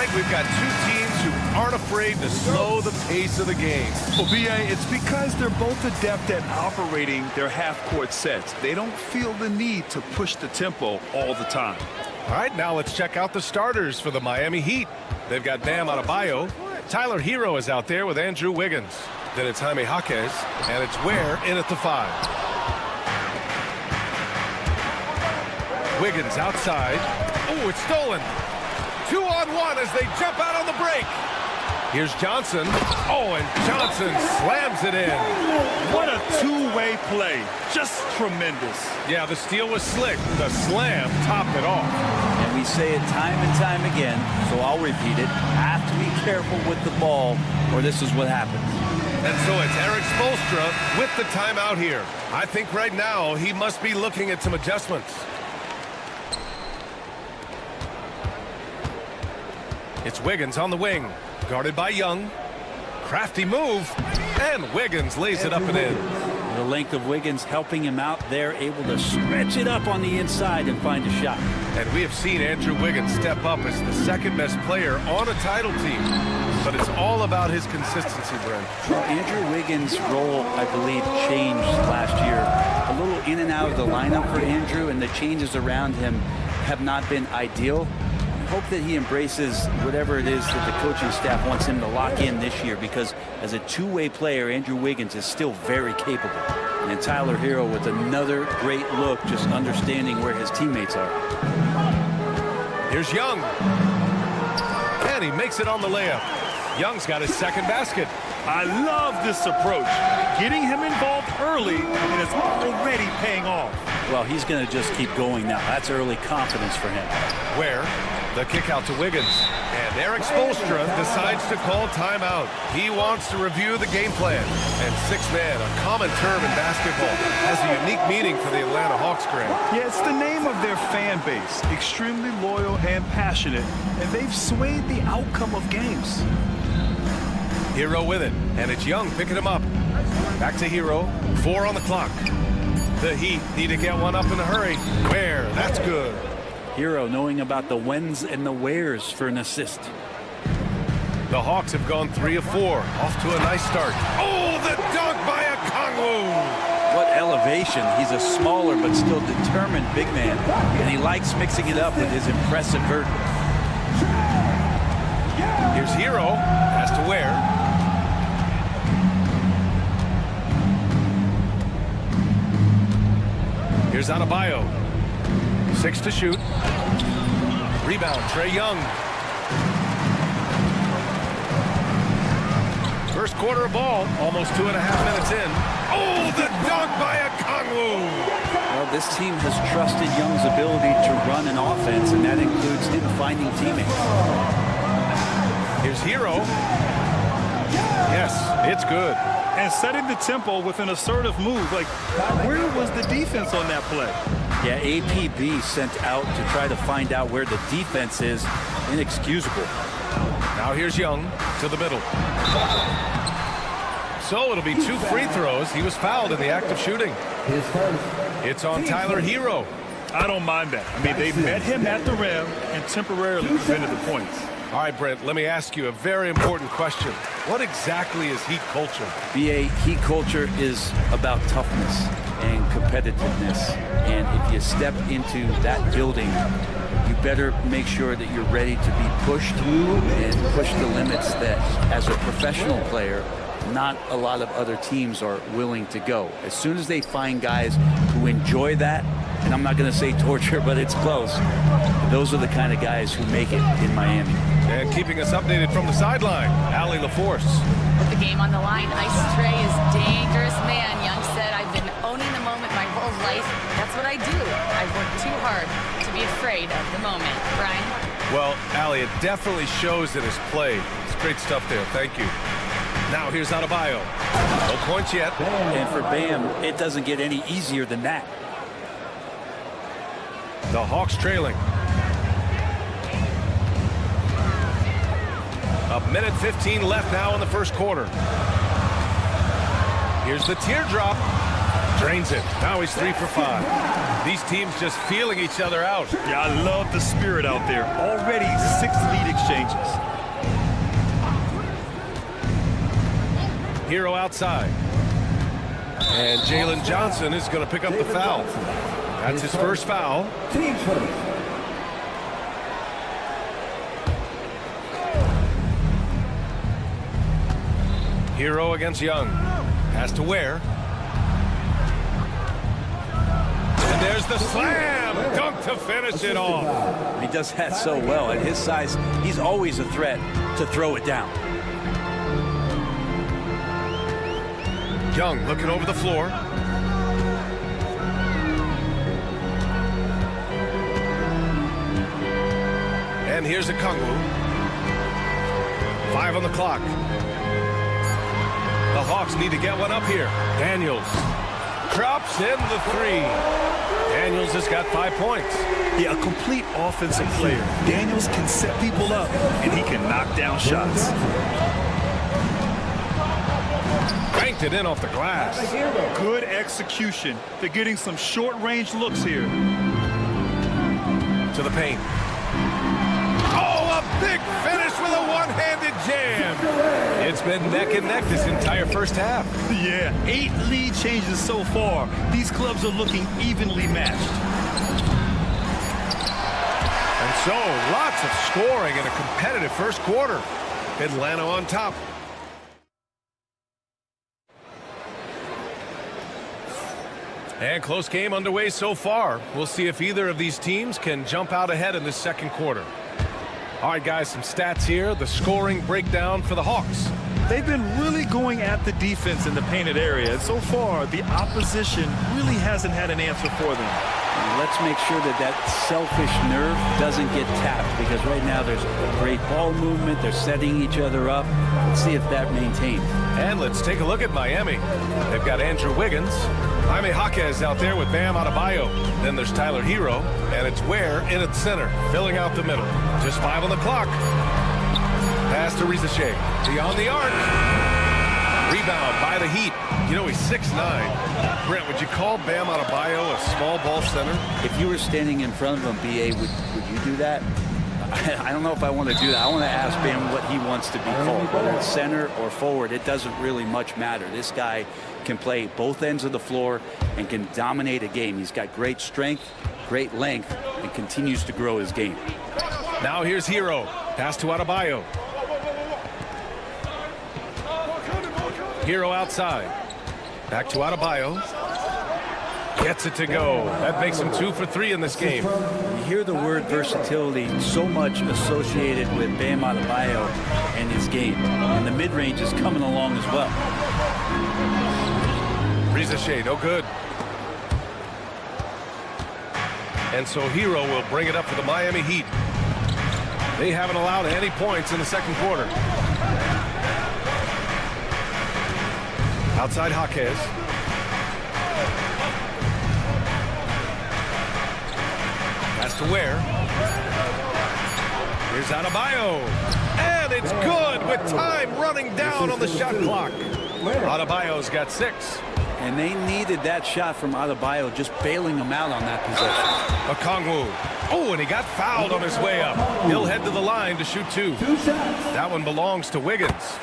tonight we've got two teams who aren't afraid to slow the pace of the game. Well, BA, it's because they're both adept at operating their half-court sets. They don't feel the need to push the tempo all the time. All right, now let's check out the starters for the Miami Heat. They've got Bam Adebayo. Tyler Hero is out there with Andrew Wiggins. Then it's Jaime Jaquez, and it's Ware in at the 5. Wiggins outside. Oh, it's stolen. 2-on-1 as they jump out on the break. Here's Johnson. Oh, and Johnson slams it in. What a two-way play. Just tremendous. Yeah, the steal was slick. The slam topped it off. And we say it time and time again, so I'll repeat it. Have to be careful with the ball, or this is what happens. And so it's Eric Spoelstra with the timeout here. I think right now he must be looking at some adjustments. It's Wiggins on the wing, guarded by Young. Crafty move, and Wiggins lays it up and in. The length of Wiggins helping him out there, able to stretch it up on the inside and find a shot. And we have seen Andrew Wiggins step up as the second best player on a title team. But it's all about his consistency, Brent. Well, Andrew Wiggins' role, I believe, changed last year. A little in and out of the lineup for Andrew, and the changes around him have not been ideal. Hope that he embraces whatever it is that the coaching staff wants him to lock in this year, because as a two-way player, Andrew Wiggins is still very capable. And Tyler Hero with another great look, just understanding where his teammates are. Here's Young. And he makes it on the layup. Young's got his second basket. I love this approach. Getting him involved early, and it's already paying off. Well, he's going to just keep going now. That's early confidence for him. Where the kick out to Wiggins. And Eric Spoelstra decides to call timeout. He wants to review the game plan. And six-man, a common term in basketball, has a unique meaning for the Atlanta Hawks, Grant. Yeah, it's the name of their fan base. Extremely loyal and passionate. And they've swayed the outcome of games. Hero with it. And it's Young picking him up. Back to Hero. 4 on the clock. The Heat need to get one up in a hurry. Where? That's good. Hero knowing about the whens and the wheres for an assist. The Hawks have gone 3 of 4. Off to a nice start. Oh, the dunk by Okongwu. What elevation. He's a smaller but still determined big man. And he likes mixing it up with his impressive vert. Here's Hero. Has to Ware. Here's Adebayo. 6 to shoot. Rebound, Trae Young. First quarter of ball, almost 2.5 minutes in. Oh, the dunk by Okongwu. Well, this team has trusted Young's ability to run an offense, and that includes him finding teammates. Here's Hero. Yes, it's good. And setting the tempo with an assertive move. Like, where was the defense on that play? Yeah, APB sent out to try to find out where the defense is. Inexcusable. Now here's Young to the middle. So it'll be 2 free throws. He was fouled in the act of shooting. It's on Tyler Hero. I don't mind that. I mean, they met him at the rim and temporarily prevented the points. All right, Brent, let me ask you a very important question. What exactly is Heat culture? BA, Heat culture is about toughness and competitiveness. And if you step into that building, you better make sure that you're ready to be pushed and push the limits that, as a professional player, not a lot of other teams are willing to go. As soon as they find guys who enjoy that, and I'm not going to say torture, but it's close, those are the kind of guys who make it in Miami. And keeping us updated from the sideline, Allie LaForce. With the game on the line, Ice Trae is dangerous man. Young said, I've been owning the moment my whole life. That's what I do. I've worked too hard to be afraid of the moment. Brian? Well, Allie, it definitely shows in his play. It's great stuff there. Thank you. Now here's Adebayo. No points yet. And for Bam, it doesn't get any easier than that. The Hawks trailing. A minute 15 left now in the first quarter. Here's the teardrop. Drains it. Now he's 3 for 5. These teams just feeling each other out. Yeah, I love the spirit out there. Already 6 lead exchanges. Hero outside. And Jalen Johnson is going to pick up the foul. That's his first foul. Hero against Young. Pass to Ware. And there's the slam. Dunk to finish it off. He does that so well. At his size, he's always a threat to throw it down. Young looking over the floor. And here's a Okongwu. 5 on the clock. The Hawks need to get one up here. Daniels drops in the 3. Daniels has got 5 points. Yeah, a complete offensive player. Daniels can set people up, and he can knock down shots. Banked it in off the glass. Good execution. They're getting some short-range looks here. To the paint. Oh, a big finish with a one-handed jam. It's been neck and neck this entire first half. Yeah, 8 lead changes so far. These clubs are looking evenly matched. And so, lots of scoring in a competitive first quarter. Atlanta on top. And close game underway so far. We'll see if either of these teams can jump out ahead in this second quarter. All right, guys, some stats here. The scoring breakdown for the Hawks. They've been really going at the defense in the painted area. And so far, the opposition really hasn't had an answer for them. Let's make sure that that selfish nerve doesn't get tapped, because right now there's great ball movement. They're setting each other up. Let's see if that maintains. And let's take a look at Miami. They've got Andrew Wiggins. Jaime Jaquez out there with Bam Adebayo. Then there's Tyler Hero, and it's Ware in at center, filling out the middle. Just 5 on the clock. Pass to Rizachet. Beyond the arc. Rebound by the Heat. You know, he's 6'9". Brent, would you call Bam Adebayo a small ball center? If you were standing in front of him, B.A., would you do that? I don't know if I want to do that. I want to ask Bam what he wants to be called. Whether it's center or forward, it doesn't really much matter. This guy can play both ends of the floor and can dominate a game. He's got great strength, great length, and continues to grow his game. Now here's Hero. Pass to Adebayo. Hero outside. Back to Adebayo. Gets it to go. That makes him 2 for 3 in this game. You hear the word versatility so much associated with Bam Adebayo and his game. And the mid-range is coming along as well. Rizachet, no good. And so Hero will bring it up for the Miami Heat. They haven't allowed any points in the second quarter. Outside Jaquez. Pass to Ware. Here's Adebayo. And it's good with time running down on the shot clock. Adebayo's got 6. And they needed that shot from Adebayo, just bailing him out on that possession. Okongwu. Oh, and he got fouled on his way up. He'll head to the line to shoot 2. That one belongs to Wiggins.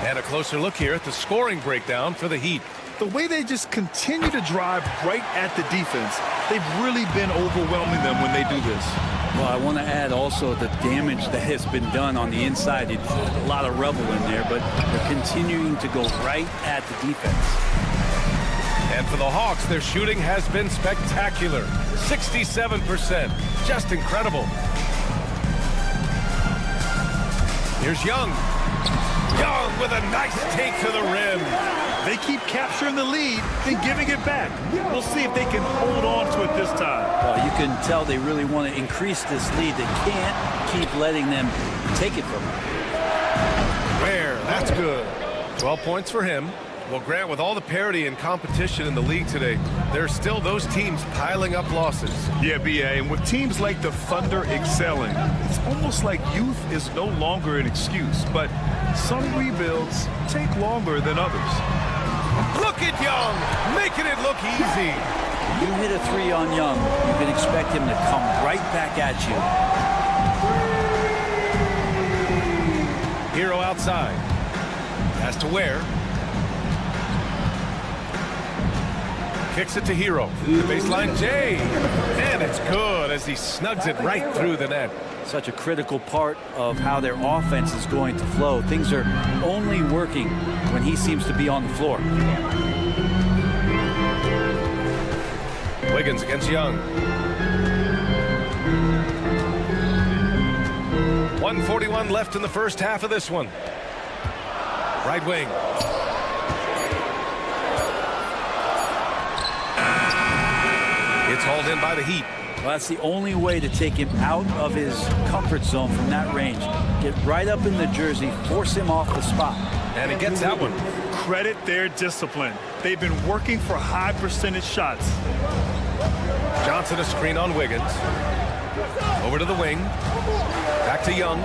And a closer look here at the scoring breakdown for the Heat. The way they just continue to drive right at the defense, they've really been overwhelming them when they do this. Well, I want to add also the damage that has been done on the inside. It's a lot of rubble in there, but they're continuing to go right at the defense. And for the Hawks, their shooting has been spectacular. 67%. Just incredible. Here's Young. Young with a nice take to the rim. They keep capturing the lead, then giving it back. We'll see if they can hold on to it this time. Well, you can tell they really want to increase this lead. They can't keep letting them take it from them. Ware, that's good. 12 points for him. Well, Grant, with all the parity and competition in the league today, there are still those teams piling up losses. Yeah, B.A., and with teams like the Thunder excelling, it's almost like youth is no longer an excuse, but some rebuilds take longer than others. Look at Young, making it look easy. You hit a three on Young, you can expect him to come right back at you. Hero outside. Has to Ware. Kicks it to Hero. The baseline J. And it's good as he snugs it right through the net. Such a critical part of how their offense is going to flow. Things are only working when he seems to be on the floor. Wiggins against Young. 1:41 left in the first half of this one. Right wing. It's hauled in by the Heat. Well, that's the only way to take him out of his comfort zone from that range. Get right up in the jersey, force him off the spot. And he gets that one. Credit their discipline. They've been working for high percentage shots. Johnson a screen on Wiggins. Over to the wing. Back to Young.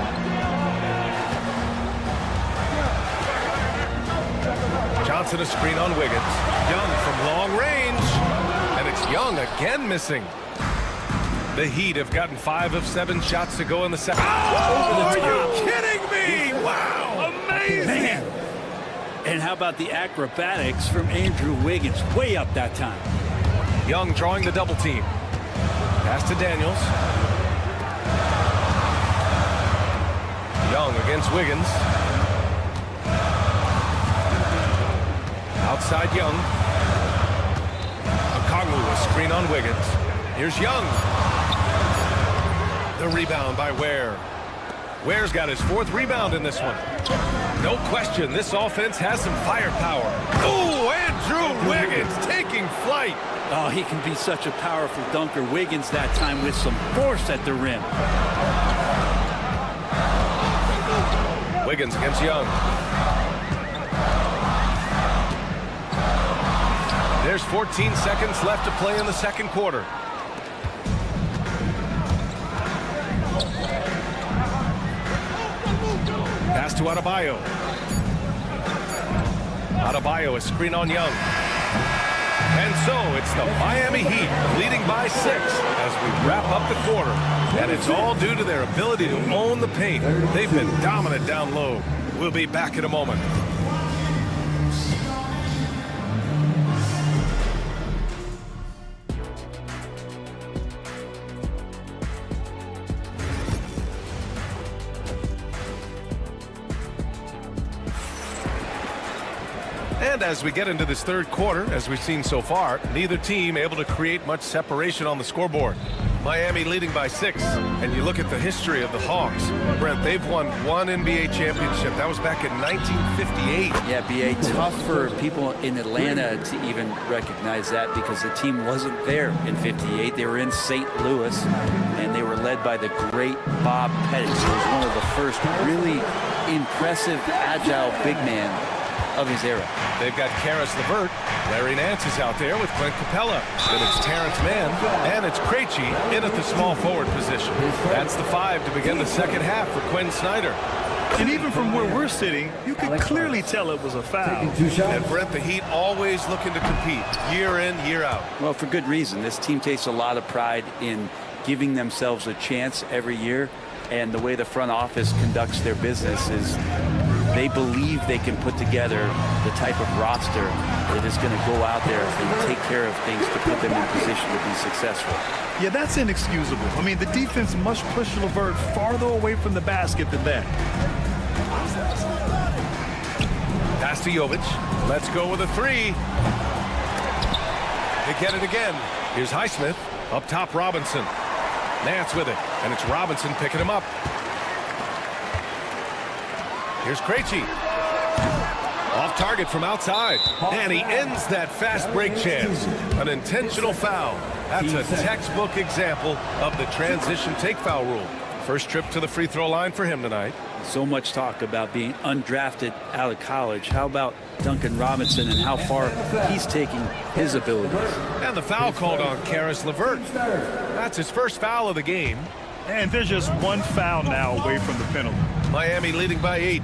Johnson a screen on Wiggins. Young from long range. And it's Young again missing. The Heat have gotten 5 of 7 shots to go in the second. Oh, are you kidding me? Wow, amazing. Man. And how about the acrobatics from Andrew Wiggins? Way up that time. Young drawing the double team. Pass to Daniels. Young against Wiggins. Outside Young. Okongwu a screen on Wiggins. Here's Young. The rebound by Ware. Ware's got his 4th rebound in this one. No question, this offense has some firepower. Oh, Andrew Wiggins taking flight. Oh, he can be such a powerful dunker. Wiggins that time with some force at the rim. Wiggins against Young. There's 14 seconds left to play in the second quarter. Pass to Adebayo. Adebayo a screen on Young. And so it's the Miami Heat leading by 6 as we wrap up the quarter. And it's all due to their ability to own the paint. They've been dominant down low. We'll be back in a moment. And as we get into this third quarter, as we've seen so far, neither team able to create much separation on the scoreboard. Miami leading by 6. And you look at the history of the Hawks. Brent, they've won 1 NBA championship. That was back in 1958. Yeah, B.A., tough for people in Atlanta to even recognize that because the team wasn't there in 58. They were in St. Louis, and they were led by the great Bob Pettit, who was one of the first really impressive, agile big man of his era. They've got Karis LeVert. Larry Nance is out there with Clint Capella. Then it's Terrence Mann, and it's Krejci in at the small forward position. That's the 5 to begin the second half for Quinn Snyder. And even from where we're sitting, you can clearly tell it was a foul. And Brent, the Heat always looking to compete year in, year out. Well, for good reason. This team takes a lot of pride in giving themselves a chance every year. And the way the front office conducts their business is they believe they can put together the type of roster that is going to go out there and take care of things to put them in position to be successful. Yeah, that's inexcusable. I mean, the defense must push LeVert farther away from the basket than that. Pass to Jovic. Let's go with a 3. They get it again. Here's Highsmith. Up top, Robinson. Nance with it. And it's Robinson picking him up. Here's Krejci. Off target from outside. And he ends that fast break chance. An intentional foul. That's a textbook example of the transition take foul rule. First trip to the free throw line for him tonight. So much talk about being undrafted out of college. How about Duncan Robinson and how far he's taking his abilities? And the foul called on Karis LeVert. That's his first foul of the game. And there's just one foul now away from the penalty. Miami leading by 8.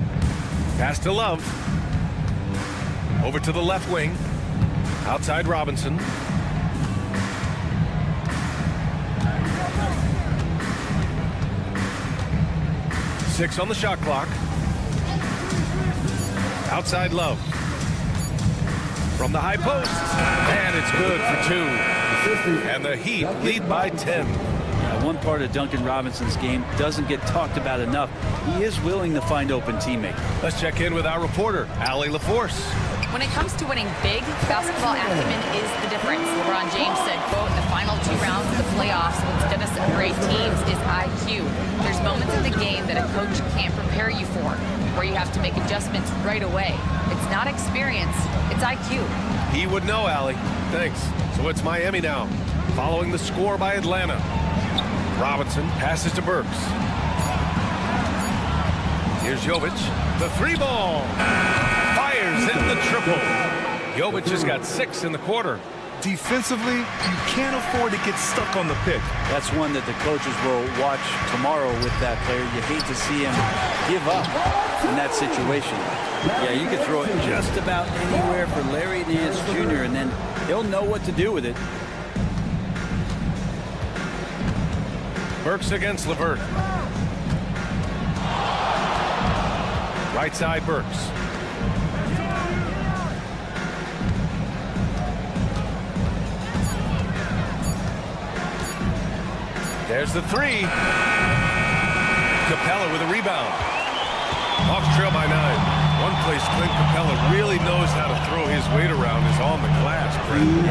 Pass to Love. Over to the left wing. Outside Robinson. Six on the shot clock. Outside Love. From the high post. And it's good for two. And the Heat lead by 10. One part of Duncan Robinson's game doesn't get talked about enough. He is willing to find open teammates. Let's check in with our reporter, Allie LaForce. When it comes to winning big, basketball acumen is the difference. LeBron James said, quote, the final 2 rounds of the playoffs, what's going to separate teams is IQ. There's moments in the game that a coach can't prepare you for, where you have to make adjustments right away. It's not experience, it's IQ. He would know, Allie. Thanks. So it's Miami now, following the score by Atlanta. Robinson passes to Burks. Here's Jovic. The 3-ball. Fires in the triple. Jovic has got 6 in the quarter. Defensively, you can't afford to get stuck on the pick. That's one that the coaches will watch tomorrow with that player. You hate to see him give up in that situation. Yeah, you can throw it just about anywhere for Larry Nance Jr., and then he'll know what to do with it. Burks against LeVert. Right side Burks. There's the 3. Capella with a rebound. Hawks trail by 9. One place Clint Capella really knows how to throw his weight around is on the glass.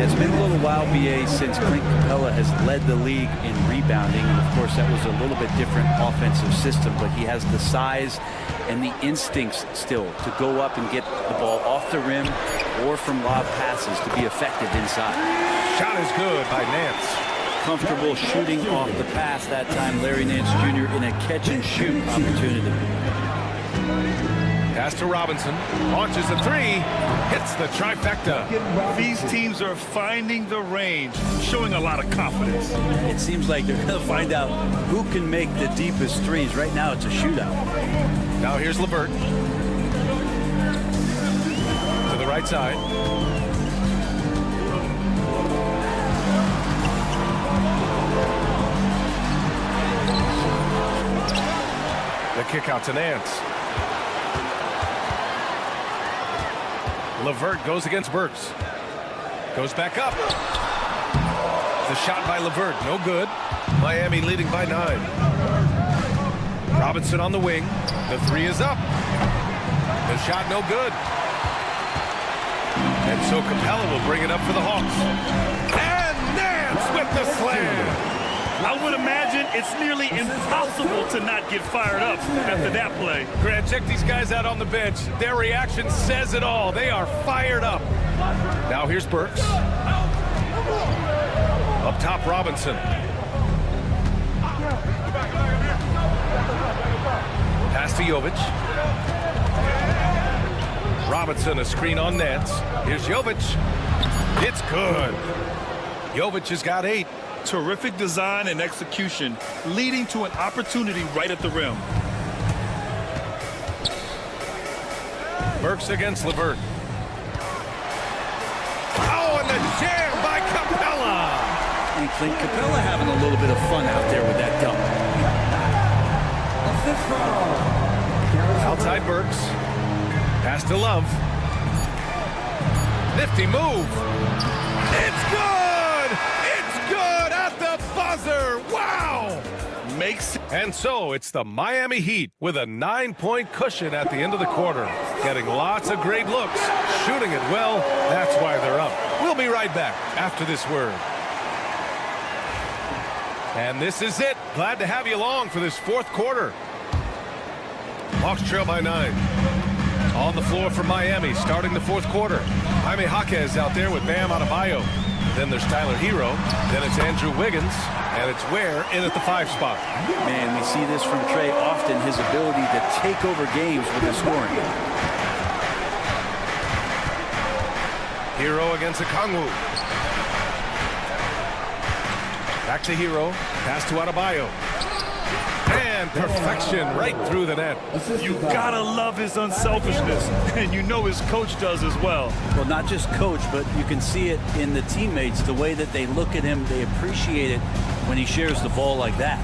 It's been a little while, BA, since Clint Capella has led the league in rebounding. And of course, that was a little bit different offensive system, but he has the size and the instincts still to go up and get the ball off the rim or from lob passes to be effective inside. Shot is good by Nance. Comfortable shooting off the pass that time. Larry Nance Jr. in a catch-and-shoot opportunity. Pass to Robinson. Launches a 3. Hits the trifecta. These teams are finding the range, showing a lot of confidence. It seems like they're going to find out who can make the deepest threes. Right now, it's a shootout. Now here's LeVert. To the right side. The kick out to Nance. LeVert goes against Burks. Goes back up. The shot by LeVert, no good. Miami leading by 9. Robinson on the wing. The 3 is up. The shot no good. And so Capella will bring it up for the Hawks. And Nance with the slam. I would imagine it's nearly impossible to not get fired up after that play. Grant, check these guys out on the bench. Their reaction says it all. They are fired up. Now here's Burks. Up top, Robinson. Pass to Jovic. Robinson, a screen on Nance. Here's Jovic. It's good. Jovic has got 8. Terrific design and execution, leading to an opportunity right at the rim. Burks against LeVert. Oh, and the jam by Capella. And Clint Capella having a little bit of fun out there with that dunk. Outside Burks. Pass to Love. Nifty move. It's good! It's good at the buzzer! Wow! And so it's the Miami Heat with a 9-point cushion at the end of the quarter. Getting lots of great looks, shooting it well. That's why they're up. We'll be right back after this word. And this is it. Glad to have you along for this fourth quarter. Hawks trail by 9. On the floor for Miami, starting the fourth quarter. Jaime Jaquez out there with Bam Adebayo. Then there's Tyler Hero. Then it's Andrew Wiggins. And it's Ware in at the 5 spot. Man, we see this from Trey often, his ability to take over games with his scoring. Hero against Okongwu. Back to Hero. Pass to Adebayo. And perfection right through the net. You gotta love his unselfishness, and you know his coach does as well. Well, not just coach, but you can see it in the teammates, the way that they look at him. They appreciate it when he shares the ball like that.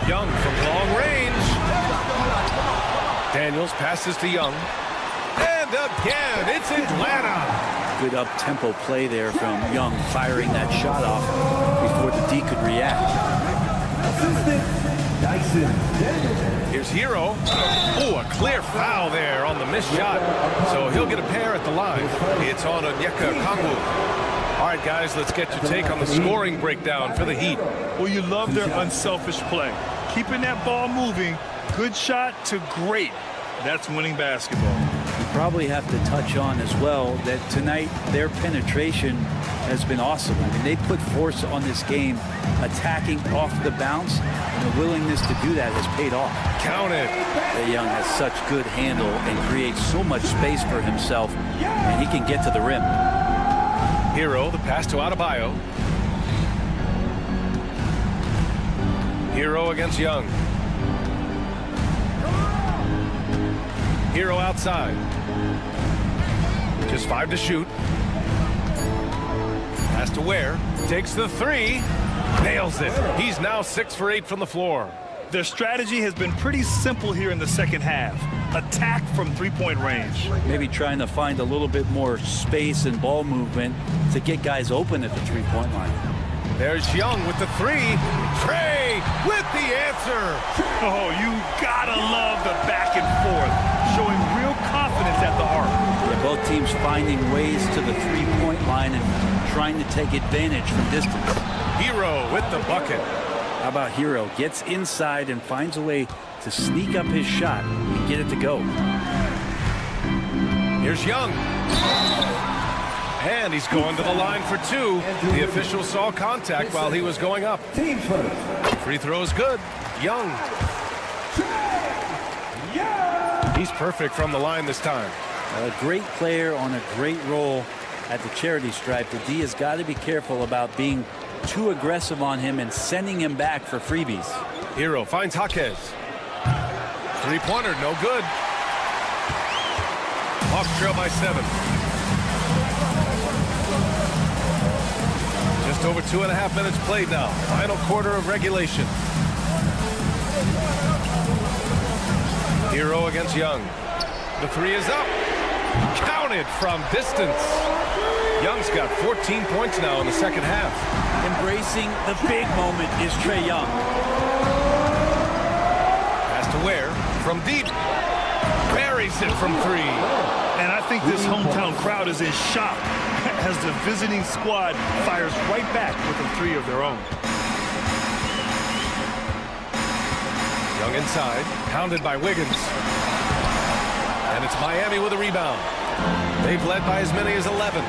Young from long range. Daniels passes to Young. And again, it's Atlanta. Good up-tempo play there from Young, firing that shot off before the D could react. Here's Hero. Oh, a clear foul there on the missed shot. So he'll get a pair at the line. It's on Onyeka Okongwu. All right, guys, let's get your take on the scoring breakdown for the Heat. Well, you love their unselfish play. Keeping that ball moving, good shot to great. That's winning basketball. You probably have to touch on as well that tonight their penetration has been awesome. I mean, they put force on this game, attacking off the bounce, and the willingness to do that has paid off. Count it. Trae Young has such good handle and creates so much space for himself, and he can get to the rim. Hero, the pass to Adebayo. Hero against Young. Hero outside. Just 5 to shoot. Pass to Ware. Takes the 3. Nails it. He's now 6 for 8 from the floor. Their strategy has been pretty simple here in the second half. Attack from three-point range. Maybe trying to find a little bit more space and ball movement to get guys open at the three-point line. There's Young with the 3. Trae with the answer. Oh, you gotta love the back and forth, showing real confidence at the arc. Yeah, both teams finding ways to the three-point line and trying to take advantage from distance. Hero with the bucket. How about Hero? Gets inside and finds a way to sneak up his shot and get it to go. Here's Young. And he's going to the line for 2. The official saw contact while he was going up. Free throw's good. Young. He's perfect from the line this time. A great player on a great role at the charity stripe. The D has got to be careful about being too aggressive on him and sending him back for freebies. Hero finds Jaquez. Three-pointer, no good. Hawks trail by 7. Just over 2.5 minutes played now. Final quarter of regulation. Hero against Young. The 3 is up. Counted from distance. Young's got 14 points now in the second half. Embracing the big moment is Trae Young. Pass to Ware from deep. Buries it from 3. And I think this hometown crowd is in shock as the visiting squad fires right back with a 3 of their own. Young inside, pounded by Wiggins. And it's Miami with a rebound. They've led by as many as 11.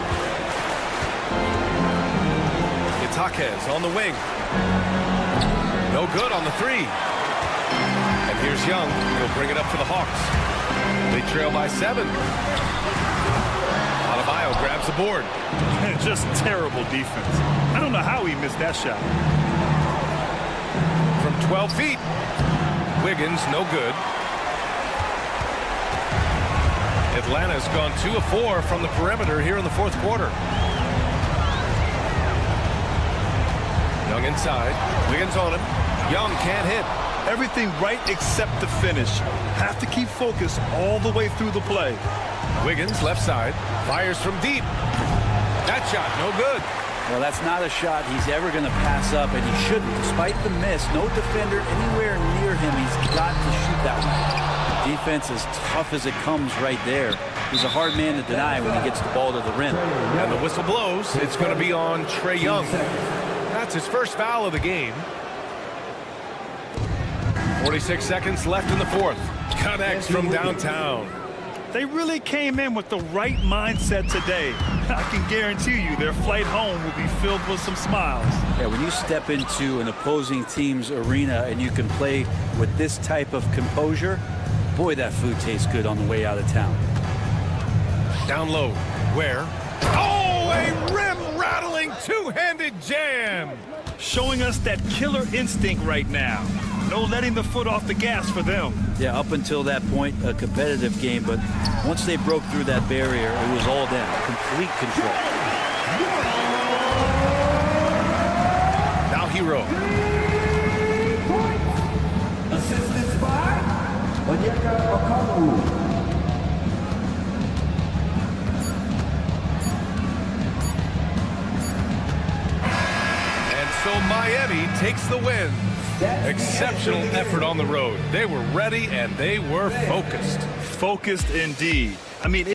It's Jaquez on the wing. No good on the 3. And here's Young. He'll bring it up for the Hawks. They trail by 7. Adebayo grabs the board. Just terrible defense. I don't know how he missed that shot. From 12 feet. Wiggins, no good. Atlanta's gone 2 of 4 from the perimeter here in the fourth quarter. Young inside. Wiggins on him. Young can't hit. Everything right except the finish. Have to keep focus all the way through the play. Wiggins left side. Fires from deep. That shot, no good. Well, that's not a shot he's ever going to pass up, and he shouldn't. Despite the miss, no defender anywhere near him. He's got to shoot that one. Defense as tough as it comes right there. He's a hard man to deny when he gets the ball to the rim. And the whistle blows. It's going to be on Trae Young. That's his first foul of the game. 46 seconds left in the fourth. Connects from downtown. They really came in with the right mindset today. I can guarantee you their flight home will be filled with some smiles. Yeah, when you step into an opposing team's arena and you can play with this type of composure, boy, that food tastes good on the way out of town. Down low. Where? Oh, a rim-rattling two-handed jam. Showing us that killer instinct right now. No letting the foot off the gas for them. Yeah, up until that point, a competitive game, but once they broke through that barrier, it was all them. Complete control. Now Hero. Assistance by Onyeka. So Miami takes the win. Exceptional effort on the road. They were ready and they were focused. Focused indeed. I mean,